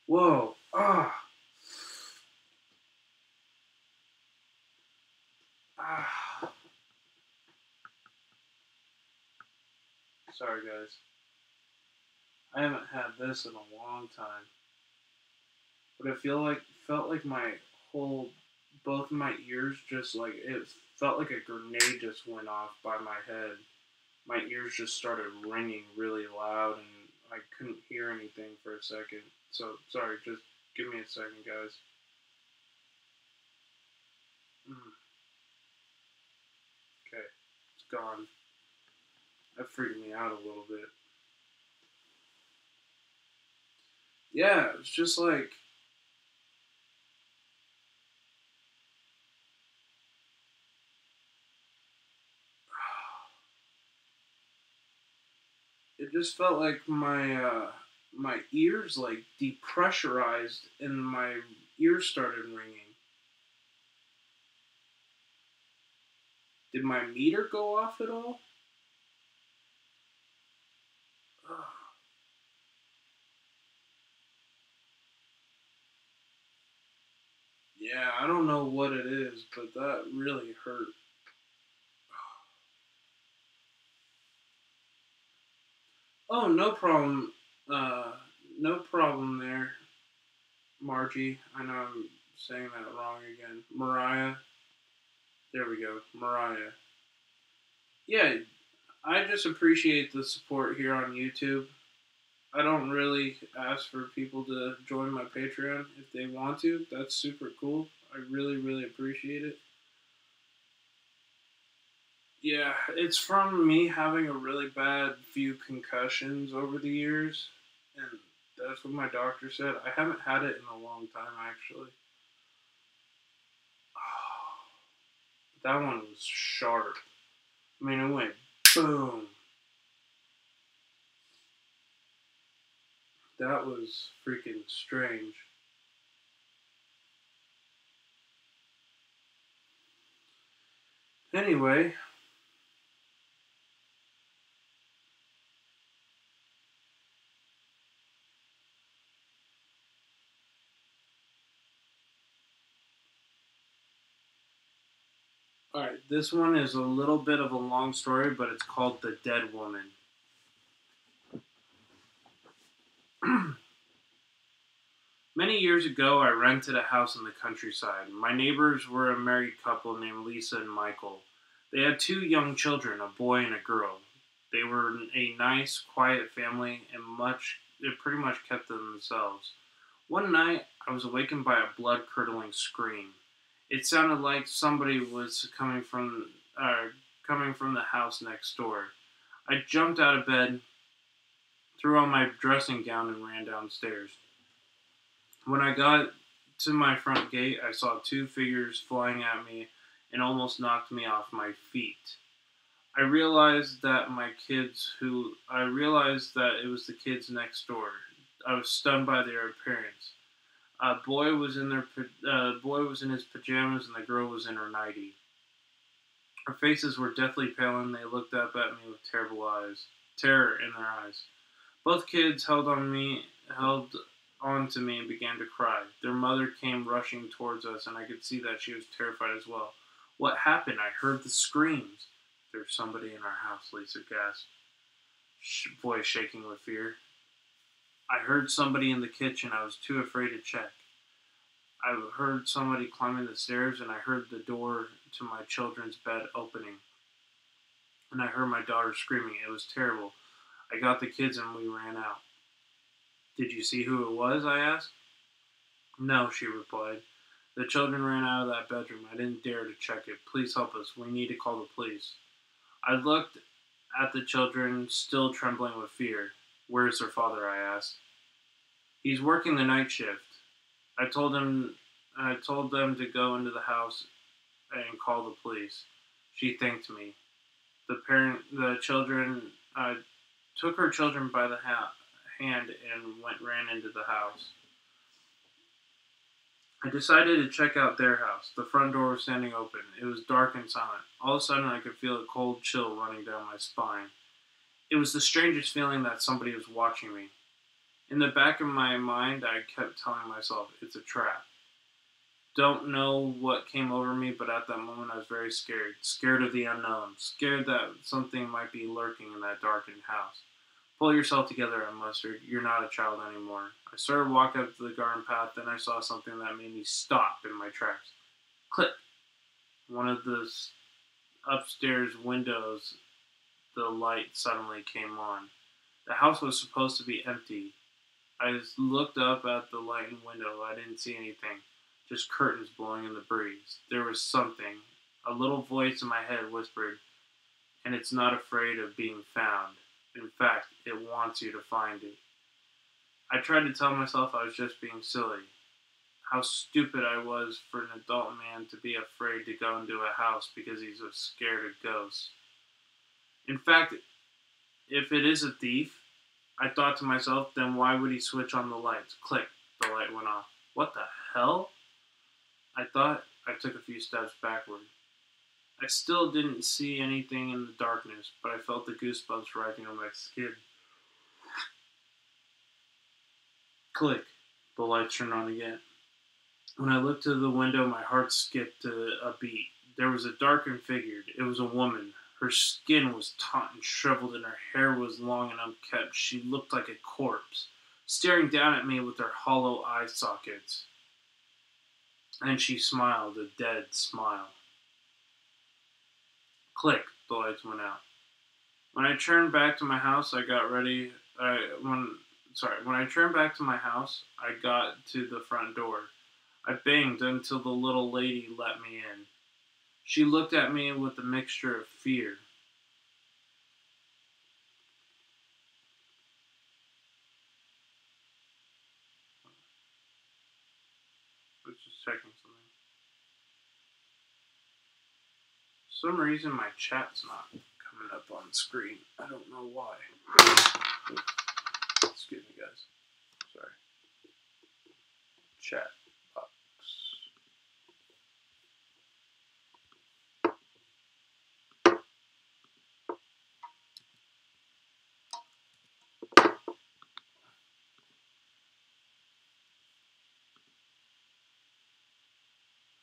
Whoa. Ah. Ah. Sorry, guys. I haven't had this in a long time. But I felt like my whole both of my ears just like it felt like a grenade just went off by my head. my ears just started ringing really loud, and I couldn't hear anything for a second. So, sorry, just give me a second, guys. Okay, it's gone. That freaked me out a little bit. Yeah, it's just like, it just felt like my ears like depressurized and my ears started ringing. Did my meter go off at all? Yeah, I don't know what it is, but that really hurt. Oh, no problem. Uh, no problem there, Margie. I know I'm saying that wrong again. Mariah. There we go, Mariah. Yeah, I just appreciate the support here on YouTube. I don't really ask for people to join my Patreon if they want to. That's super cool. I really, really appreciate it. Yeah, it's from me having a really bad few concussions over the years, and that's what my doctor said. I haven't had it in a long time, actually. That one was sharp. I mean, it went boom. That was freaking strange. Anyway, alright, this one is a little bit of a long story, but it's called The Dead Woman. Many years ago, I rented a house in the countryside. My neighbors were a married couple named Lisa and Michael. They had two young children, a boy and a girl. They were a nice, quiet family, and it pretty much kept to themselves. One night, I was awakened by a blood-curdling scream. It sounded like somebody was coming from the house next door. I jumped out of bed, threw on my dressing gown, and ran downstairs. When I got to my front gate, I saw two figures flying at me and almost knocked me off my feet. I realized that it was the kids next door. I was stunned by their appearance. Boy was in his pajamas and the girl was in her nightie. Her faces were deathly pale and they looked up at me with terror in their eyes. Both kids held on to me and began to cry. Their mother came rushing towards us, and I could see that she was terrified as well. What happened? I heard the screams. There's somebody in our house, Lisa gasped, voice shaking with fear. I heard somebody in the kitchen. I was too afraid to check. I heard somebody climbing the stairs, and I heard the door to my children's bed opening. And I heard my daughter screaming. It was terrible. I got the kids and we ran out. Did you see who it was? I asked. No, she replied. The children ran out of that bedroom. I didn't dare to check it. Please help us. We need to call the police. I looked at the children, still trembling with fear. Where's their father? I asked. He's working the night shift. I told them to go into the house and call the police. She thanked me. The children took her children by the hand and ran into the house. I decided to check out their house. The front door was standing open. It was dark and silent. All of a sudden, I could feel a cold chill running down my spine. It was the strangest feeling that somebody was watching me. In the back of my mind, I kept telling myself, it's a trap. Don't know what came over me, but at that moment I was very scared. Scared of the unknown. Scared that something might be lurking in that darkened house. Pull yourself together, I mustered. You're not a child anymore. I started walking up to the garden path, then I saw something that made me stop in my tracks. Click! One of the upstairs windows, the light suddenly came on. The house was supposed to be empty. I just looked up at the lighted window. I didn't see anything, just curtains blowing in the breeze. There was something. A little voice in my head whispered, and it's not afraid of being found. In fact, it wants you to find it. I tried to tell myself I was just being silly. How stupid I was for an adult man to be afraid to go into a house because he's scared of ghosts. In fact, if it is a thief, I thought to myself, then why would he switch on the lights? Click, the light went off. What the hell? I thought. I took a few steps backward. I still didn't see anything in the darkness, but I felt the goosebumps rising on my skin. Click, the lights turned on again. When I looked to the window, my heart skipped a beat. There was a darkened figure. It was a woman. Her skin was taut and shriveled, and her hair was long and unkempt. She looked like a corpse, staring down at me with her hollow eye sockets. And she smiled, a dead smile. Click, the lights went out. When I turned back to my house, I got ready. When I turned back to my house, I got to the front door. I banged until the little lady let me in. She looked at me with a mixture of fear. I was just checking something. For some reason, my chat's not coming up on the screen. I don't know why. Excuse me, guys. Sorry. Chat box.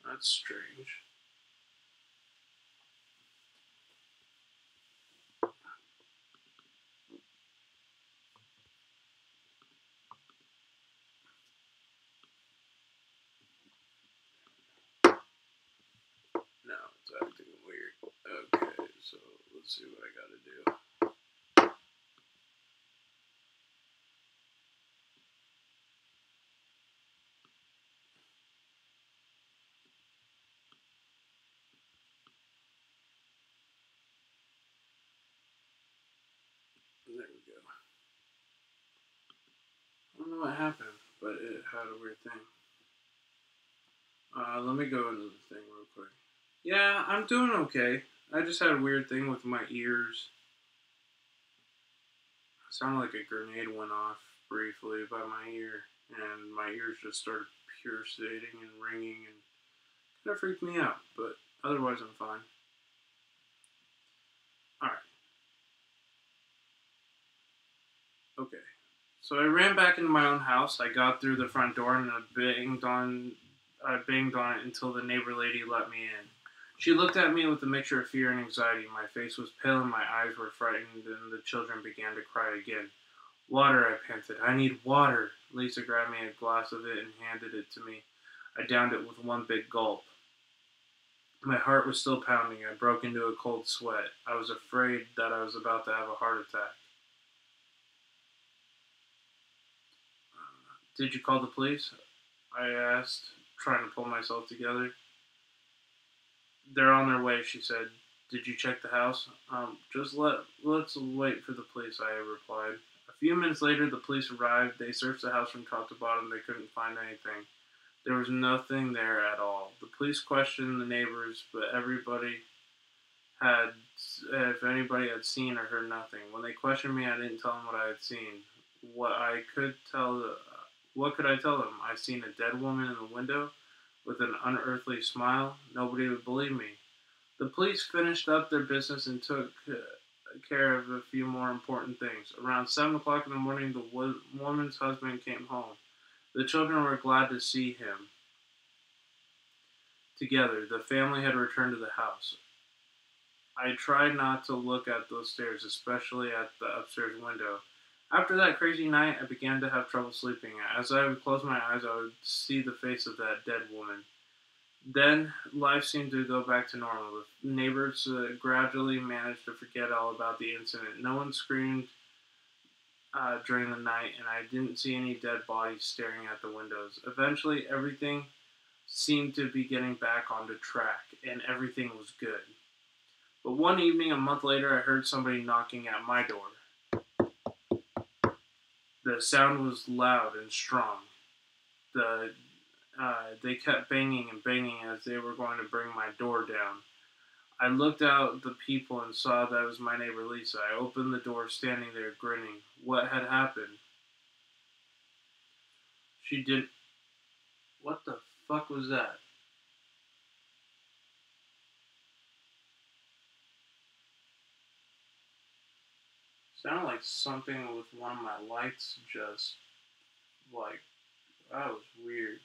That's strange. No, it's acting weird. Okay, so let's see what I gotta do. There we go. I don't know what happened, but it had a weird thing. Let me go into the thing real quick. Yeah, I'm doing okay. I just had a weird thing with my ears. It sounded like a grenade went off briefly by my ear, and my ears just started pulsating and ringing, and kind of freaked me out, but otherwise I'm fine. Alright. Okay. So I ran back into my own house. I got through the front door and I banged on it until the neighbor lady let me in. She looked at me with a mixture of fear and anxiety. My face was pale and my eyes were frightened, and the children began to cry again. Water, I panted. I need water. Lisa grabbed me a glass of it and handed it to me. I downed it with one big gulp. My heart was still pounding. I broke into a cold sweat. I was afraid that I was about to have a heart attack. Did you call the police? I asked, trying to pull myself together. They're on their way, she said. Did you check the house? Let's wait for the police, I replied. A few minutes later, the police arrived. They searched the house from top to bottom. They couldn't find anything. There was nothing there at all. The police questioned the neighbors, but if anybody had seen or heard nothing. When they questioned me, I didn't tell them what I had seen. What could I tell them? I seen a dead woman in the window with an unearthly smile. Nobody would believe me. The police finished up their business and took care of a few more important things. Around 7 o'clock in the morning, the woman's husband came home. The children were glad to see him. Together, the family had returned to the house. I tried not to look at those stairs, especially at the upstairs window. After that crazy night, I began to have trouble sleeping. As I would close my eyes, I would see the face of that dead woman. Then life seemed to go back to normal. The neighbors gradually managed to forget all about the incident. No one screamed during the night, and I didn't see any dead bodies staring at the windows. Eventually, everything seemed to be getting back onto track, and everything was good. But one evening, a month later, I heard somebody knocking at my door. The sound was loud and strong. They kept banging and banging as they were going to bring my door down. I looked out the people and saw that it was my neighbor Lisa. I opened the door, standing there grinning. What had happened? She didn't. What the fuck was that? Sounded like something with one of my lights just like that was weird.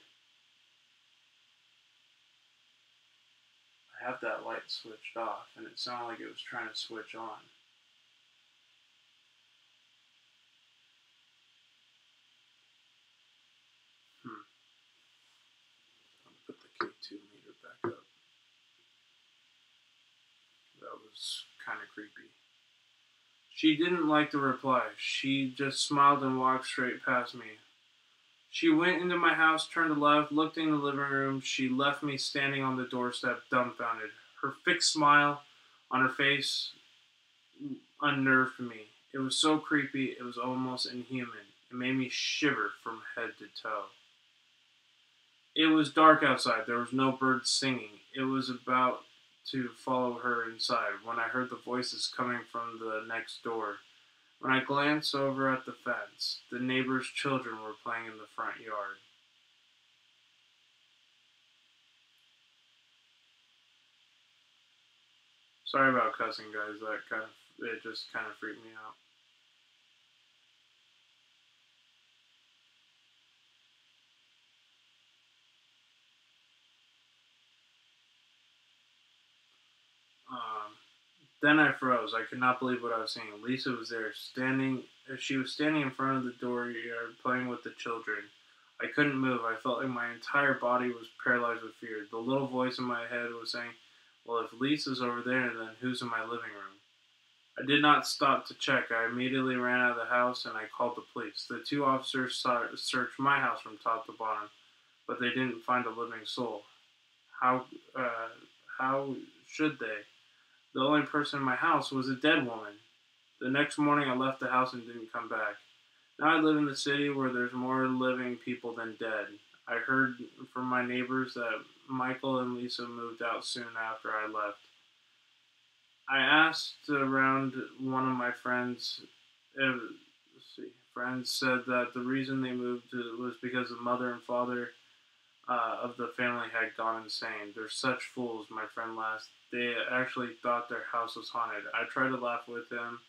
I have that light switched off, and it sounded like it was trying to switch on. Put the K2 meter back up. That was kind of creepy. She didn't like the reply. She just smiled and walked straight past me. She went into my house, turned left, looked in the living room. She left me standing on the doorstep, dumbfounded. Her fixed smile on her face unnerved me. It was so creepy, it was almost inhuman. It made me shiver from head to toe. It was dark outside. There was no birds singing. It was about to follow her inside when I heard the voices coming from the next door. When I glanced over at the fence, the neighbor's children were playing in the front yard. Sorry about cussing, guys. It just kind of freaked me out. Um, then I froze. I could not believe what I was seeing. Lisa was there, standing. She was standing in front of the dooryard, playing with the children. I couldn't move. I felt like my entire body was paralyzed with fear. The little voice in my head was saying, "Well, if Lisa's over there, then who's in my living room?" I did not stop to check. I immediately ran out of the house and I called the police. The two officers searched my house from top to bottom, but they didn't find a living soul. How, uh, how should they? The only person in my house was a dead woman. The next morning, I left the house and didn't come back. Now I live in the city where there's more living people than dead. I heard from my neighbors that Michael and Lisa moved out soon after I left. I asked around one of my friends. Friends said that the reason they moved was because the mother and father of the family had gone insane. They're such fools, my friend laughed. They actually thought their house was haunted. I tried to laugh with him,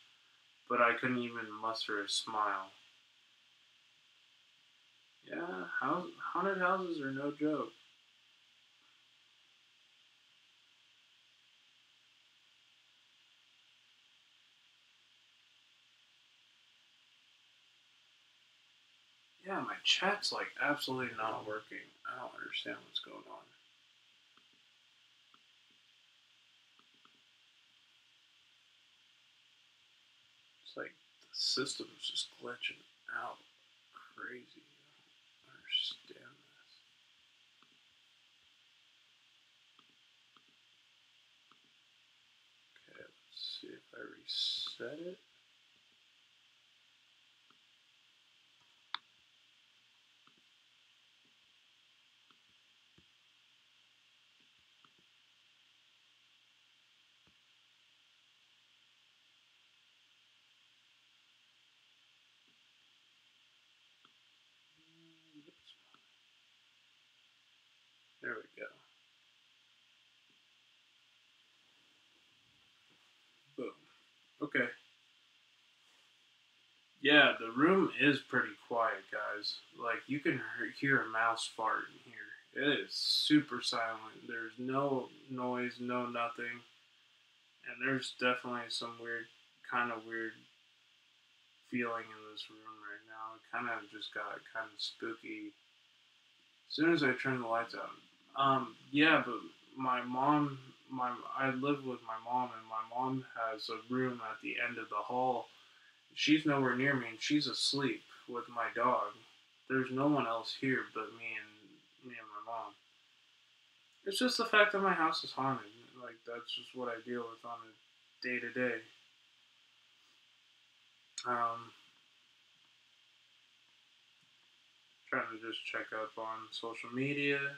but I couldn't even muster a smile. Yeah, haunted houses are no joke. Yeah, my chat's like absolutely not working. I don't understand what's going on. It's like the system's just glitching out crazy. I don't understand this. Okay, let's see if I reset it. There we go. Boom. Okay. Yeah, the room is pretty quiet, guys. Like, you can hear a mouse fart in here. It is super silent. There's no noise, no nothing. And there's definitely some weird feeling in this room right now. It kind of just got kind of spooky. As soon as I turned the lights out, Yeah, but I live with my mom, and my mom has a room at the end of the hall. She's nowhere near me, and she's asleep with my dog. There's no one else here but me and my mom. It's just the fact that my house is haunted. Like that's just what I deal with on a day to day. Trying to just check up on social media.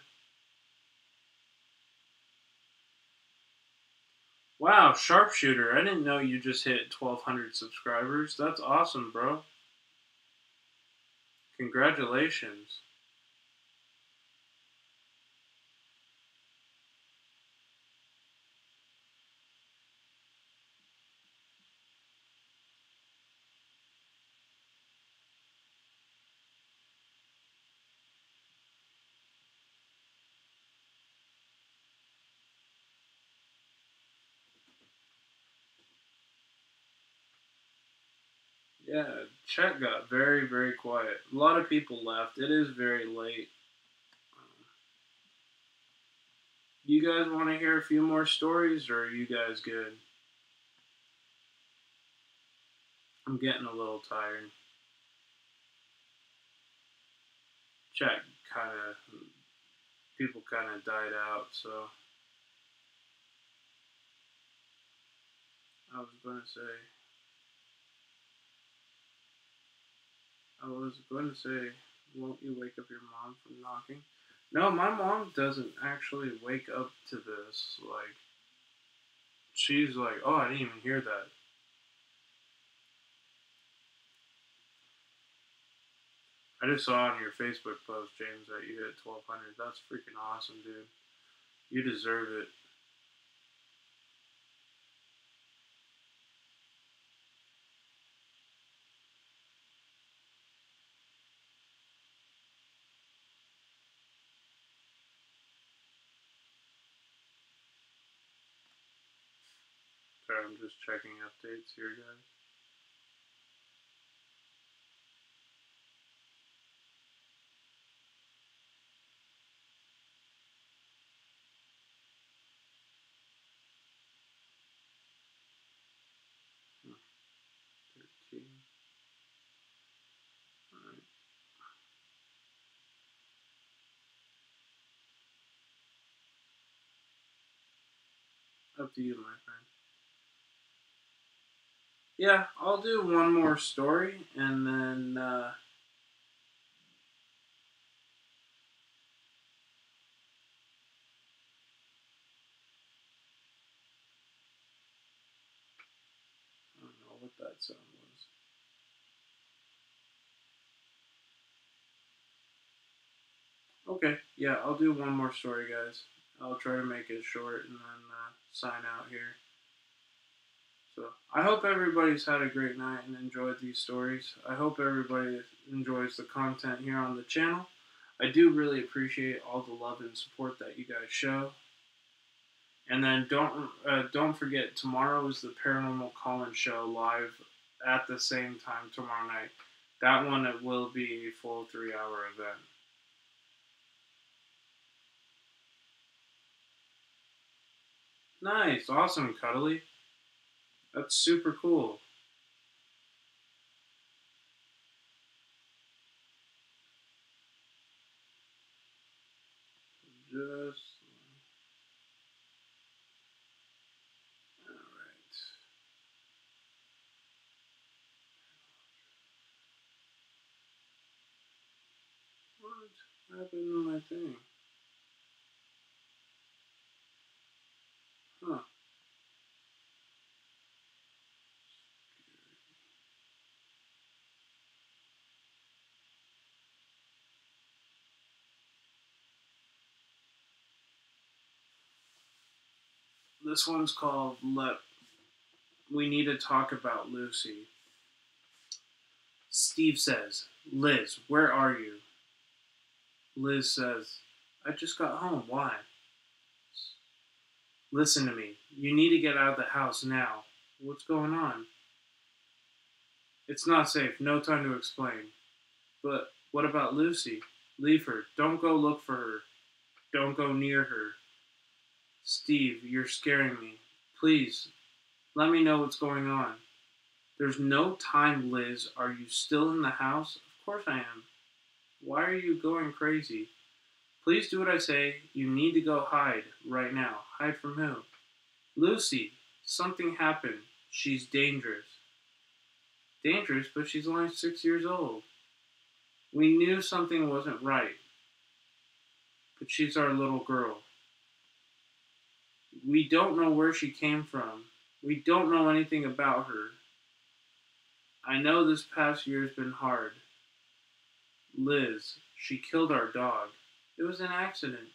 Wow, sharpshooter! I didn't know you just hit 1,200 subscribers. That's awesome, bro. Congratulations. Yeah, chat got very, very quiet. A lot of people left. It is very late. You guys want to hear a few more stories, or are you guys good? I'm getting a little tired. Chat kind of, people kind of died out, so I was going to say, won't you wake up your mom from knocking? No, my mom doesn't actually wake up to this. Like, she's like, oh, I didn't even hear that. I just saw on your Facebook post, James, that you hit 1,200. That's freaking awesome, dude. You deserve it. Sorry, I'm just checking updates here, guys. Hmm, 13. Alright. Up to you, my friend. Yeah, I'll do one more story, and then, I don't know what that sound was. Okay, yeah, I'll do one more story, guys. I'll try to make it short and then sign out here. So I hope everybody's had a great night and enjoyed these stories. I hope everybody enjoys the content here on the channel. I do really appreciate all the love and support that you guys show. And then don't forget, tomorrow is the Paranormal Call-In show live at the same time tomorrow night. That one, it will be a full 3-hour event. Nice, awesome, Cuddly. That's super cool. Just alright. What happened to my thing? Huh. This one's called We Need to Talk About Lucy. Steve says, Liz, where are you? Liz says, I just got home. Why? Listen to me. You need to get out of the house now. What's going on? It's not safe. No time to explain. But what about Lucy? Leave her. Don't go look for her. Don't go near her. Steve, you're scaring me. Please, let me know what's going on. There's no time, Liz. Are you still in the house? Of course I am. Why are you going crazy? Please do what I say. You need to go hide right now. Hide from who? Lucy, something happened. She's dangerous. Dangerous, but she's only 6 years old. We knew something wasn't right, but she's our little girl. We don't know where she came from. We don't know anything about her. I know this past year's been hard. Liz, she killed our dog. It was an accident.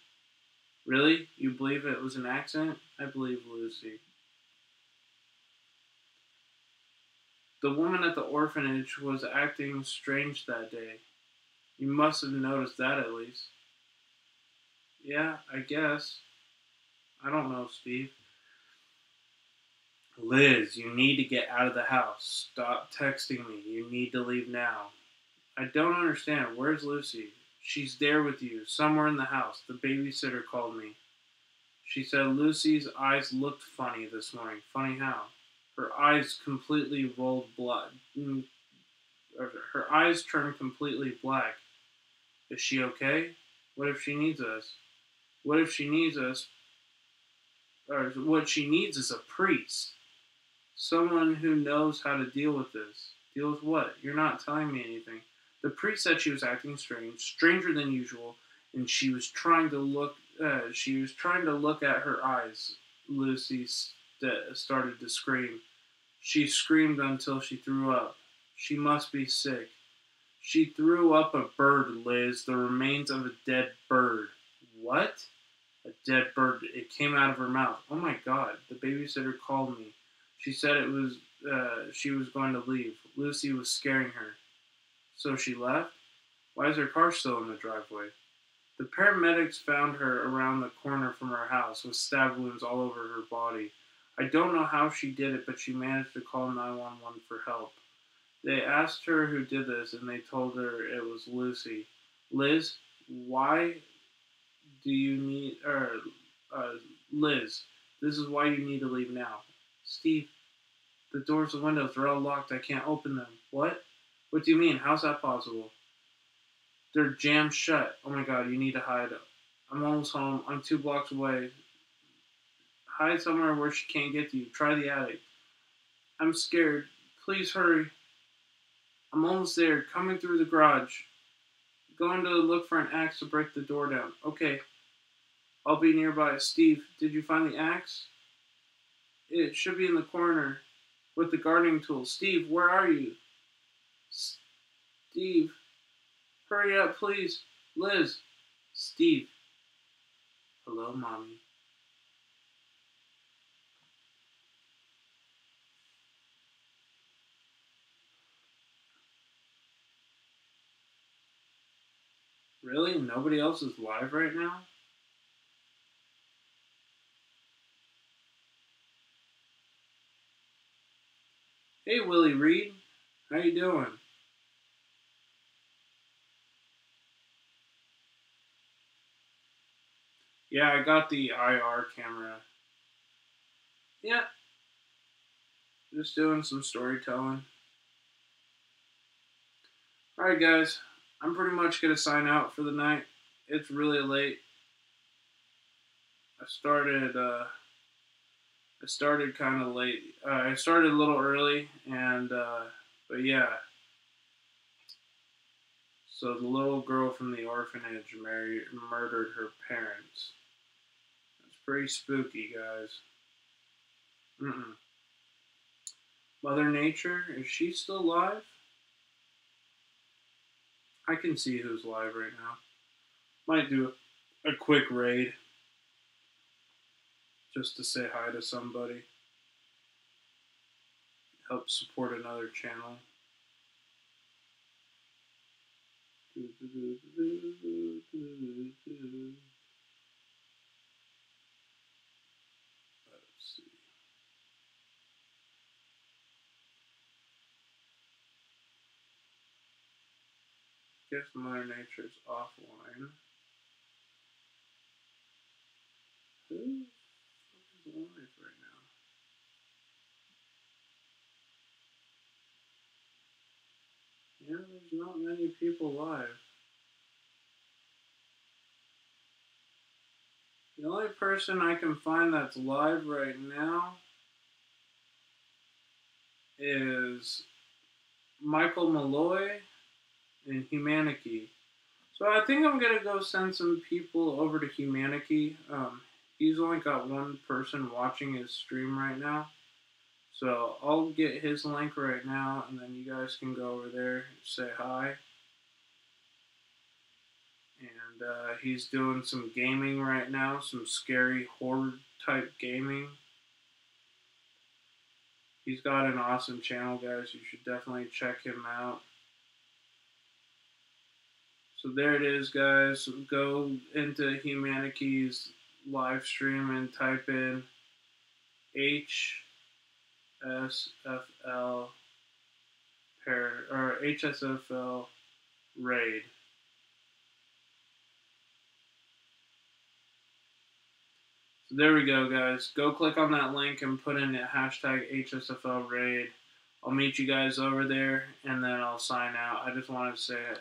Really? You believe it was an accident? I believe Lucy. The woman at the orphanage was acting strange that day. You must have noticed that at least. Yeah, I guess. I don't know, Steve. Liz, you need to get out of the house. Stop texting me. You need to leave now. I don't understand. Where's Lucy? She's there with you, somewhere in the house. The babysitter called me. She said Lucy's eyes looked funny this morning. Funny how? Her eyes completely rolled blood. Her eyes turned completely black. Is she okay? What if she needs us? What if she needs us? Or what she needs is a priest. Someone who knows how to deal with this. Deal with what? You're not telling me anything. The priest said she was acting strange, stranger than usual, and she was trying to look. She was trying to look at her eyes. Lucy started to scream. She screamed until she threw up. She must be sick. She threw up a bird, Liz. The remains of a dead bird. What? A dead bird. It came out of her mouth. Oh my God! The babysitter called me. She said it was. She was going to leave. Lucy was scaring her. So she left? Why is her car still in the driveway? The paramedics found her around the corner from her house with stab wounds all over her body. I don't know how she did it, but she managed to call 911 for help. They asked her who did this, and they told her it was Lucy. Liz, why do you need... Liz, this is why you need to leave now. Steve, the doors and windows are all locked. I can't open them. What? What do you mean? How's that possible? They're jammed shut. Oh my God, you need to hide. I'm almost home. I'm 2 blocks away. Hide somewhere where she can't get to you. Try the attic. I'm scared. Please hurry. I'm almost there. Coming through the garage. Going to look for an axe to break the door down. Okay. I'll be nearby. Steve, did you find the axe? It should be in the corner with the gardening tool. Steve, where are you? Steve. Hurry up, please. Liz. Steve. Hello, Mommy. Really? Nobody else is live right now? Hey, Willie Reed. How you doing? Yeah, I got the IR camera. Yeah, just doing some storytelling. Alright, guys. I'm pretty much going to sign out for the night. It's really late. I started kind of late. I started a little early, and but yeah. So the little girl from the orphanage murdered her parents. It's pretty spooky, guys. Mm-mm. Mother Nature, is she still alive? I can see who's live right now. Might do a quick raid just to say hi to somebody. Help support another channel. Let's see. Guess Mother Nature's offline. Who is live right now? Yeah, there's not many people live. The only person I can find that's live right now is Michael Malloy and Humanity. So I think I'm gonna go send some people over to Humanity. He's only got one person watching his stream right now. So I'll get his link right now, and then you guys can go over there, say hi. And he's doing some gaming right now, some scary horror type gaming. He's got an awesome channel, guys. You should definitely check him out. So there it is, guys. Go into Humanity's live stream and type in HSFL or HSFL raid. So there we go, guys. Go click on that link and put in the hashtag HSFL raid. I'll meet you guys over there, and then I'll sign out. I just wanted to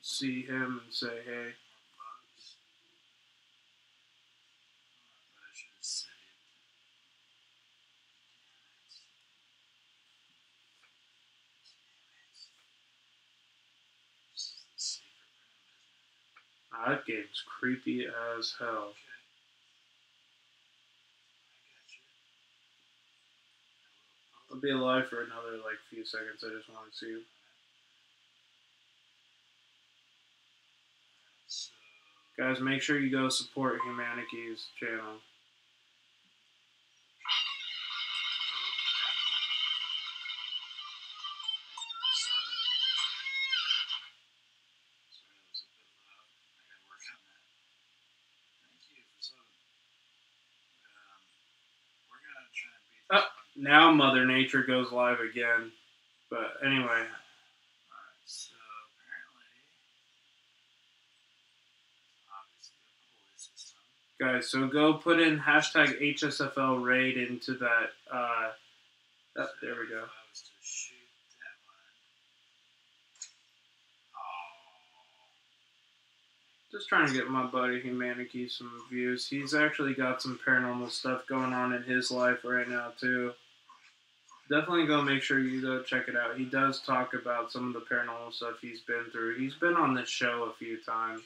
see him and say hey. That game's creepy as hell. I'll be alive for another few seconds. I just want to see you. Guys, make sure you go support Humanity's channel. Oh, now Mother Nature goes live again. But anyway. Guys, so go put in hashtag HSFL raid into that. There we go. Just trying to get my buddy Humanity some views. He's actually got some paranormal stuff going on in his life right now, too. Definitely go make sure you go check it out. He does talk about some of the paranormal stuff he's been through. He's been on this show a few times.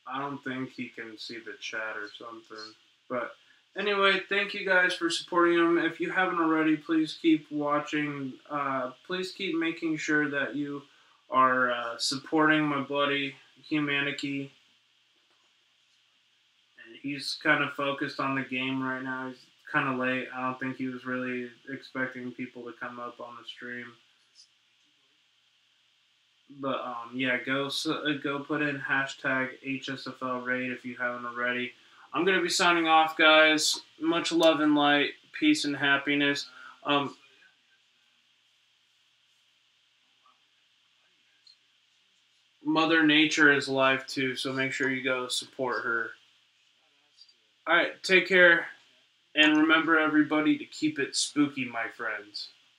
I don't think he can see the chat or something. But anyway, thank you guys for supporting him. If you haven't already, please keep watching. Please keep making sure that you are supporting my buddy Humanity. And he's kind of focused on the game right now. He's kind of late. I don't think he was really expecting people to come up on the stream. But yeah, go put in hashtag HSFL raid if you haven't already. I'm gonna be signing off, guys. Much love and light, peace and happiness. Mother Nature is live too, so make sure you go support her. All right, take care, and remember everybody to keep it spooky, my friends.